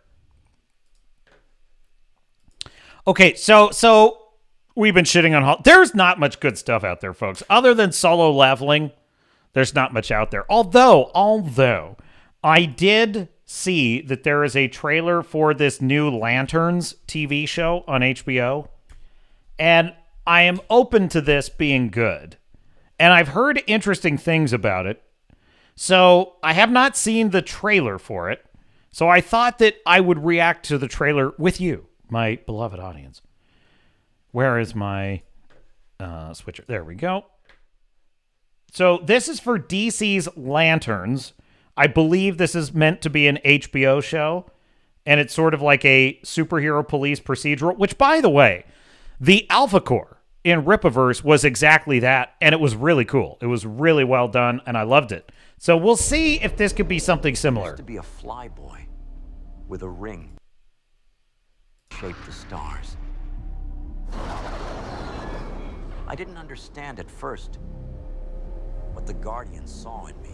Okay, so we've been shitting on... There's not much good stuff out there, folks. Other than Solo Leveling, there's not much out there. Although, I did see that there is a trailer for this new Lanterns TV show on HBO. And I am open to this being good. And I've heard interesting things about it. So I have not seen the trailer for it. So I thought that I would react to the trailer with you, my beloved audience. Where is my switcher? There we go. So this is for DC's Lanterns. I believe this is meant to be an HBO show. And it's sort of like a superhero police procedural. Which, by the way, the Alpha Core in Rippaverse was exactly that. And it was really cool. It was really well done. And I loved it. So we'll see if this could be something similar. To be a flyboy with a ring shaped the stars. I didn't understand at first what the Guardians saw in me.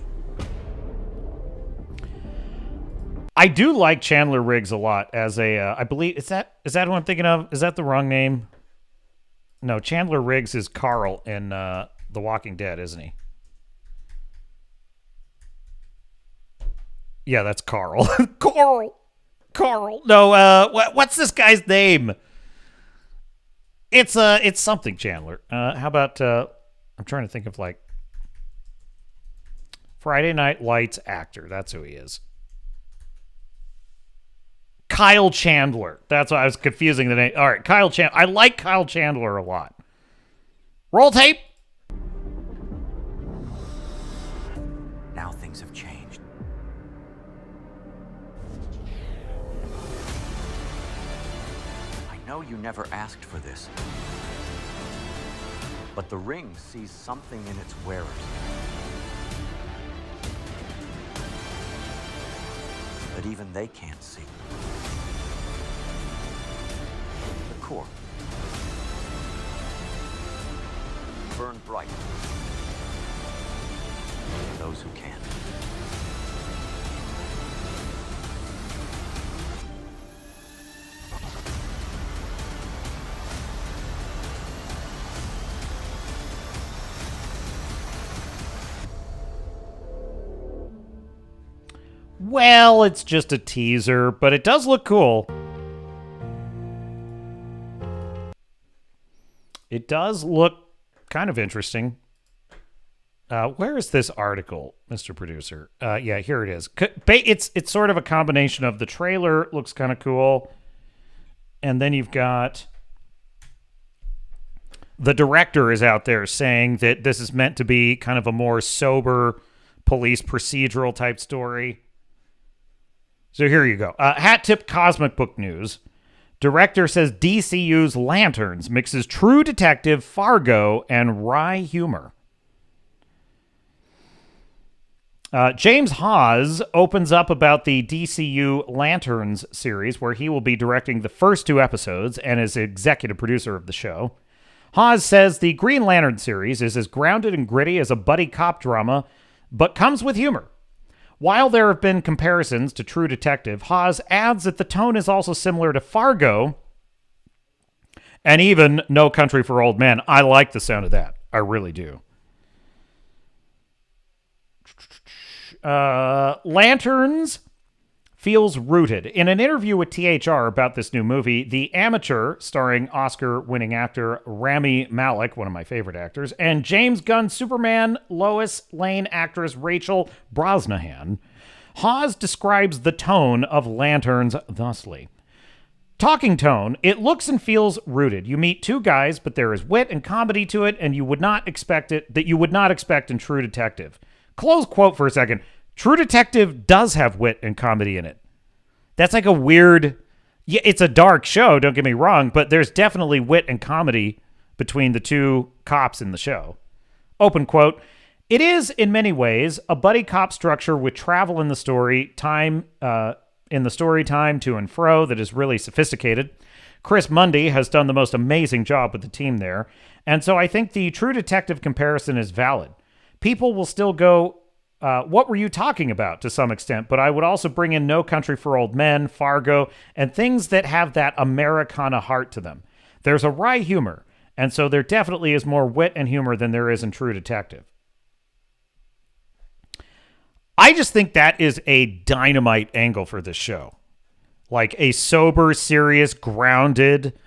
I do like Chandler Riggs a lot as a, I believe, is that who I'm thinking of? Is that the wrong name? No, Chandler Riggs is Carl in The Walking Dead, isn't he? Yeah, that's Carl. Carl. No, what's this guy's name? It's something Chandler. How about, I'm trying to think of like Friday Night Lights actor. That's who he is. Kyle Chandler. That's why I was confusing the name. All right, Kyle Chandler. I like Kyle Chandler a lot. Roll tape. Now things have changed. I know you never asked for this, but the ring sees something in its wearers. That even they can't see. The core. Burn bright. For those who can. Well, it's just a teaser, but it does look cool. It does look kind of interesting. Where is this article, Mr. Producer? Yeah, here it is. It's sort of a combination of the trailer, looks kind of cool, and then you've got the director is out there saying that this is meant to be kind of a more sober police procedural type story. So here you go. Hat Tip Cosmic Book News. Director says DCU's Lanterns mixes True Detective, Fargo, and wry humor. James Hawes opens up about the DCU Lanterns series, where he will be directing the first 2 episodes and is executive producer of the show. Hawes says the Green Lantern series is as grounded and gritty as a buddy cop drama but comes with humor. While there have been comparisons to True Detective, Hawes adds that the tone is also similar to Fargo and even No Country for Old Men. I like the sound of that. I really do. Lanterns feels rooted. In an interview with THR about this new movie, The Amateur, starring Oscar-winning actor Rami Malek, one of my favorite actors, and James Gunn Superman Lois Lane actress Rachel Brosnahan, Hawes describes the tone of Lanterns thusly. Talking tone, it looks and feels rooted. You meet two guys, but there is wit and comedy to it, and you would not expect in True Detective. Close quote for a second. True Detective does have wit and comedy in it. That's like a weird... Yeah, it's a dark show, don't get me wrong, but there's definitely wit and comedy between the two cops in the show. Open quote. It is, in many ways, a buddy cop structure with travel in the story, time to and fro that is really sophisticated. Chris Mundy has done the most amazing job with the team there, and so I think the True Detective comparison is valid. People will still go... what were you talking about to some extent? But I would also bring in No Country for Old Men, Fargo, and things that have that Americana heart to them. There's a wry humor, and so there definitely is more wit and humor than there is in True Detective. I just think that is a dynamite angle for this show. Like a sober, serious, grounded...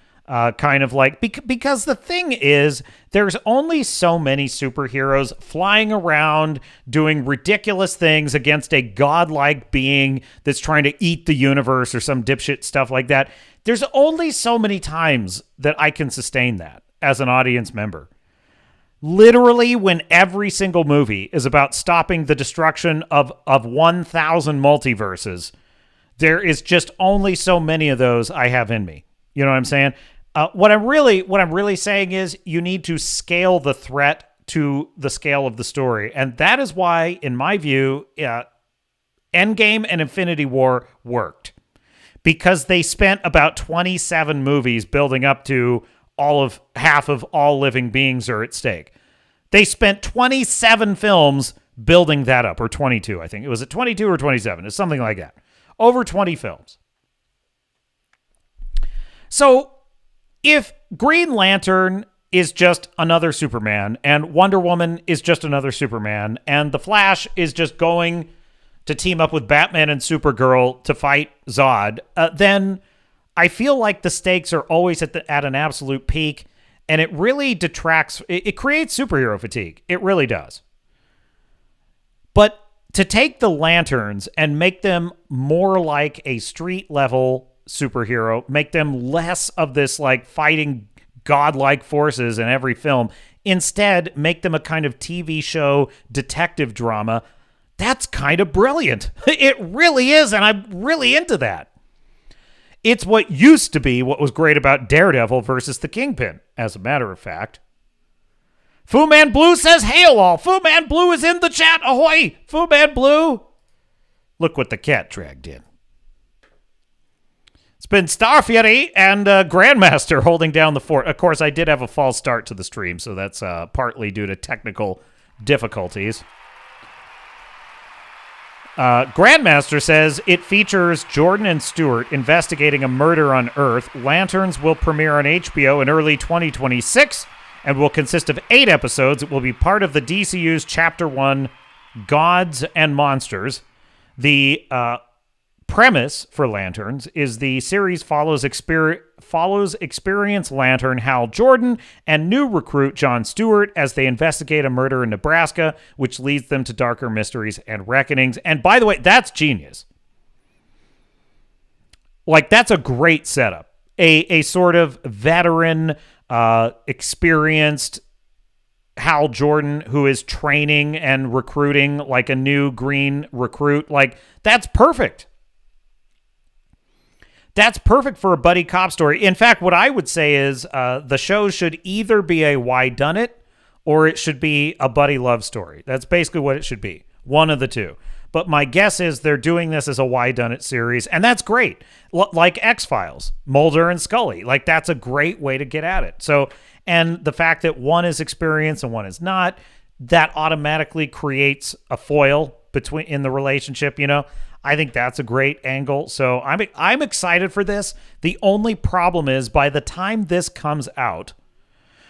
kind of like, because the thing is, there's only so many superheroes flying around doing ridiculous things against a godlike being that's trying to eat the universe or some dipshit stuff like that. There's only so many times that I can sustain that as an audience member. Literally, when every single movie is about stopping the destruction of 1,000 multiverses, there is just only so many of those I have in me. You know what I'm saying? What I'm really saying is you need to scale the threat to the scale of the story. And that is why, in my view, Endgame and Infinity War worked. Because they spent about 27 movies building up to half of all living beings are at stake. They spent 27 films building that up, or 22, I think. It was at 22 or 27. It's something like that. Over 20 films. So... if Green Lantern is just another Superman, and Wonder Woman is just another Superman, and The Flash is just going to team up with Batman and Supergirl to fight Zod, then I feel like the stakes are always at an absolute peak, and it really detracts... It creates superhero fatigue. It really does. But to take the Lanterns and make them more like a street-level superhero, make them less of this like fighting godlike forces in every film, instead make them a kind of TV show detective drama, that's kind of brilliant. It really is, and I'm really into that. It's what used to be what was great about Daredevil versus the Kingpin, as a matter of fact. Fu Man Blue says, hail all. Fu Man Blue is in the chat. Ahoy, Fu Man Blue. Look what the cat dragged in. It's been Starfury and Grandmaster holding down the fort. Of course, I did have a false start to the stream, so that's partly due to technical difficulties. Grandmaster says, it features Jordan and Stewart investigating a murder on Earth. Lanterns will premiere on HBO in early 2026 and will consist of 8 episodes. It will be part of the DCU's Chapter 1, Gods and Monsters. The... premise for Lanterns is the series follows experienced Lantern Hal Jordan and new recruit John Stewart as they investigate a murder in Nebraska, which leads them to darker mysteries and reckonings. And by the way, that's genius. Like, that's a great setup. A sort of veteran, experienced Hal Jordan who is training and recruiting like a new green recruit. Like, that's perfect. That's perfect for a buddy cop story. In fact, what I would say is the show should either be a whodunit or it should be a buddy love story. That's basically what it should be. One of the two. But my guess is they're doing this as a whodunit series, and that's great. Like X-Files, Mulder and Scully. Like, that's a great way to get at it. So, and the fact that one is experienced and one is not, that automatically creates a foil in the relationship, you know. I think that's a great angle. So I'm excited for this. The only problem is by the time this comes out,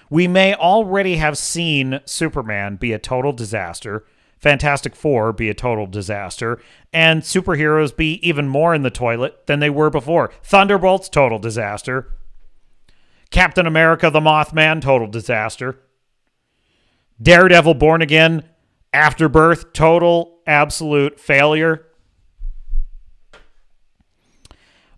we may already have seen Superman be a total disaster, Fantastic Four be a total disaster, and superheroes be even more in the toilet than they were before. Thunderbolts, total disaster. Captain America, the Mothman, total disaster. Daredevil Born Again, Afterbirth, total, absolute failure.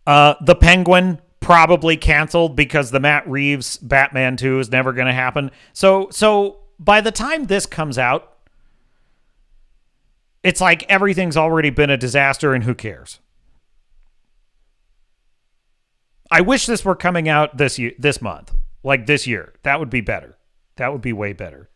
The Penguin, probably canceled because the Matt Reeves Batman 2 is never going to happen. So by the time this comes out, it's like everything's already been a disaster and who cares? I wish this were coming out this month, like this year. That would be better. That would be way better.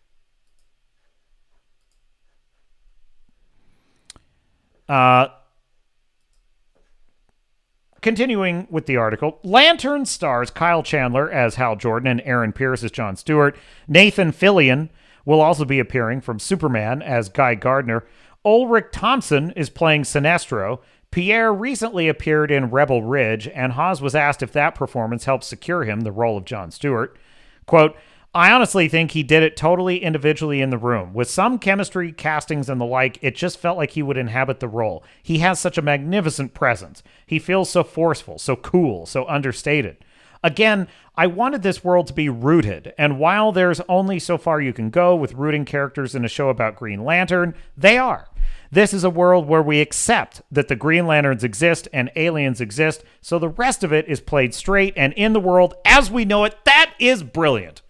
Continuing with the article, Lantern stars Kyle Chandler as Hal Jordan and Aaron Pierce as Jon Stewart. Nathan Fillion will also be appearing from Superman as Guy Gardner. Ulrich Thompson is playing Sinestro. Pierre recently appeared in Rebel Ridge, and Hawes was asked if that performance helped secure him the role of Jon Stewart. Quote, I honestly think he did it totally individually in the room. With some chemistry, castings, and the like, it just felt like he would inhabit the role. He has such a magnificent presence. He feels so forceful, so cool, so understated. Again, I wanted this world to be rooted, and while there's only so far you can go with rooting characters in a show about Green Lantern, they are. This is a world where we accept that the Green Lanterns exist and aliens exist, so the rest of it is played straight and in the world as we know it. That is brilliant.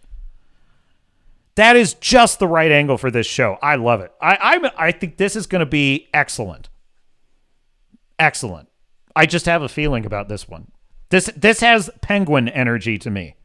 That is just the right angle for this show. I love it. I think this is going to be excellent. Excellent. I just have a feeling about this one. This has Penguin energy to me.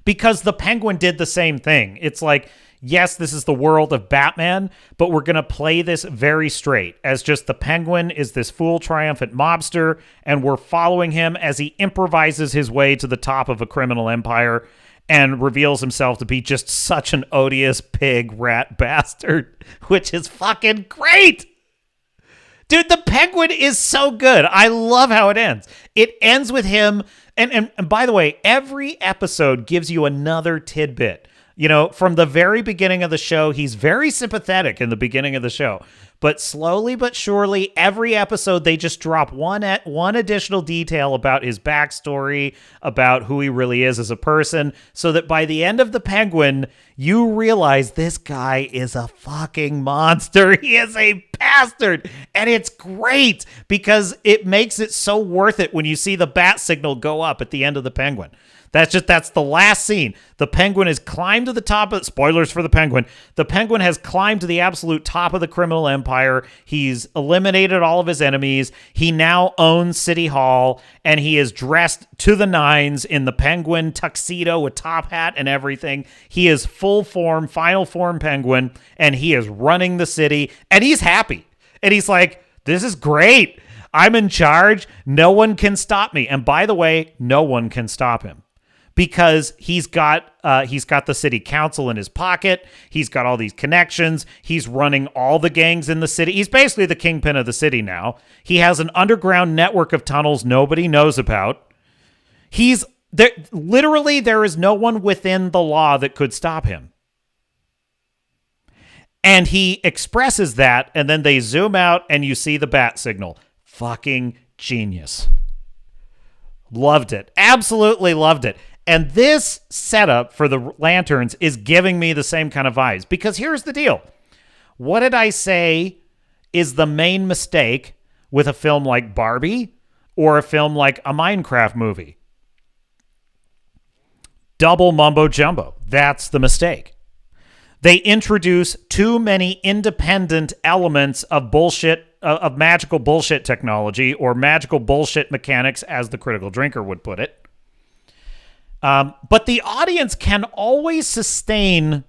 Because the Penguin did the same thing. It's like, yes, this is the world of Batman, but we're going to play this very straight as just the Penguin is this fool triumphant mobster, and we're following him as he improvises his way to the top of a criminal empire and reveals himself to be just such an odious pig rat bastard, which is fucking great. Dude, the Penguin is so good. I love how it ends. It ends with him, and by the way, every episode gives you another tidbit. You know, from the very beginning of the show, he's very sympathetic in the beginning of the show. But slowly but surely, every episode, they just drop one additional detail about his backstory, about who he really is as a person, so that by the end of The Penguin, you realize this guy is a fucking monster. He is a bastard. And it's great because it makes it so worth it when you see the bat signal go up at the end of The Penguin. That's the last scene. The Penguin has climbed to the top of, spoilers for the Penguin. The Penguin has climbed to the absolute top of the criminal empire. He's eliminated all of his enemies. He now owns City Hall, and he is dressed to the nines in the Penguin tuxedo with top hat and everything. He is full form, final form Penguin, and he is running the city, and he's happy. And he's like, this is great. I'm in charge. No one can stop me. And by the way, no one can stop him. Because he's got the city council in his pocket. He's got all these connections. He's running all the gangs in the city. He's basically the kingpin of the city now. He has an underground network of tunnels nobody knows about. He's there. Literally, there is no one within the law that could stop him. And he expresses that, and then they zoom out, and you see the bat signal. Fucking genius. Loved it. Absolutely loved it. And this setup for the Lanterns is giving me the same kind of vibes. Because here's the deal. What did I say is the main mistake with a film like Barbie or a film like a Minecraft movie? Double mumbo jumbo. That's the mistake. They introduce too many independent elements of bullshit, of magical bullshit technology or magical bullshit mechanics, as the Critical Drinker would put it. But the audience can always sustain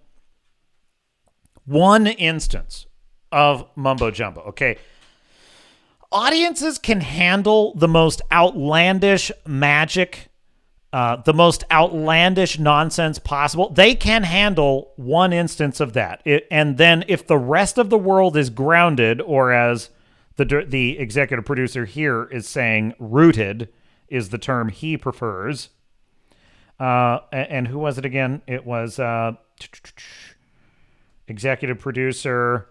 one instance of mumbo jumbo. Okay. Audiences can handle the most outlandish magic the most outlandish nonsense possible. They can handle one instance of that. And then if the rest of the world is grounded, or as the executive producer here is saying, rooted is the term he prefers. And who was it again? It was executive producer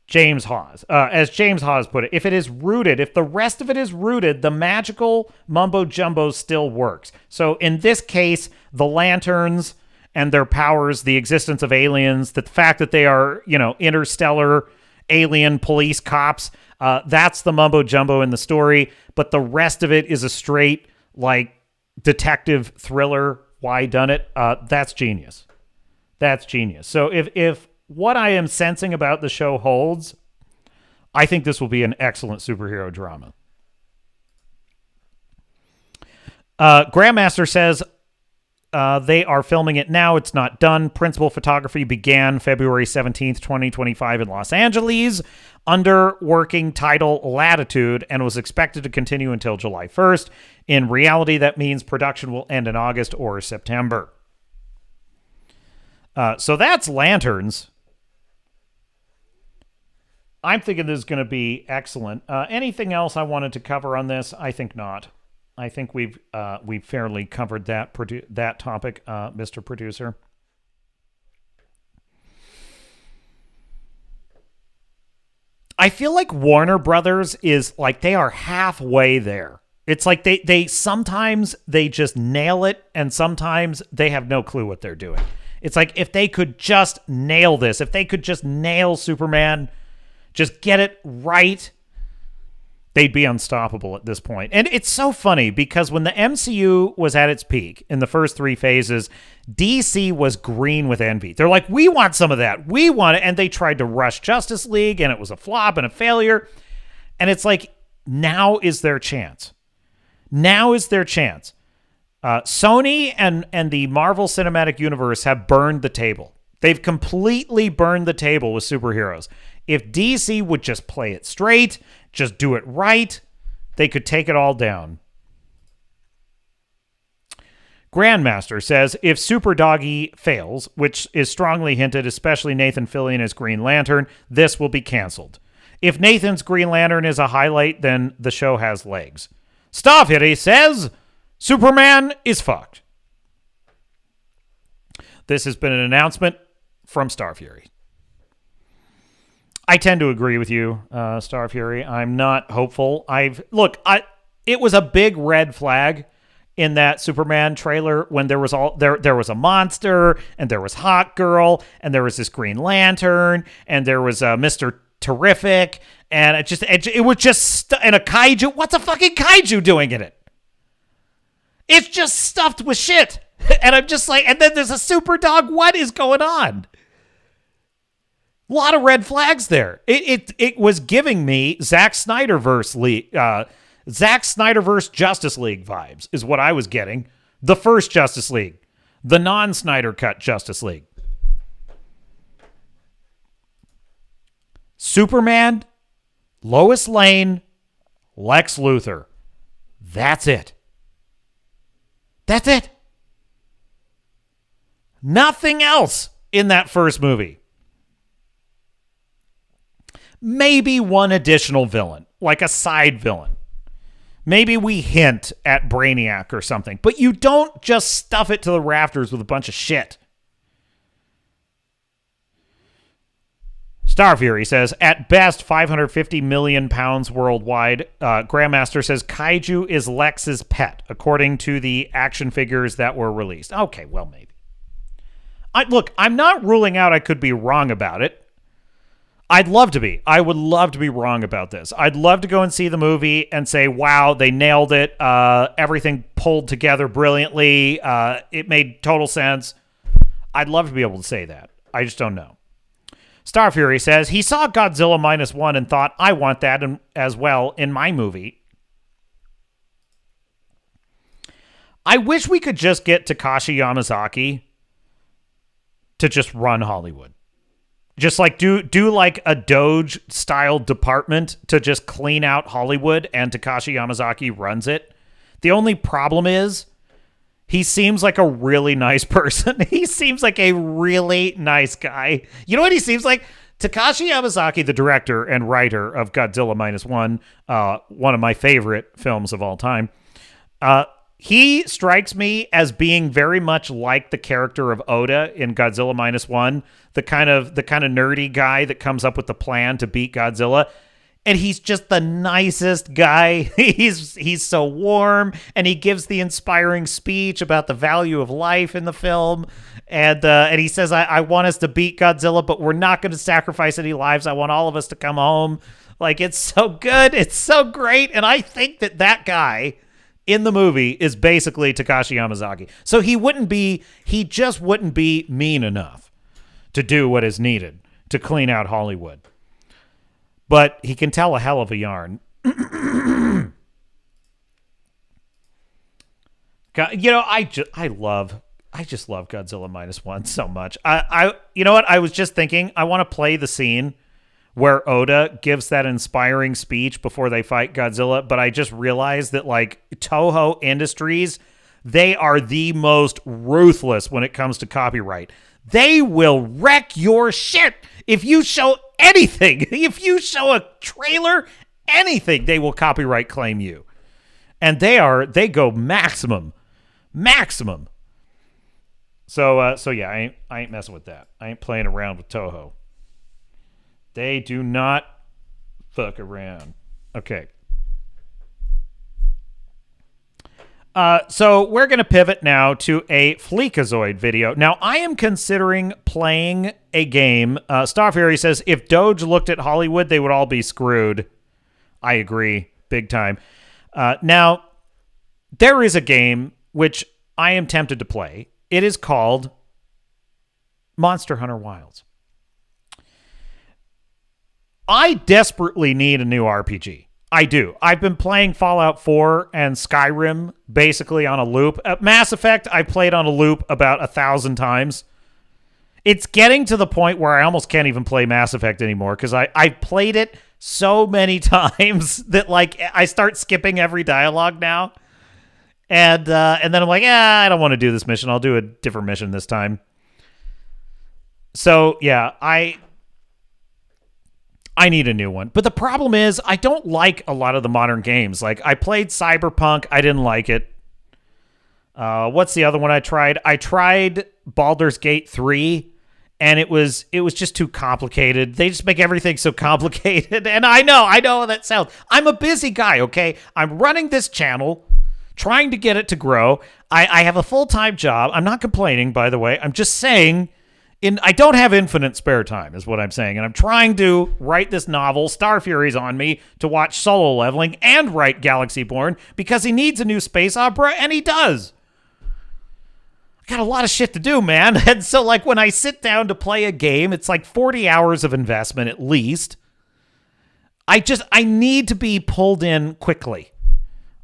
James Hawes. As James Hawes put it, if it is rooted, if the rest of it is rooted, the magical mumbo jumbo still works. So in this case, the lanterns and their powers, the existence of aliens, the fact that they are, interstellar alien police cops, that's the mumbo jumbo in the story. But the rest of it is a straight, detective thriller. Why done it? That's genius. That's genius. So if what I am sensing about the show holds, I think this will be an excellent superhero drama. Grandmaster says they are filming it now. It's not done. Principal photography began February 17th, 2025 in Los Angeles under working title Latitude and was expected to continue until July 1st. In reality, that means production will end in August or September. So that's Lanterns. I'm thinking this is going to be excellent. Anything else I wanted to cover on this? I think not. I think we've fairly covered that topic, Mr. Producer. I feel like Warner Brothers is they are halfway there. It's like they sometimes they just nail it, and sometimes they have no clue what they're doing. It's like if they could just nail this, if they could just nail Superman, just get it right, they'd be unstoppable at this point. And it's so funny because when the MCU was at its peak in the first 3 phases, DC was green with envy. They're like, we want some of that. We want it. And they tried to rush Justice League, and it was a flop and a failure. And it's like, now is their chance. Now is their chance. Sony and the Marvel Cinematic Universe have burned the table. They've completely burned the table with superheroes. If DC would just play it straight, just do it right, they could take it all down. Grandmaster says, if Super Doggy fails, which is strongly hinted, especially Nathan Fillion as Green Lantern, this will be canceled. If Nathan's Green Lantern is a highlight, then the show has legs. Starfitty says, Superman is fucked. This has been an announcement from Starfury. I tend to agree with you, Starfury. I'm not hopeful. It was a big red flag in that Superman trailer when there was a monster, and there was Hawk Girl, and there was this Green Lantern, and there was Mr. Terrific, and it was just and a kaiju. What's a fucking kaiju doing in it? It's just stuffed with shit. And I'm just like, and then there's a super dog. What is going on? A lot of red flags there. It was giving me Zack Snyderverse Justice League vibes is what I was getting. The first Justice League, the non-Snyder cut Justice League. Superman, Lois Lane, Lex Luthor. That's it. That's it. Nothing else in that first movie. Maybe one additional villain, like a side villain. Maybe we hint at Brainiac or something, but you don't just stuff it to the rafters with a bunch of shit. Starfury says, at best, 550 million pounds worldwide. Grandmaster says, Kaiju is Lex's pet, according to the action figures that were released. Okay, well, maybe. Look, I'm not ruling out I could be wrong about it. I'd love to be. I would love to be wrong about this. I'd love to go and see the movie and say, wow, they nailed it. Everything pulled together brilliantly. It made total sense. I'd love to be able to say that. I just don't know. Starfury says, he saw Godzilla -1 and thought, I want that as well in my movie. I wish we could just get Takashi Yamazaki to just run Hollywood. Just like do like a Doge style department to just clean out Hollywood, and Takashi Yamazaki runs it. The only problem is he seems like a really nice person. He seems like a really nice guy. You know what he seems like? Takashi Yamazaki, the director and writer of Godzilla -1, one of my favorite films of all time, he strikes me as being very much like the character of Oda in Godzilla -1, the kind of nerdy guy that comes up with the plan to beat Godzilla. And he's just the nicest guy. He's so warm, and he gives the inspiring speech about the value of life in the film. And he says, I want us to beat Godzilla, but we're not going to sacrifice any lives. I want all of us to come home. Like, it's so good. It's so great. And I think that guy in the movie is basically Takashi Yamazaki. So he just wouldn't be mean enough to do what is needed to clean out Hollywood. But he can tell a hell of a yarn. I just love Godzilla -1 so much. You know what? I was just thinking, I want to play the scene where Oda gives that inspiring speech before they fight Godzilla, but I just realized that, like, Toho Industries, they are the most ruthless when it comes to copyright. They will wreck your shit if you show anything. If you show a trailer, anything, they will copyright claim you. And they go maximum. So yeah, I ain't messing with that. I ain't playing around with Toho. They do not fuck around. Okay. So we're going to pivot now to a Fleekazoid video. Now, I am considering playing a game. Star Fury says, if Doge looked at Hollywood, they would all be screwed. I agree. Big time. Now, there is a game which I am tempted to play. It is called Monster Hunter Wilds. I desperately need a new RPG. I do. I've been playing Fallout 4 and Skyrim basically on a loop. Mass Effect, I played on a loop about 1,000 times. It's getting to the point where I almost can't even play Mass Effect anymore because I played it so many times that, like, I start skipping every dialogue now. And then I'm like, I don't want to do this mission. I'll do a different mission this time. So, yeah, I need a new one. But the problem is I don't like a lot of the modern games. Like, I played Cyberpunk. I didn't like it. What's the other one I tried? I tried Baldur's Gate 3, and it was just too complicated. They just make everything so complicated. And I know how that sounds. I'm a busy guy, okay? I'm running this channel, trying to get it to grow. I have a full-time job. I'm not complaining, by the way. I'm just saying... I don't have infinite spare time, is what I'm saying. And I'm trying to write this novel. Star Fury's on me to watch Solo Leveling and write Galaxy Born because he needs a new space opera, and he does. I got a lot of shit to do, man. And so, like, when I sit down to play a game, it's like 40 hours of investment at least. I need to be pulled in quickly.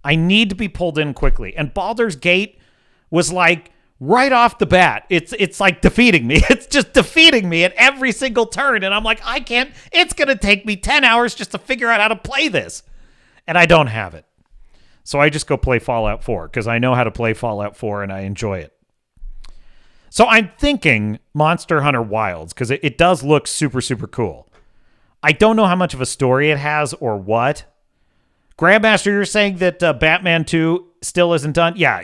And Baldur's Gate was like... right off the bat, it's like defeating me. It's just defeating me at every single turn. And I'm like, I can't. It's going to take me 10 hours just to figure out how to play this. And I don't have it. So I just go play Fallout 4 because I know how to play Fallout 4 and I enjoy it. So I'm thinking Monster Hunter Wilds because it does look super, super cool. I don't know how much of a story it has or what. Grandmaster, you're saying that Batman 2 still isn't done? Yeah.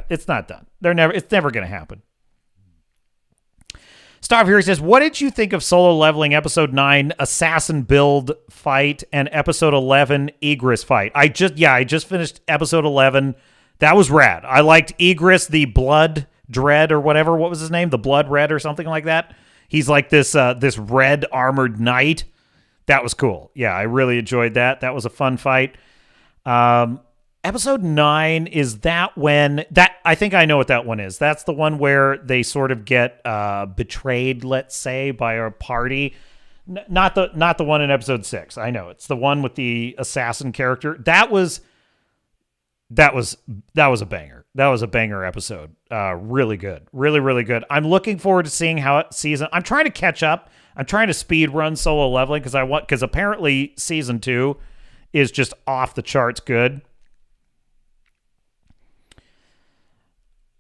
It's not done. It's never going to happen. Star Fury says, what did you think of Solo Leveling Episode 9 Assassin Build fight and Episode 11 Egress fight? I just finished Episode 11. That was rad. I liked Egress, the Blood Dread or whatever. What was his name? The Blood Red or something like that. He's like this red armored knight. That was cool. Yeah, I really enjoyed that. That was a fun fight. Episode 9 is that when that I think I know what that one is. That's the one where they sort of get betrayed, let's say, by a party. Not the one in episode 6. I know it's the one with the assassin character. That was a banger. That was a banger episode. Really good, really good. I'm looking forward to seeing how I'm trying to catch up. I'm trying to speed run Solo Leveling because apparently season 2 is just off the charts good.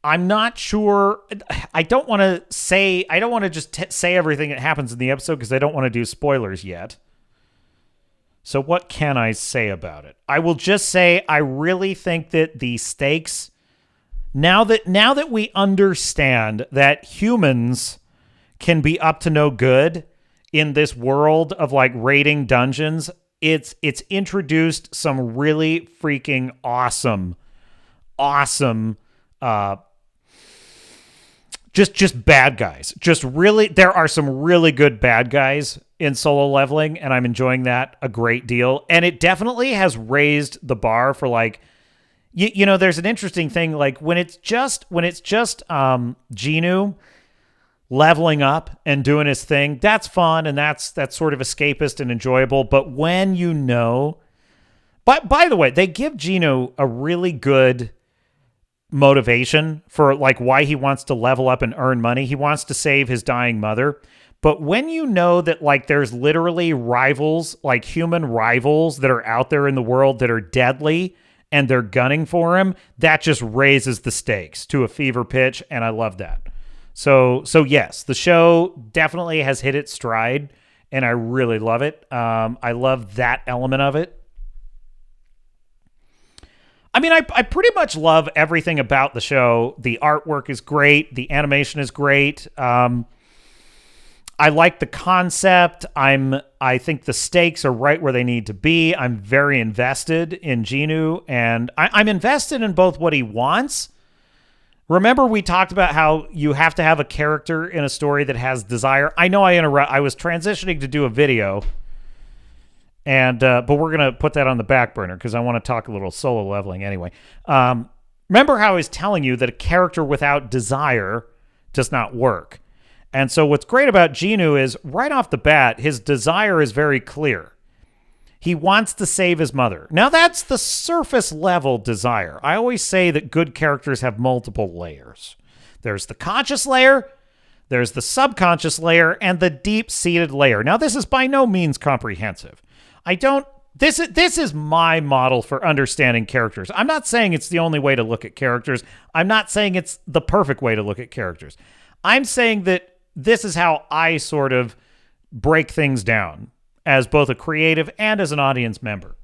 I'm not sure. I don't want to just say everything that happens in the episode because I don't want to do spoilers yet. So what can I say about it? I will just say I really think that the stakes, now that we understand that humans can be up to no good in this world of like raiding dungeons, it's introduced some really freaking awesome just bad guys. Just really, there are some really good bad guys in Solo Leveling, and I'm enjoying that a great deal. And it definitely has raised the bar for like, you know, there's an interesting thing, like when it's just Genu leveling up and doing his thing, that's fun and that's sort of escapist and enjoyable. But when you know, by the way, they give Genu a really good motivation for like why he wants to level up and earn money. He wants to save his dying mother. But when you know that like there's literally rivals, like human rivals that are out there in the world that are deadly and they're gunning for him, that just raises the stakes to a fever pitch, and I love that. So yes, the show definitely has hit its stride, and I really love it. I love that element of it. I mean, I pretty much love everything about the show. The artwork is great. The animation is great. I like the concept. I think the stakes are right where they need to be. I'm very invested in Genu, and I'm invested in both what he wants. Remember, we talked about how you have to have a character in a story that has desire. I know I was transitioning to do a video, and but we're going to put that on the back burner because I want to talk a little Solo Leveling anyway. Remember how I was telling you that a character without desire does not work. And so what's great about Genu is right off the bat, his desire is very clear. He wants to save his mother. Now that's the surface level desire. I always say that good characters have multiple layers. There's the conscious layer, there's the subconscious layer, and the deep-seated layer. Now this is by no means comprehensive. This is my model for understanding characters. I'm not saying it's the only way to look at characters. I'm not saying it's the perfect way to look at characters. I'm saying that this is how I sort of break things down as both a creative and as an audience member.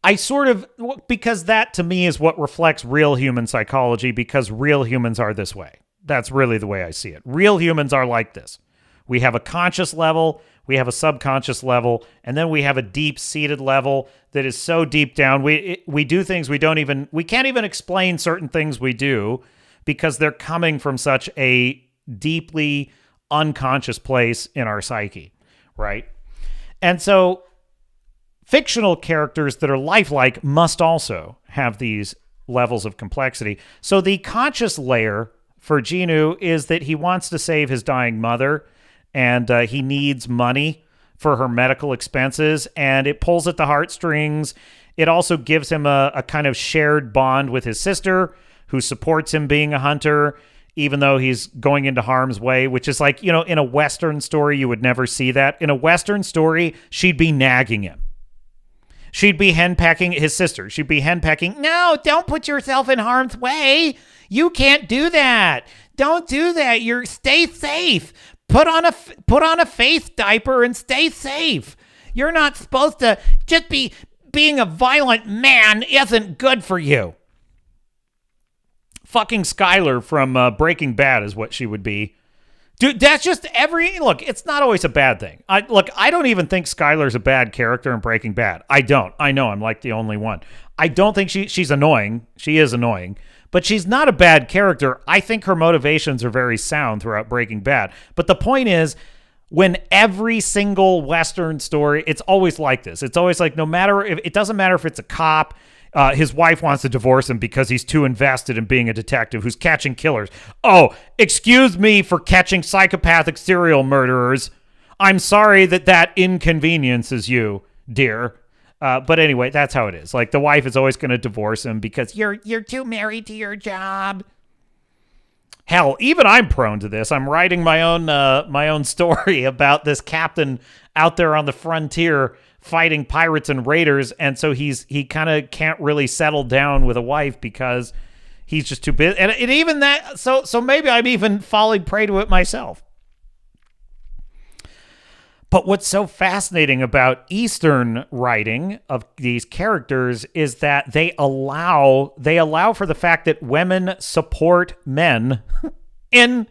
Because that to me is what reflects real human psychology, because real humans are this way. That's really the way I see it. Real humans are like this. We have a conscious level, we have a subconscious level, and then we have a deep-seated level that is so deep down. We do things we can't even explain certain things we do because they're coming from such a deeply unconscious place in our psyche, right? And so fictional characters that are lifelike must also have these levels of complexity. So the conscious layer for Genu is that he wants to save his dying mother, and he needs money for her medical expenses, and it pulls at the heartstrings. It also gives him a kind of shared bond with his sister, who supports him being a hunter, even though he's going into harm's way, which is like, you know, in a Western story, you would never see that. In a Western story, she'd be nagging him. She'd be henpecking his sister. She'd be henpecking, no, don't put yourself in harm's way. You can't do that. Don't do that. Stay safe. Put on a face diaper and stay safe. You're not supposed to just being a violent man isn't good for you. Fucking Skylar from Breaking Bad is what she would be. Dude, that's just look, it's not always a bad thing. I don't even think Skylar's a bad character in Breaking Bad. I don't. I know I'm like the only one. I don't think she's annoying. She is annoying, but she's not a bad character. I think her motivations are very sound throughout Breaking Bad. But the point is, when every single Western story, it's always like this. It's always like, it doesn't matter if it's a cop, his wife wants to divorce him because he's too invested in being a detective who's catching killers. Oh, excuse me for catching psychopathic serial murderers. I'm sorry that inconveniences you, dear. But anyway, that's how it is. Like, the wife is always going to divorce him because you're too married to your job. Hell, even I'm prone to this. I'm writing my own story about this captain out there on the frontier fighting pirates and raiders, and so he kind of can't really settle down with a wife because He's just too busy. And even that, so maybe I'm even falling prey to it myself. But what's so fascinating about Eastern writing of these characters is that they allow for the fact that women support men in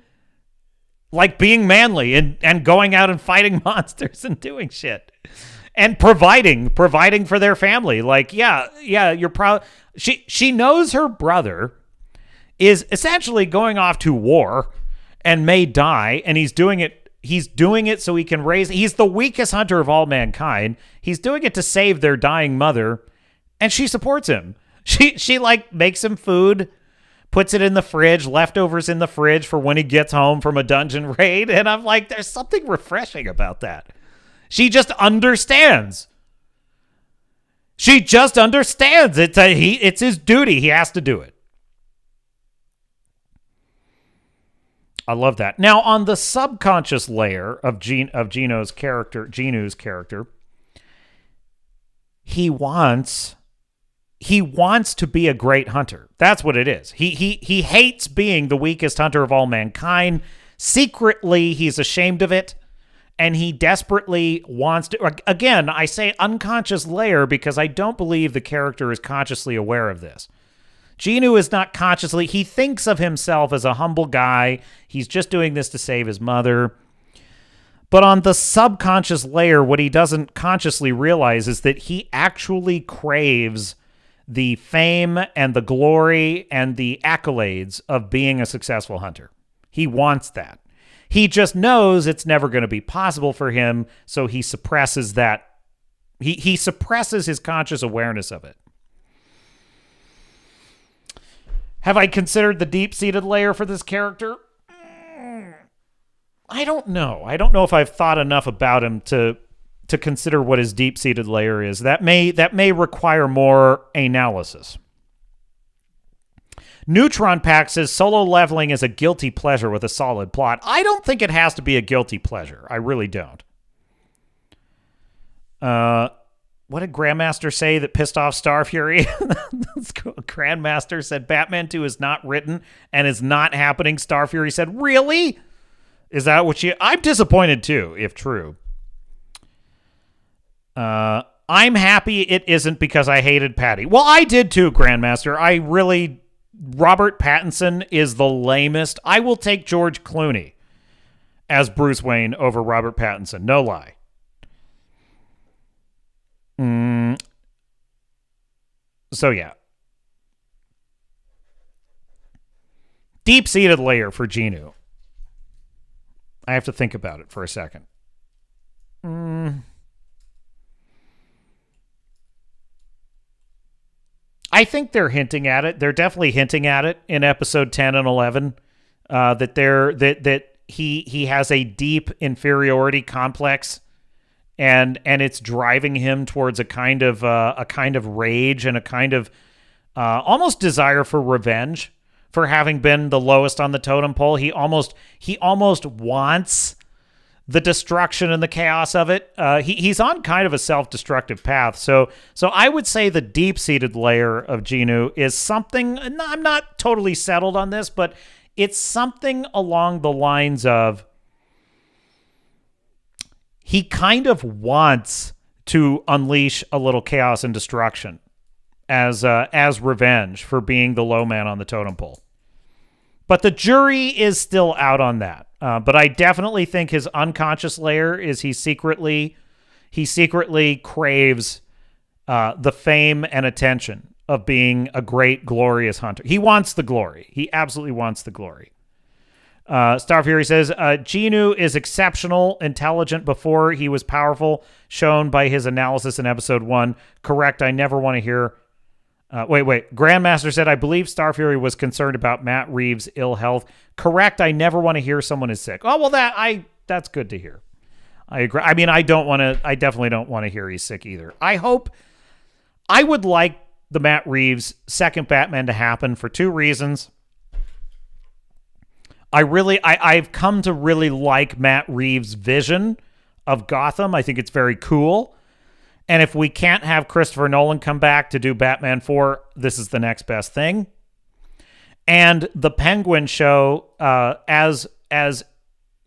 like being manly and going out and fighting monsters and doing shit and providing for their family. Like, yeah, you're proud. She knows her brother is essentially going off to war and may die, and he's doing it so he can raise. He's the weakest hunter of all mankind. He's doing it to save their dying mother, and she supports him. She like makes him food, puts it in the fridge, leftovers in the fridge for when he gets home from a dungeon raid, and I'm like, there's something refreshing about that. She just understands. She just understands. It's his duty. He has to do it. I love that. Now, on the subconscious layer of Genu's character, he wants to be a great hunter. That's what it is. He hates being the weakest hunter of all mankind. Secretly, he's ashamed of it, and he desperately wants to. Again, I say unconscious layer because I don't believe the character is consciously aware of this. Genu is not consciously. He thinks of himself as a humble guy. He's just doing this to save his mother. But on the subconscious layer, what he doesn't consciously realize is that he actually craves the fame and the glory and the accolades of being a successful hunter. He wants that. He just knows it's never going to be possible for him, so he suppresses that. He suppresses his conscious awareness of it. Have I considered the deep-seated layer for this character? I don't know. I don't know if I've thought enough about him to consider what his deep-seated layer is. That may require more analysis. Neutron Pack says solo leveling is a guilty pleasure with a solid plot. I don't think it has to be a guilty pleasure. I really don't. What did Grandmaster say that pissed off Starfury? Grandmaster said Batman 2 is not written and is not happening. Starfury said, really? Is that what you... I'm disappointed too, if true. I'm happy it isn't because I hated Patty. Well, I did too, Grandmaster. Robert Pattinson is the lamest. I will take George Clooney as Bruce Wayne over Robert Pattinson. No lie. So yeah. Deep-seated layer for Genu. I have to think about it for a second. I think they're hinting at it. They're definitely hinting at it in episode 10 and 11. That he has a deep inferiority complex. And it's driving him towards a kind of rage and a kind of almost desire for revenge for having been the lowest on the totem pole. He almost wants the destruction and the chaos of it. He's on kind of a self-destructive path. So I would say the deep-seated layer of Genu is something. I'm not totally settled on this, but it's something along the lines of. He kind of wants to unleash a little chaos and destruction as revenge for being the low man on the totem pole. But the jury is still out on that. But I definitely think his unconscious layer is he secretly craves the fame and attention of being a great, glorious hunter. He wants the glory. He absolutely wants the glory. Starfury says, Genu is exceptional, intelligent before he was powerful, shown by his analysis in episode 1. Correct, I never want to hear... Wait. Grandmaster said, I believe Starfury was concerned about Matt Reeves' ill health. Correct, I never want to hear someone is sick. Oh, well, that's good to hear. I agree. I mean, I definitely don't want to hear he's sick either. I would like the Matt Reeves second Batman to happen for two reasons. I've come to really like Matt Reeves' vision of Gotham. I think it's very cool. And if we can't have Christopher Nolan come back to do Batman 4, this is the next best thing. and the Penguin show, as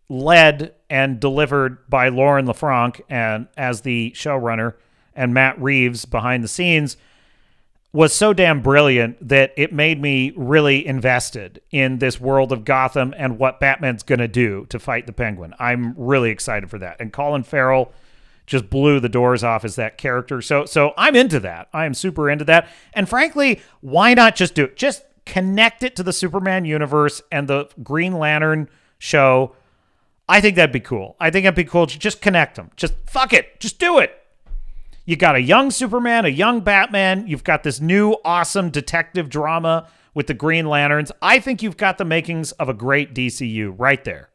led and delivered by Lauren LaFranc and as the showrunner, and Matt Reeves behind the scenes, was so damn brilliant that it made me really invested in this world of Gotham and what Batman's going to do to fight the Penguin. I'm really excited for that. And Colin Farrell just blew the doors off as that character. So I'm into that. I am super into that. And frankly, why not just do it? Just connect it to the Superman universe and the Green Lantern show. I think that'd be cool. I think it'd be cool to just connect them. Just fuck it. Just do it. You got a young Superman, a young Batman. You've got this new awesome detective drama with the Green Lanterns. I think you've got the makings of a great DCU right there.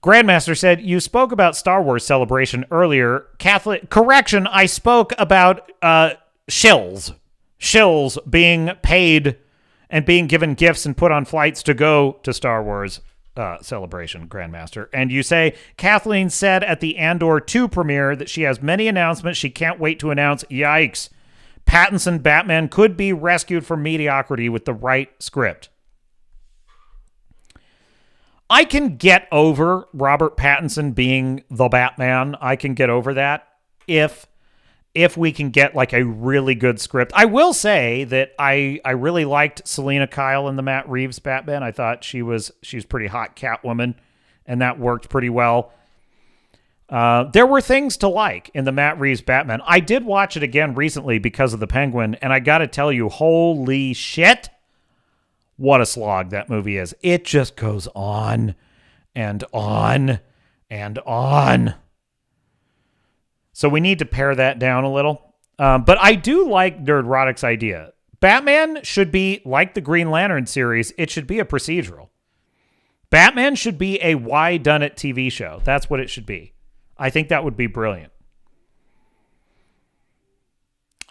Grandmaster said, you spoke about Star Wars Celebration earlier. Correction, I spoke about shills. Shills being paid and being given gifts and put on flights to go to Star Wars Celebration, Grandmaster. And you say, Kathleen said at the Andor 2 premiere that she has many announcements she can't wait to announce. Yikes. Pattinson Batman could be rescued from mediocrity with the right script. I can get over Robert Pattinson being the Batman. I can get over that if we can get like a really good script. I will say that I really liked Selena Kyle in the Matt Reeves Batman. I thought she was pretty hot Catwoman, and that worked pretty well. There were things to like in the Matt Reeves Batman. I did watch it again recently because of the Penguin, and I got to tell you, holy shit, what a slog that movie is. It just goes on and on and on. So we need to pare that down a little. But I do like Nerdrotic's idea. Batman should be like the Green Lantern series. It should be a procedural. Batman should be a Why Done It TV show. That's what it should be. I think that would be brilliant.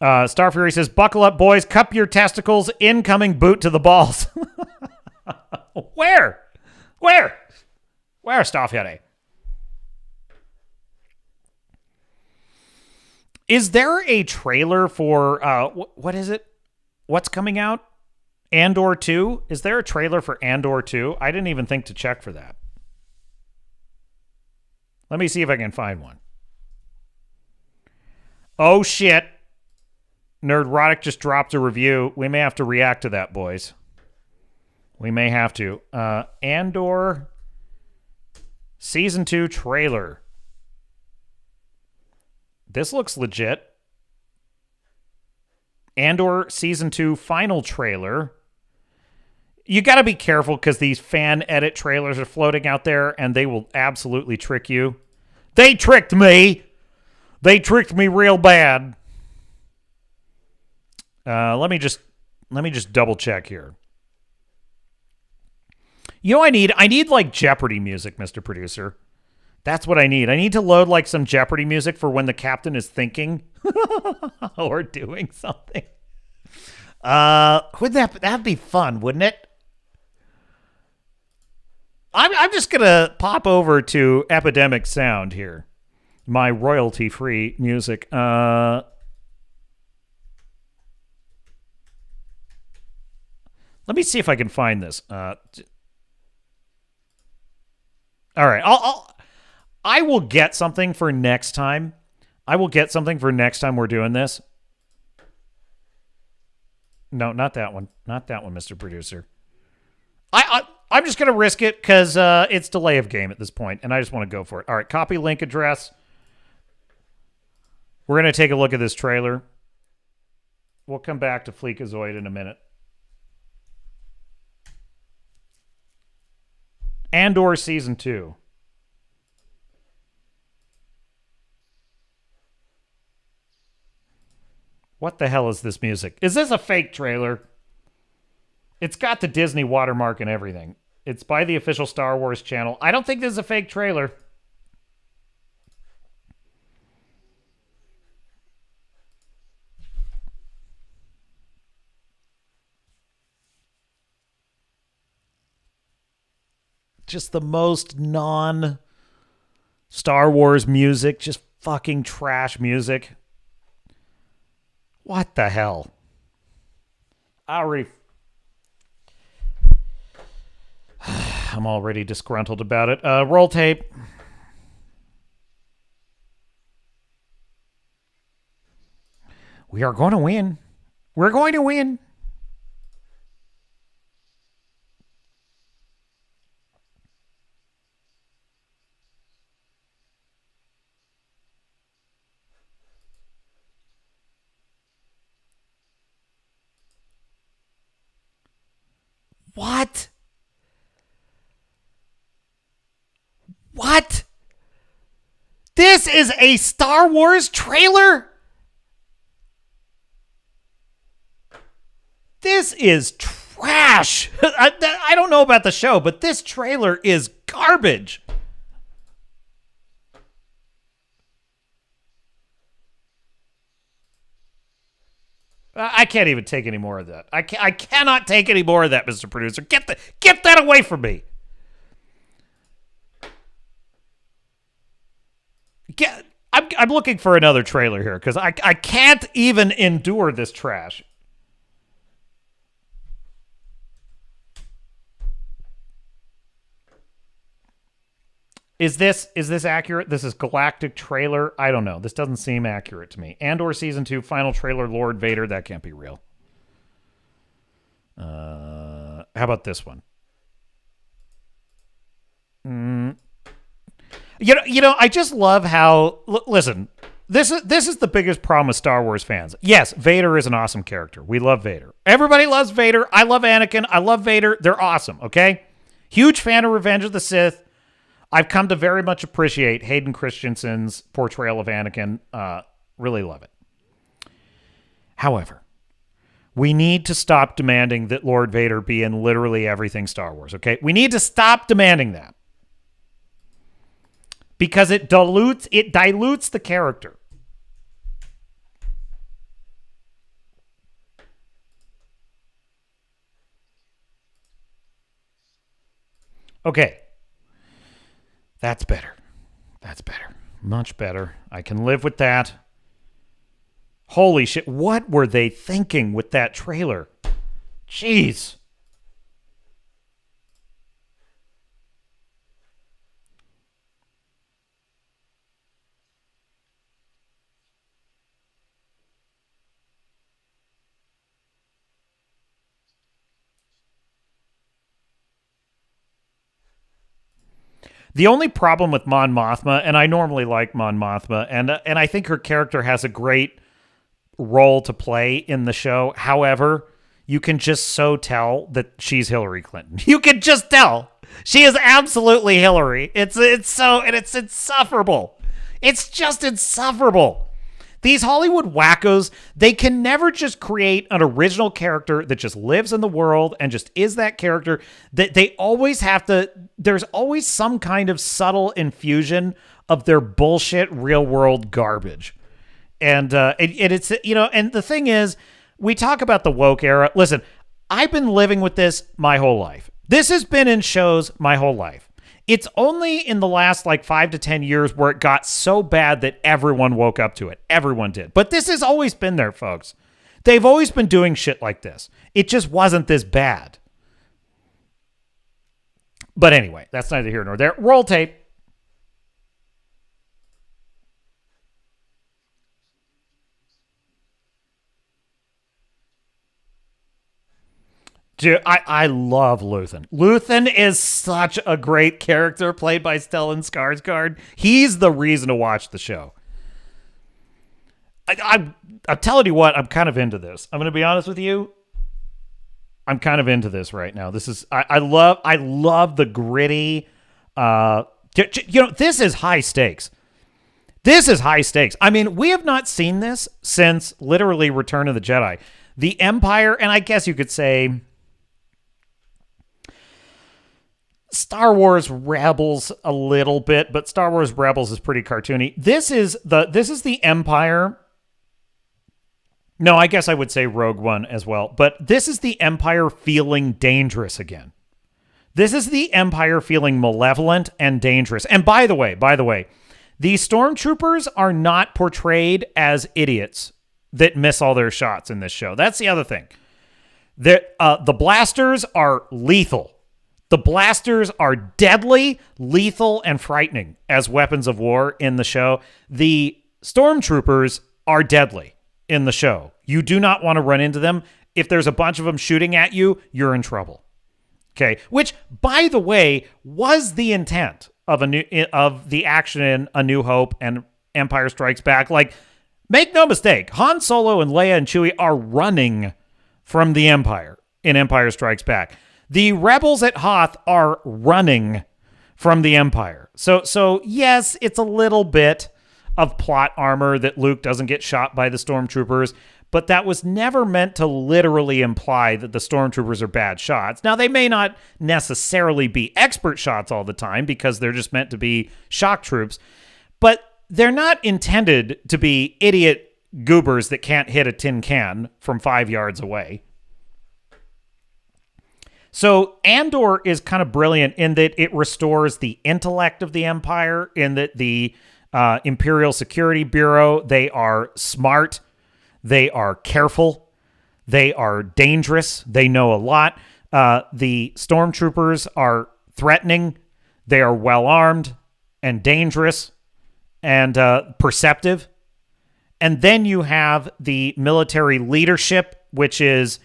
Star Fury says, buckle up, boys. Cup your testicles. Incoming boot to the balls. Where? Where, Starfury? Is there a trailer for, what is it? What's coming out? Andor 2? Is there a trailer for Andor 2? I didn't even think to check for that. Let me see if I can find one. Oh, shit. Nerdrotic just dropped a review. We may have to react to that, boys. We may have to. Andor Season 2 trailer. This looks legit. Andor Season 2 final trailer. You got to be careful because these fan edit trailers are floating out there and they will absolutely trick you. They tricked me. They tricked me real bad. Let me just double check here. You know, I need like Jeopardy music, Mr. Producer. That's what I need. I need to load like some Jeopardy music for when the captain is thinking or doing something. Would that'd be fun, wouldn't it? I'm just gonna pop over to Epidemic Sound here, my royalty-free music. Let me see if I can find this. All right, I will get something for next time. I will get something for next time we're doing this. No, not that one. Not that one, Mr. Producer. I'm just going to risk it because it's delay of game at this point, and I just want to go for it. All right, copy link address. We're going to take a look at this trailer. We'll come back to Fleekazoid in a minute. Andor Season 2. What the hell is this music? Is this a fake trailer? It's got the Disney watermark and everything. It's by the official Star Wars channel. I don't think this is a fake trailer. Just the most non-Star Wars music. Just fucking trash music. What the hell? I'm already disgruntled about it. Roll tape. We are going to win. We're going to win. What? What? This is a Star Wars trailer? This is trash. I don't know about the show, but this trailer is garbage. I can't even take any more of that. I cannot take any more of that, Mr. Producer. Get that away from me. I'm looking for another trailer here because I can't even endure this trash. Is this accurate? This is Galactic trailer. I don't know. This doesn't seem accurate to me. Andor season 2 final trailer. Lord Vader. That can't be real. How about this one? You know. I just love how. Listen, this is the biggest problem with Star Wars fans. Yes, Vader is an awesome character. We love Vader. Everybody loves Vader. I love Anakin. I love Vader. They're awesome. Okay, huge fan of Revenge of the Sith. I've come to very much appreciate Hayden Christensen's portrayal of Anakin. Really love it. However, we need to stop demanding that Lord Vader be in literally everything Star Wars, okay? We need to stop demanding that. Because it dilutes the character. Okay. That's better. That's better. Much better. I can live with that. Holy shit. What were they thinking with that trailer? Jeez. The only problem with Mon Mothma, and I normally like Mon Mothma, and I think her character has a great role to play in the show. However, you can just so tell that she's Hillary Clinton. You can just tell. She is absolutely Hillary. It's insufferable. It's just insufferable. These Hollywood wackos, they can never just create an original character that just lives in the world and just is that character. That they always have to, there's always some kind of subtle infusion of their bullshit real world garbage. And it's, you know, and the thing is, we talk about the woke era. Listen, I've been living with this my whole life. This has been in shows my whole life. It's only in the last 5 to 10 years where it got so bad that everyone woke up to it. Everyone did. But this has always been there, folks. They've always been doing shit like this. It just wasn't this bad. But anyway, that's neither here nor there. Roll tape. Dude, I love Luthen. Luthen is such a great character played by Stellan Skarsgård. He's the reason to watch the show. I'm telling you what, I'm kind of into this. I'm going to be honest with you. I'm kind of into this right now. This is I love the gritty. You know, this is high stakes. This is high stakes. I mean, we have not seen this since literally Return of the Jedi. The Empire, and I guess you could say Star Wars Rebels a little bit, but Star Wars Rebels is pretty cartoony. This is the Empire. No, I guess I would say Rogue One as well, but this is the Empire feeling dangerous again. This is the Empire feeling malevolent and dangerous. And by the way, the stormtroopers are not portrayed as idiots that miss all their shots in this show. That's the other thing. The blasters are lethal. The blasters are deadly, lethal, and frightening as weapons of war in the show. The stormtroopers are deadly in the show. You do not want to run into them. If there's a bunch of them shooting at you, you're in trouble. Okay, which, by the way, was the intent of the action in A New Hope and Empire Strikes Back. Like, make no mistake, Han Solo and Leia and Chewie are running from the Empire in Empire Strikes Back. The rebels at Hoth are running from the Empire. So yes, it's a little bit of plot armor that Luke doesn't get shot by the stormtroopers, but that was never meant to literally imply that the stormtroopers are bad shots. Now, they may not necessarily be expert shots all the time because they're just meant to be shock troops, but they're not intended to be idiot goobers that can't hit a tin can from 5 yards away. So Andor is kind of brilliant in that it restores the intellect of the Empire, in that the Imperial Security Bureau, they are smart, they are careful, they are dangerous, they know a lot. The stormtroopers are threatening, they are well-armed and dangerous and perceptive. And then you have the military leadership, which is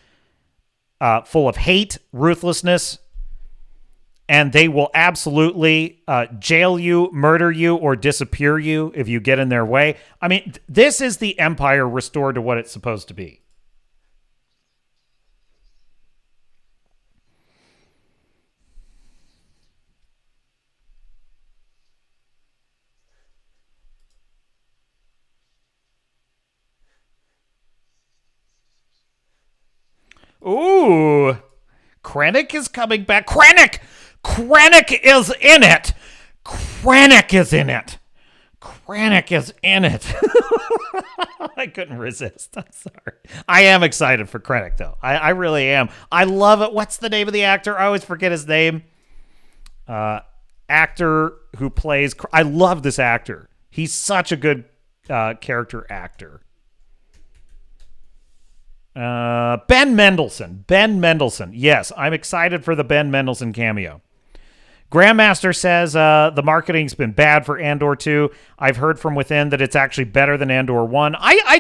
full of hate, ruthlessness, and they will absolutely jail you, murder you, or disappear you if you get in their way. I mean, this is the Empire restored to what it's supposed to be. Ooh, Krennic is coming back. Krennic is in it. Krennic is in it. Krennic is in it. I couldn't resist. I'm sorry. I am excited for Krennic, though. I really am. I love it. What's the name of the actor? I always forget his name. Actor who plays... I love this actor. He's such a good character actor. Ben Mendelsohn. Yes, I'm excited for the Ben Mendelsohn cameo. Grandmaster says the marketing's been bad for Andor 2. I've heard from within that it's actually better than Andor 1. I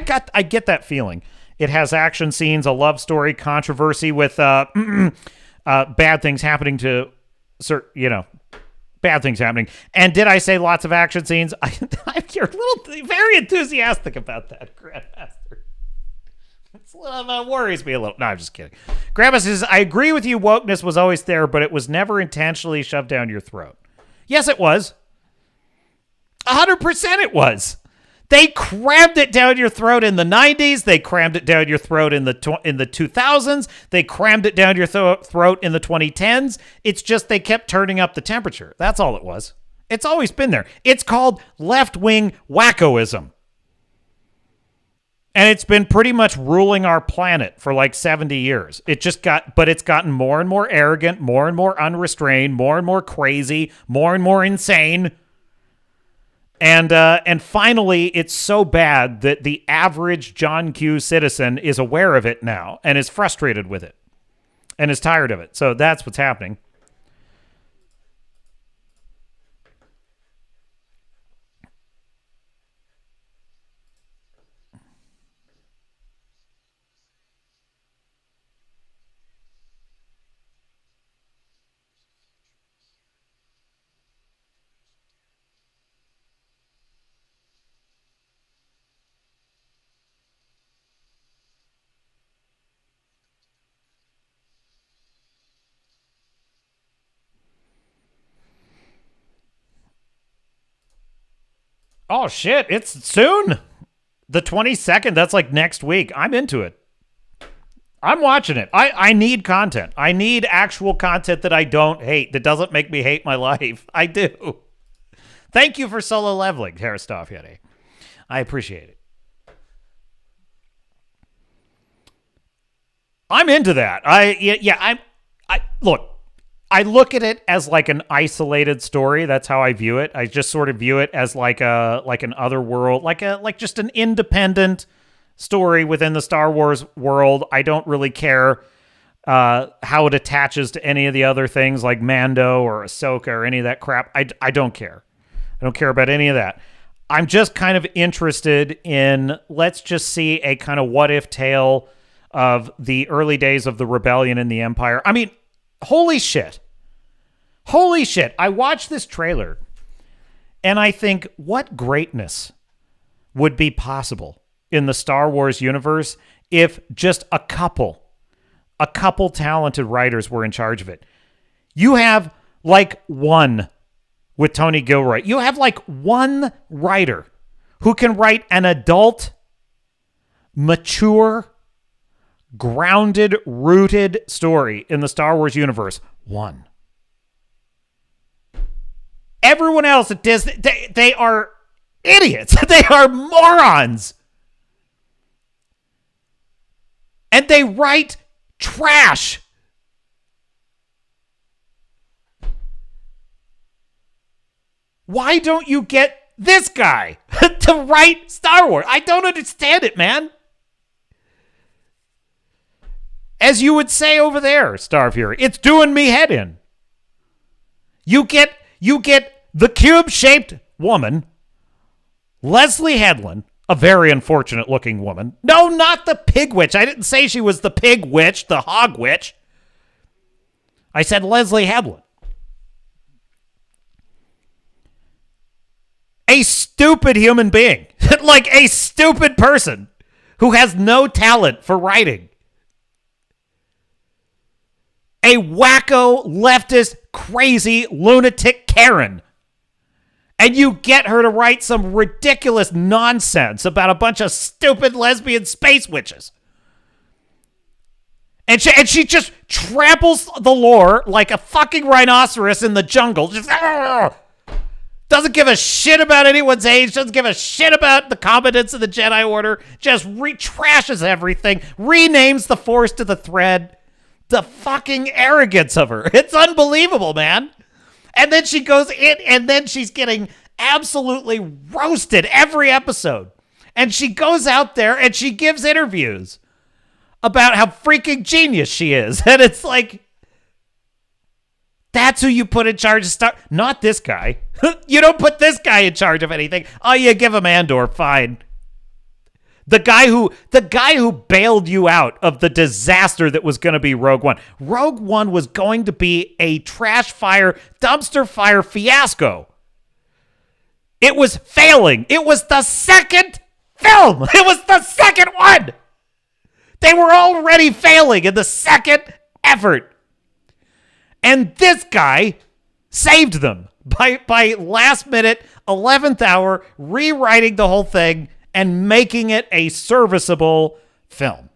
get that feeling. It has action scenes, a love story, controversy with bad things happening to bad things happening. And did I say lots of action scenes? You're very enthusiastic about that, Grandmaster. That worries me a little. No, I'm just kidding. Grandma says, I agree with you. Wokeness was always there, but it was never intentionally shoved down your throat. Yes, it was. 100% it was. They crammed it down your throat in the 90s. They crammed it down your throat in the 2000s. They crammed it down your throat in the 2010s. It's just they kept turning up the temperature. That's all it was. It's always been there. It's called left-wing wackoism. And it's been pretty much ruling our planet for like 70 years. It's gotten more and more arrogant, more and more unrestrained, more and more crazy, more and more insane. And finally, it's so bad that the average John Q citizen is aware of it now and is frustrated with it and is tired of it. So that's what's happening. Oh, shit. It's soon. The 22nd. That's like next week. I'm into it. I'm watching it. I need content. I need actual content that I don't hate, that doesn't make me hate my life. I do. Thank you for solo leveling, Terrastov Yeti. I appreciate it. I'm into that. Look, I look at it as like an isolated story. That's how I view it. I just sort of view it as like an other world, like just an independent story within the Star Wars world. I don't really care how it attaches to any of the other things like Mando or Ahsoka or any of that crap. I don't care. I don't care about any of that. I'm just kind of interested in, let's just see a kind of what-if tale of the early days of the rebellion in the Empire. I mean, holy shit. Holy shit. I watched this trailer, and I think, what greatness would be possible in the Star Wars universe if just a couple talented writers were in charge of it. You have like one with Tony Gilroy. You have like one writer who can write an adult, mature, grounded, rooted story in the Star Wars universe. One. Everyone else at Disney, they are idiots. They are morons. And they write trash. Why don't you get this guy to write Star Wars? I don't understand it, man. As you would say over there, Star Fury, it's doing me head in. You get the cube-shaped woman, Leslie Headland, a very unfortunate-looking woman. No, not the pig witch. I didn't say she was the pig witch, the hog witch. I said Leslie Headland. A stupid human being. Like a stupid person who has no talent for writing. A wacko, leftist, crazy, lunatic Karen. And you get her to write some ridiculous nonsense about a bunch of stupid lesbian space witches. And she just tramples the lore like a fucking rhinoceros in the jungle. Just doesn't give a shit about anyone's age. Doesn't give a shit about the competence of the Jedi Order. Just trashes everything. Renames the Force to the Thread. The fucking arrogance of her. It's unbelievable, man. And then she goes in, and then she's getting absolutely roasted every episode. And she goes out there and she gives interviews about how freaking genius she is. And it's like, that's who you put in charge of Star... Not this guy. You don't put this guy in charge of anything. Oh, you give him Andor, fine. The guy who bailed you out of the disaster that was going to be Rogue One. Rogue One was going to be a trash fire, dumpster fire fiasco. It was failing. It was the second film. It was the second one. They were already failing in the second effort. And this guy saved them by last minute, 11th hour, rewriting the whole thing and making it a serviceable film.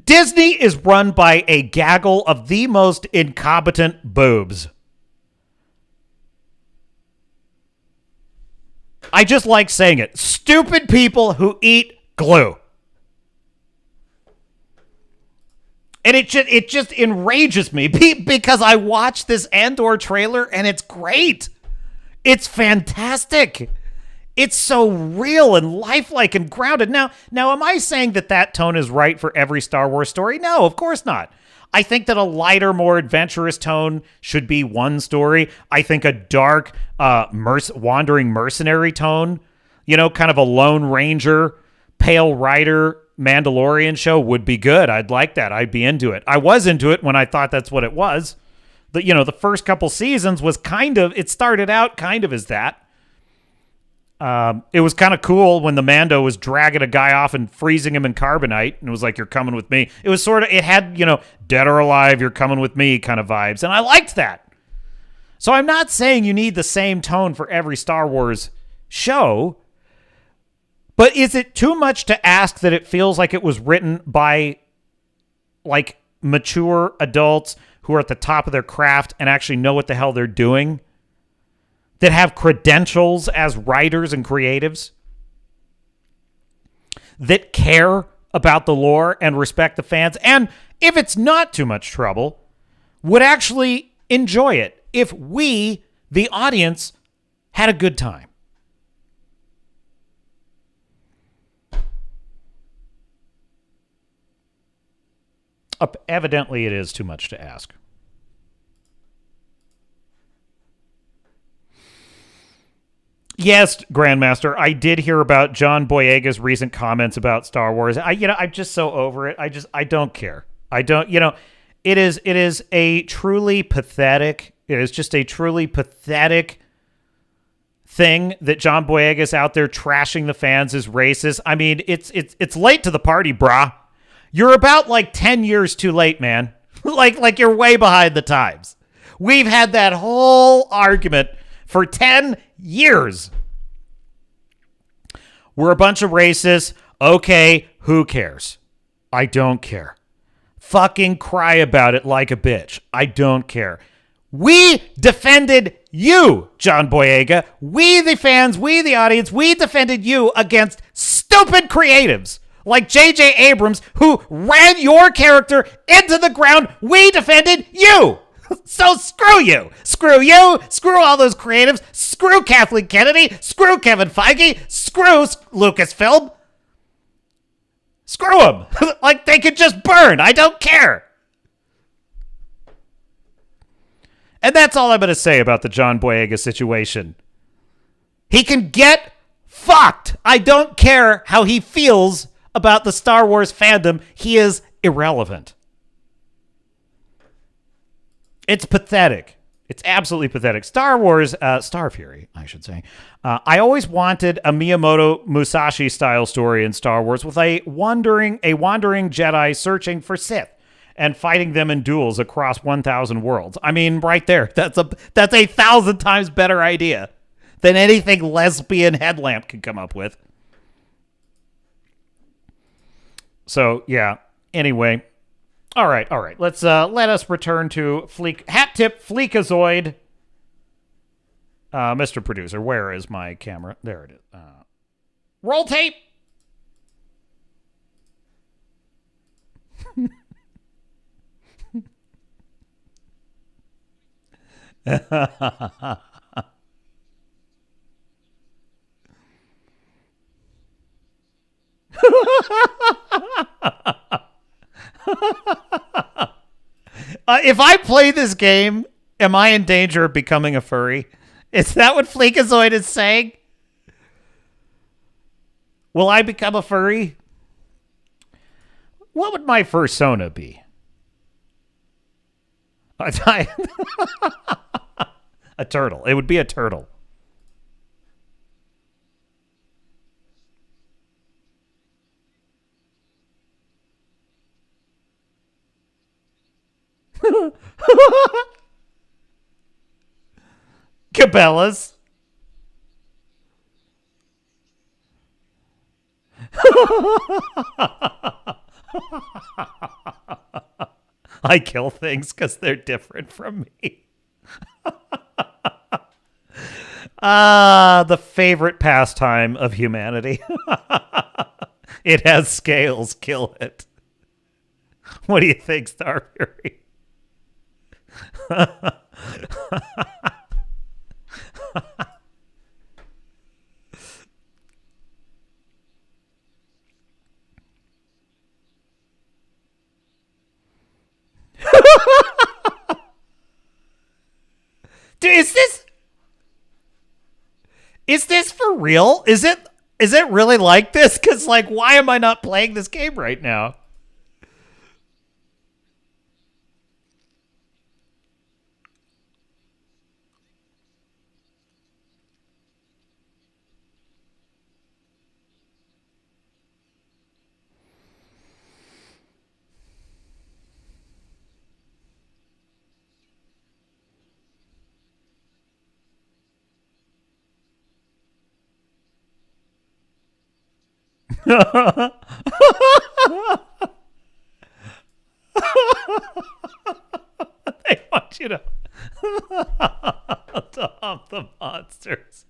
Disney is run by a gaggle of the most incompetent boobs. I just like saying it. Stupid people who eat glue. And it just enrages me because I watched this Andor trailer and it's great. It's fantastic. It's so real and lifelike and grounded. Now, am I saying that tone is right for every Star Wars story? No, of course not. I think that a lighter, more adventurous tone should be one story. I think a dark, wandering mercenary tone, kind of a Lone Ranger, Pale Rider, Mandalorian show would be good. I'd like that. I'd be into it. I was into it when I thought that's what it was. The first couple seasons was it started out kind of as that. It was kind of cool when the Mando was dragging a guy off and freezing him in carbonite, and it was like, you're coming with me. It was it had, dead or alive, you're coming with me kind of vibes, and I liked that. So I'm not saying you need the same tone for every Star Wars show, but is it too much to ask that it feels like it was written by, like, mature adults who are at the top of their craft and actually know what the hell they're doing? That have credentials as writers and creatives? That care about the lore and respect the fans? And if it's not too much trouble, would actually enjoy it if we, the audience, had a good time? Evidently, it is too much to ask. Yes, Grandmaster, I did hear about John Boyega's recent comments about Star Wars. I'm just so over it. I don't care. It is a truly pathetic. It is just a truly pathetic thing that John Boyega's out there trashing the fans as racist. I mean, it's late to the party, brah. You're about like 10 years too late, man. like you're way behind the times. We've had that whole argument for 10 years. We're a bunch of racists. Okay, who cares? I don't care. Fucking cry about it like a bitch. I don't care. We defended you, John Boyega. We, the fans, we, the audience, we defended you against stupid creatives like J.J. Abrams, who ran your character into the ground. We defended you. So screw you. Screw you. Screw all those creatives. Screw Kathleen Kennedy. Screw Kevin Feige. Screw Lucasfilm. Screw them. Like they could just burn. I don't care. And that's all I'm going to say about the John Boyega situation. He can get fucked. I don't care how he feels about the Star Wars fandom. He is irrelevant. It's pathetic. It's absolutely pathetic. Star Wars, Star Fury, I should say. I always wanted a Miyamoto Musashi style story in Star Wars with a wandering Jedi searching for Sith and fighting them in duels across 1,000 worlds. I mean, right there. That's a 1,000 times better idea than anything lesbian headlamp can come up with. So, yeah. Anyway. All right. Let's let us return to Hat Tip Fleekazoid. Mr. Producer, where is my camera? There it is. Roll tape. If I play this game, am I in danger of becoming a furry? Is that what Fleekazoid is saying? Will I become a furry? What would my fursona be? A turtle. It would be a turtle. Cabela's. I kill things because they're different from me. The favorite pastime of humanity. It has scales. Kill it. What do you think, Star Fury? Dude, is this for real? Is it really like this? Because, like, why am I not playing this game right now? They want you to hump the monsters.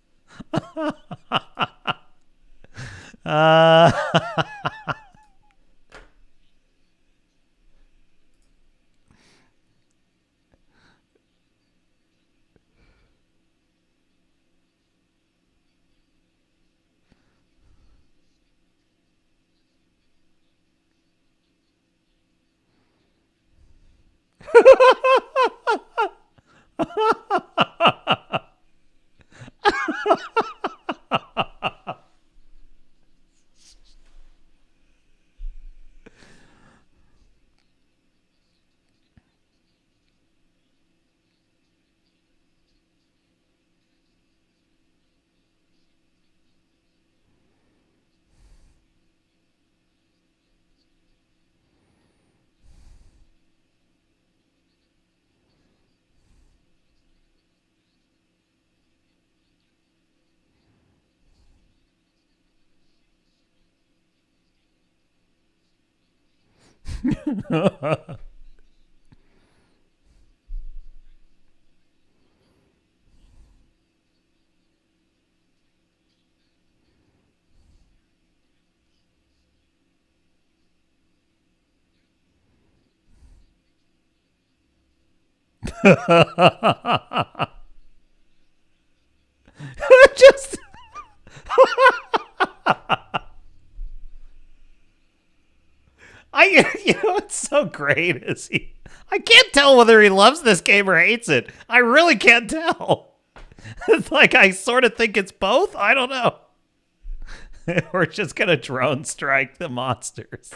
Just it's so great is I can't tell whether he loves this game or hates it. I really can't tell. It's like I sort of think it's both. I don't know. We're just gonna drone strike the monsters.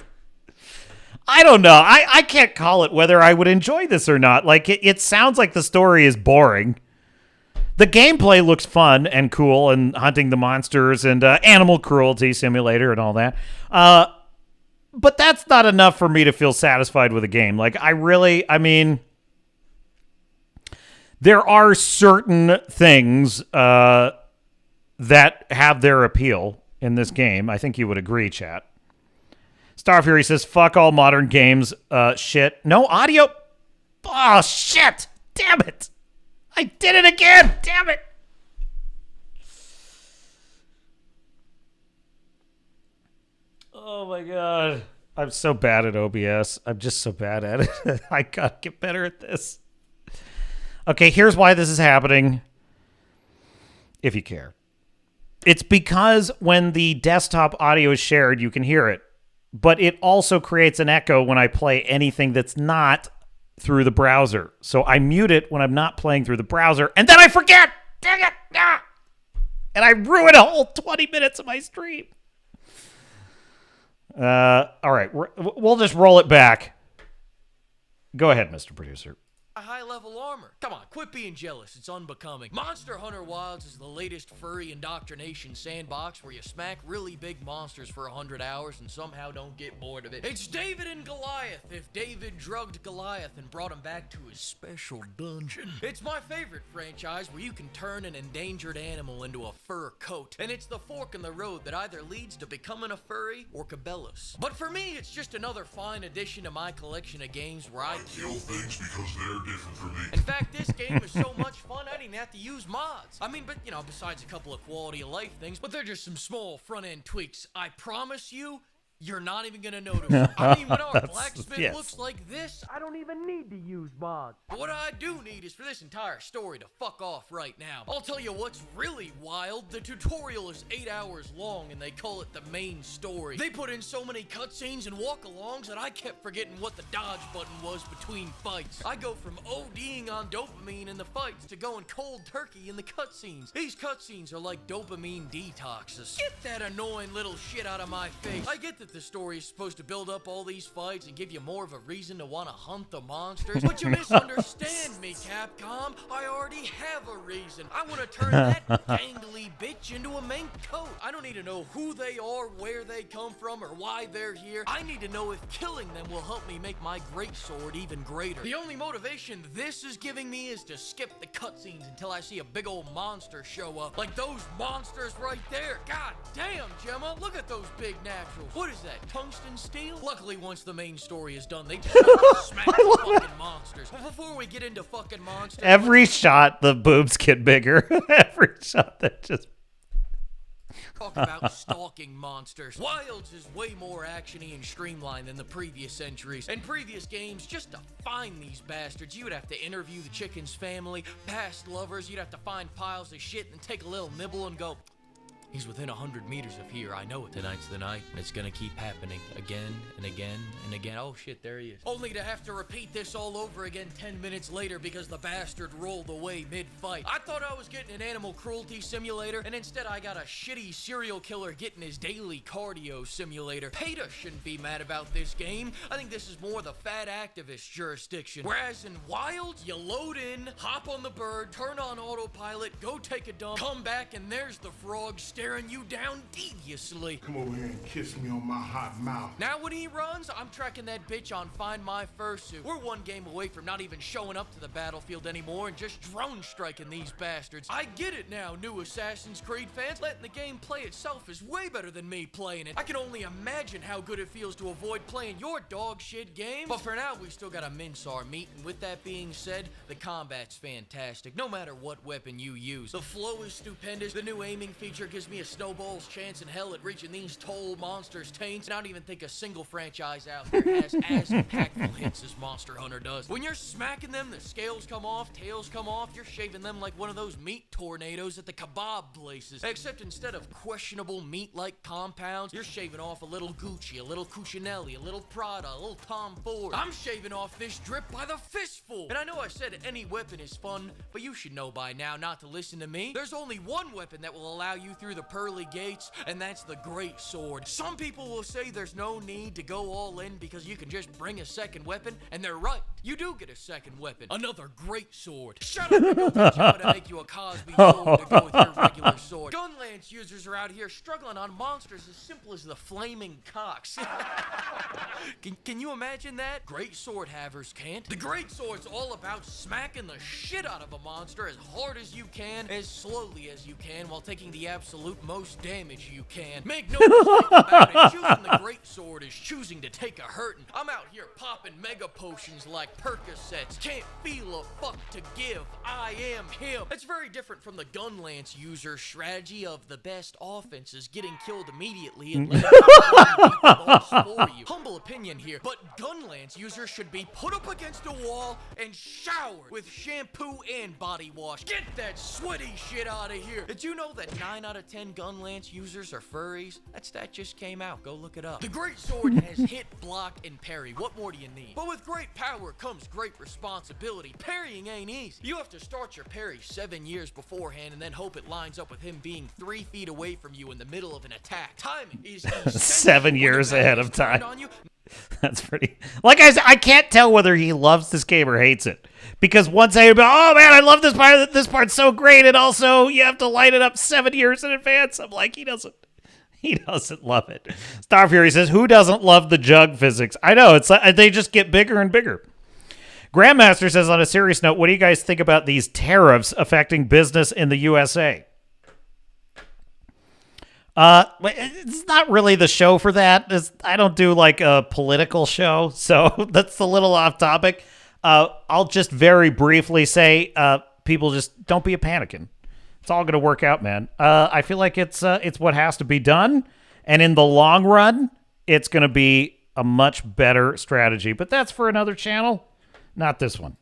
I don't know. I can't call it whether I would enjoy this or not. Like it sounds like the story is boring. The gameplay looks fun and cool, and hunting the monsters and animal cruelty simulator and all that. But that's not enough for me to feel satisfied with a game. Like I mean, there are certain things that have their appeal in this game. I think you would agree, chat. Star Fury says, fuck all modern games. Shit. No audio. Oh, shit. Damn it. I did it again. Damn it. Oh, my God. I'm so bad at OBS. I'm just so bad at it. I gotta get better at this. Okay, here's why this is happening. If you care. It's because when the desktop audio is shared, you can hear it. But it also creates an echo when I play anything that's not through the browser. So I mute it when I'm not playing through the browser, and then I forget! Dang it! Ah! And I ruin a whole 20 minutes of my stream. All right, we'll just roll it back. Go ahead, Mr. Producer. High-level armor. Come on, quit being jealous. It's unbecoming. Monster Hunter Wilds is the latest furry indoctrination sandbox where you smack really big monsters for 100 hours and somehow don't get bored of it. It's David and Goliath if David drugged Goliath and brought him back to his special dungeon. It's my favorite franchise where you can turn an endangered animal into a fur coat. And it's the fork in the road that either leads to becoming a furry or Cabela's. But for me, it's just another fine addition to my collection of games where I kill things because they're different from me. In fact, this game is so much fun, I didn't have to use mods. I mean, but, you know, besides a couple of quality of life things, but they're just some small front-end tweaks. I promise you, you're not even gonna notice. I mean, when our blacksmith looks like this, I don't even need to use mods. But what I do need is for this entire story to fuck off right now. I'll tell you what's really wild. The tutorial is 8 hours long, and they call it the main story. They put in so many cutscenes and walk-alongs that I kept forgetting what the dodge button was between fights. I go from ODing on dopamine in the fights to going cold turkey in the cutscenes. These cutscenes are like dopamine detoxes. Get that annoying little shit out of my face. I get that the story is supposed to build up all these fights and give you more of a reason to want to hunt the monsters, but you misunderstand me, Capcom. I already have a reason. I want to turn that gangly bitch into a mink coat. I don't need to know who they are, where they come from, or why they're here. I need to know if killing them will help me make my greatsword even greater. The only motivation this is giving me is to skip the cutscenes until I see a big old monster show up. Like those monsters right there. God damn, Gemma, look at those big naturals. What is that, tungsten steel? Luckily, once the main story is done, they just smack the fucking monsters. But before we get into fucking monsters... Every shot, the boobs get bigger. Every shot that just... Talk about stalking monsters. Wilds is way more actiony and streamlined than the previous entries. In previous games, just to find these bastards, you would have to interview the chicken's family, past lovers, you'd have to find piles of shit and take a little nibble and go... He's within 100 meters of here. I know it. Tonight's the night, and it's gonna keep happening again and again and again. Oh shit, there he is. Only to have to repeat this all over again 10 minutes later because the bastard rolled away mid-fight. I thought I was getting an animal cruelty simulator, and instead I got a shitty serial killer getting his daily cardio simulator. PETA shouldn't be mad about this game. I think this is more the fat activist jurisdiction. Whereas in Wild, you load in, hop on the bird, turn on autopilot, go take a dump, come back, and there's the frog staring you down deviously. Come over here and kiss me on my hot mouth. Now when he runs, I'm tracking that bitch on Find My Fursuit. We're one game away from not even showing up to the battlefield anymore and just drone striking these bastards. I get it now, new Assassin's Creed fans. Letting the game play itself is way better than me playing it. I can only imagine how good it feels to avoid playing your dog shit game. But for now, we still gotta mince our meat. And with that being said, the combat's fantastic, no matter what weapon you use. The flow is stupendous. The new aiming feature gives me a snowball's chance in hell at reaching these toll monsters' taints. And I don't even think a single franchise out there has as impactful hits as Monster Hunter does. When you're smacking them, the scales come off, tails come off, you're shaving them like one of those meat tornadoes at the kebab places. Except instead of questionable meat-like compounds, you're shaving off a little Gucci, a little Cucinelli, a little Prada, a little Tom Ford. I'm shaving off this drip by the fistful. And I know I said any weapon is fun, but you should know by now not to listen to me. There's only one weapon that will allow you through the pearly gates, and that's the Great Sword. Some people will say there's no need to go all in because you can just bring a second weapon, and they're right. You do get a second weapon. Another Great Sword. Shut up and go teach you how to make you a Cosby sword to go with your regular sword. Gunlance users are out here struggling on monsters as simple as the flaming cocks. Can you imagine that? Great Sword havers can't. The Great Sword's all about smacking the shit out of a monster as hard as you can, as slowly as you can, while taking the absolute most damage you can. Make no mistake about it, choosing the Great Sword is choosing to take a hurtin'. I'm out here popping mega potions like Percocets. Can't feel a fuck to give. I am him. It's very different from the Gunlance user strategy of the best offenses getting killed immediately and letting the boss for you. Humble opinion here, but Gunlance users should be put up against a wall and showered with shampoo and body wash. Get that sweaty shit out of here. Did you know that 9 out of 10 Gunlance users are furries? That stat just came out. Go look it up. The Great Sword has hit, block, and parry. What more do you need? But with great power comes great responsibility. Parrying ain't easy. You have to start your parry 7 years beforehand and then hope it lines up with him being 3 feet away from you in the middle of an attack. Timing is 7 years ahead of time. That's pretty. Like I said, I can't tell whether he loves this game or hates it. Because once I go, oh man, I love this part. This part's so great, and also you have to light it up 7 years in advance. I'm like, he doesn't love it. Star Fury says, who doesn't love the jug physics? I know, it's like they just get bigger and bigger. Grandmaster says, on a serious note, what do you guys think about these tariffs affecting business in the USA? It's not really the show for that. I don't do like a political show, so that's a little off topic. I'll just very briefly say, people just don't be a panicking. It's all going to work out, man. I feel like it's what has to be done, and in the long run, it's going to be a much better strategy. But that's for another channel, not this one.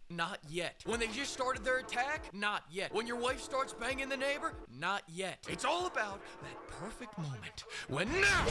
Not yet. When they just started their attack? Not yet. When your wife starts banging the neighbor? Not yet. It's all about that perfect moment. When now...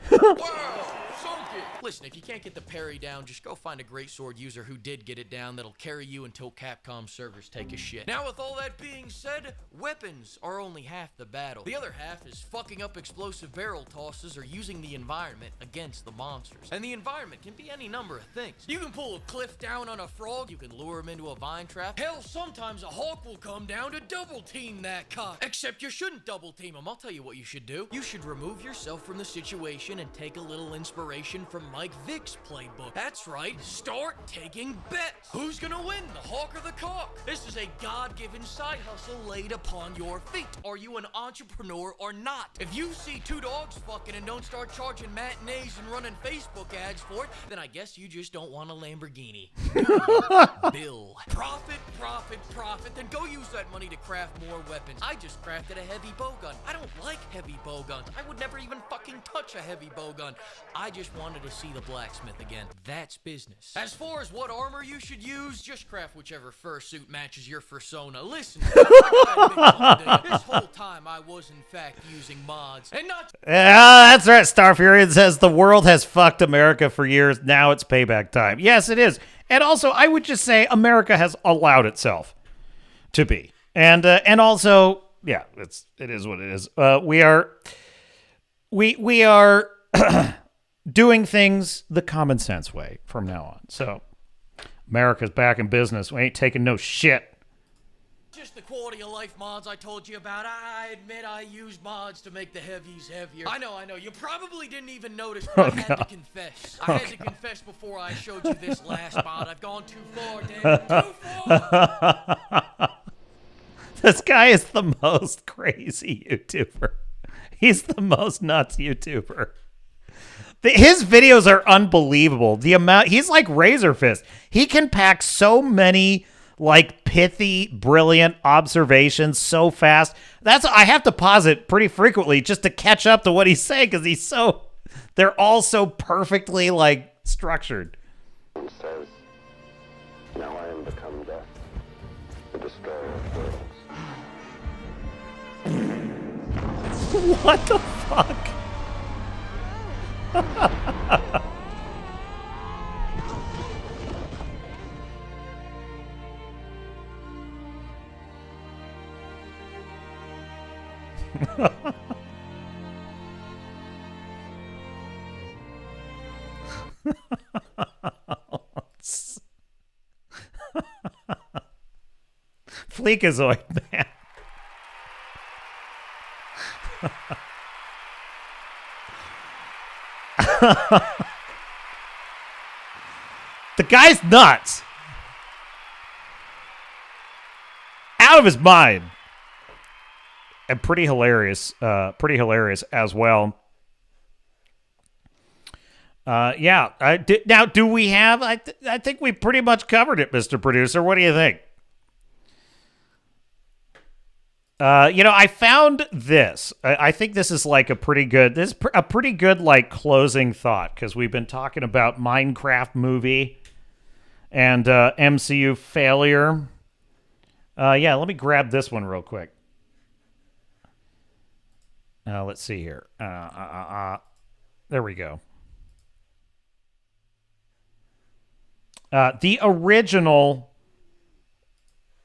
Whoa! Sunk it! Listen, if you can't get the parry down, just go find a Great Sword user who did get it down that'll carry you until Capcom servers take a shit. Now, with all that being said, weapons are only half the battle. The other half is fucking up explosive barrel tosses or using the environment against the monsters. And the environment can be any number of things. You can pull a cliff down on a frog, you can lure him into a vine trap. Hell, sometimes a hawk will come down to double team that cock. Except you shouldn't double team him. I'll tell you what you should do. You should remove yourself from the situation and take a little inspiration from Mike Vick's playbook. That's right, start taking bets. Who's gonna win, the hawk or the cock? This is a God-given side hustle laid upon your feet. Are you an entrepreneur or not? If you see two dogs fucking and don't start charging matinees and running Facebook ads for it, then I guess you just don't want a Lamborghini. Bill. Profit, profit, profit. Then go use that money to craft more weapons. I just crafted a heavy bow gun. I don't like heavy bow guns. I would never even fucking touch a heavy heavy bowgun. I just wanted to see the blacksmith again. That's business. As far as what armor you should use, just craft whichever fursuit matches your persona. Listen, this whole time I was in fact using mods and not. That's right. Starfurion says the world has fucked America for years. Now it's payback time. Yes, it is. And also, I would just say America has allowed itself to be. And also, yeah, it is what it is. We are doing things the common sense way from now on. So America's back in business. We ain't taking no shit. Just the quality of life mods I told you about. I admit I used mods to make the heavies heavier. I know. You probably didn't even notice, but I had to confess. I had to confess before I showed you this last mod. I've gone too far, Dan. Too far. This guy is the most crazy YouTuber. He's the most nuts YouTuber. His videos are unbelievable. The amount he's like Razor Fist. He can pack so many like pithy, brilliant observations so fast. I have to pause it pretty frequently just to catch up to what he's saying because they're all so perfectly like structured. Says, now I am become death, the destroyer of worlds. What the fuck? Fleekazoid, man. The guy's nuts. Out of his mind. And pretty hilarious as well. Now, do we have? I think we pretty much covered it, Mr. Producer. What do you think? I found this. I think this is like a pretty good like closing thought because we've been talking about Minecraft movie and MCU failure. Let me grab this one real quick. Let's see here. There we go. The original,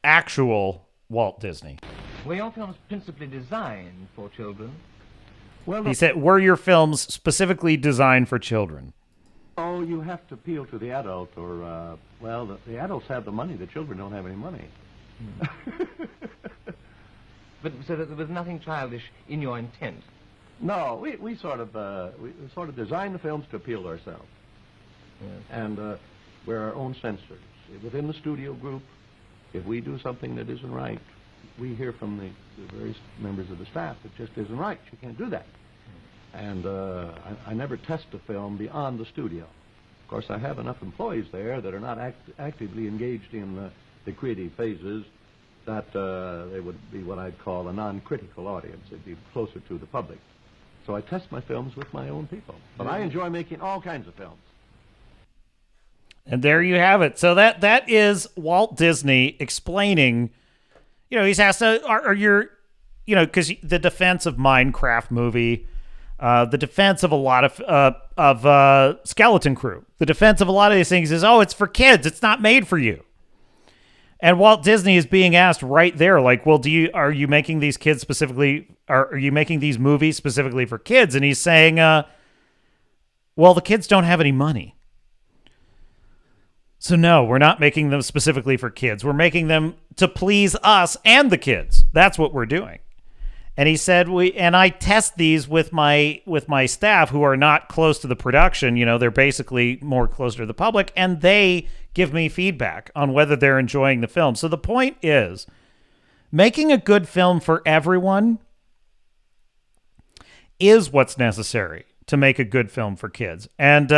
actual Walt Disney. Were your films principally designed for children? Well, he said, were your films specifically designed for children? Oh, you have to appeal to the adult, or, the adults have the money. The children don't have any money. But so that there was nothing childish in your intent? No, we sort of design the films to appeal to ourselves. Yes. And we're our own censors. Within the studio group, if we do something that isn't right, we hear from the various members of the staff that just isn't right. You can't do that. And I never test a film beyond the studio. Of course, I have enough employees there that are not actively engaged in the creative phases that they would be what I'd call a non-critical audience. They'd be closer to the public. So I test my films with my own people. But I enjoy making all kinds of films. And there you have it. So that is Walt Disney explaining, he's asked, because the defense of Minecraft movie, the defense of a lot of Skeleton Crew, the defense of a lot of these things is, it's for kids. It's not made for you. And Walt Disney is being asked right there, like, well, are you making these kids specifically, are you making these movies specifically for kids? And he's saying, well, the kids don't have any money. So no, we're not making them specifically for kids. We're making them to please us and the kids. That's what we're doing. And he said, I test these with my staff who are not close to the production. They're basically more closer to the public, and they give me feedback on whether they're enjoying the film. So the point is, making a good film for everyone is what's necessary to make a good film for kids. And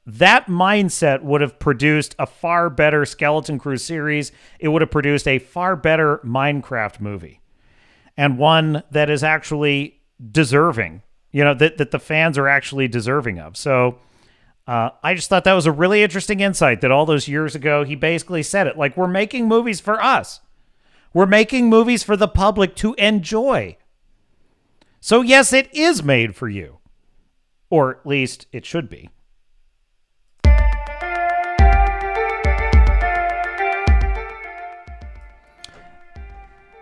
that mindset would have produced a far better Skeleton Crew series. It would have produced a far better Minecraft movie. And one that is actually deserving that the fans are actually deserving of. So I just thought that was a really interesting insight that all those years ago, he basically said it. Like, we're making movies for us. We're making movies for the public to enjoy. So yes, it is made for you. Or at least it should be.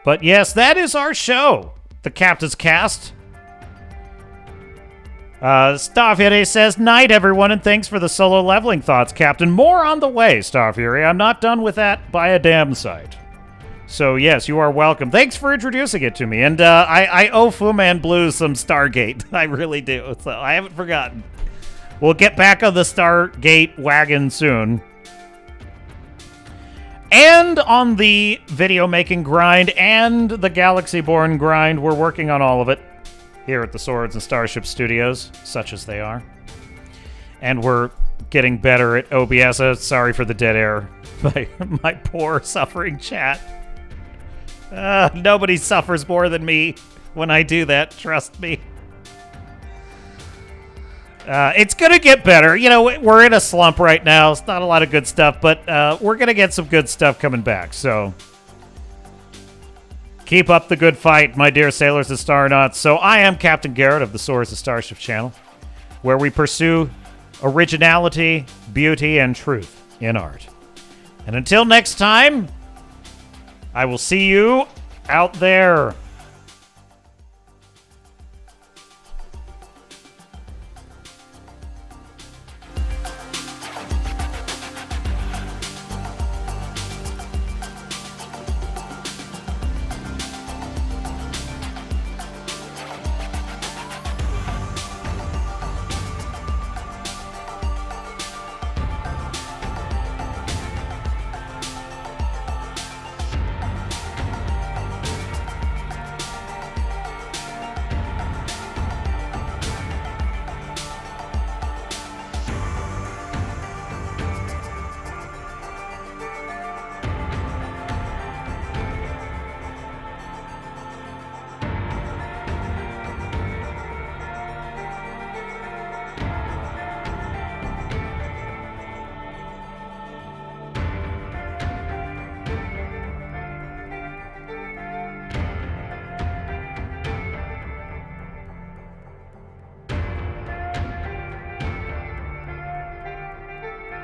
But yes, that is our show. The Captain's Cast. Starfury says, night, everyone, and thanks for the solo leveling thoughts, Captain. More on the way, Starfury. I'm not done with that by a damn sight. So, yes, you are welcome. Thanks for introducing it to me. And I owe Fu Man Blue some Stargate. I really do. So I haven't forgotten. We'll get back on the Stargate wagon soon. And on the video making grind and the Galaxy Born grind, we're working on all of it here at the Swords and Starship Studios, such as they are. And we're getting better at OBS. Sorry for the dead air. My poor suffering chat. Nobody suffers more than me when I do that, trust me. It's going to get better. We're in a slump right now. It's not a lot of good stuff, but we're going to get some good stuff coming back. So keep up the good fight, my dear sailors and starnauts. So I am Captain Garrett of the Swords and Starship channel, where we pursue originality, beauty, and truth in art. And until next time, I will see you out there.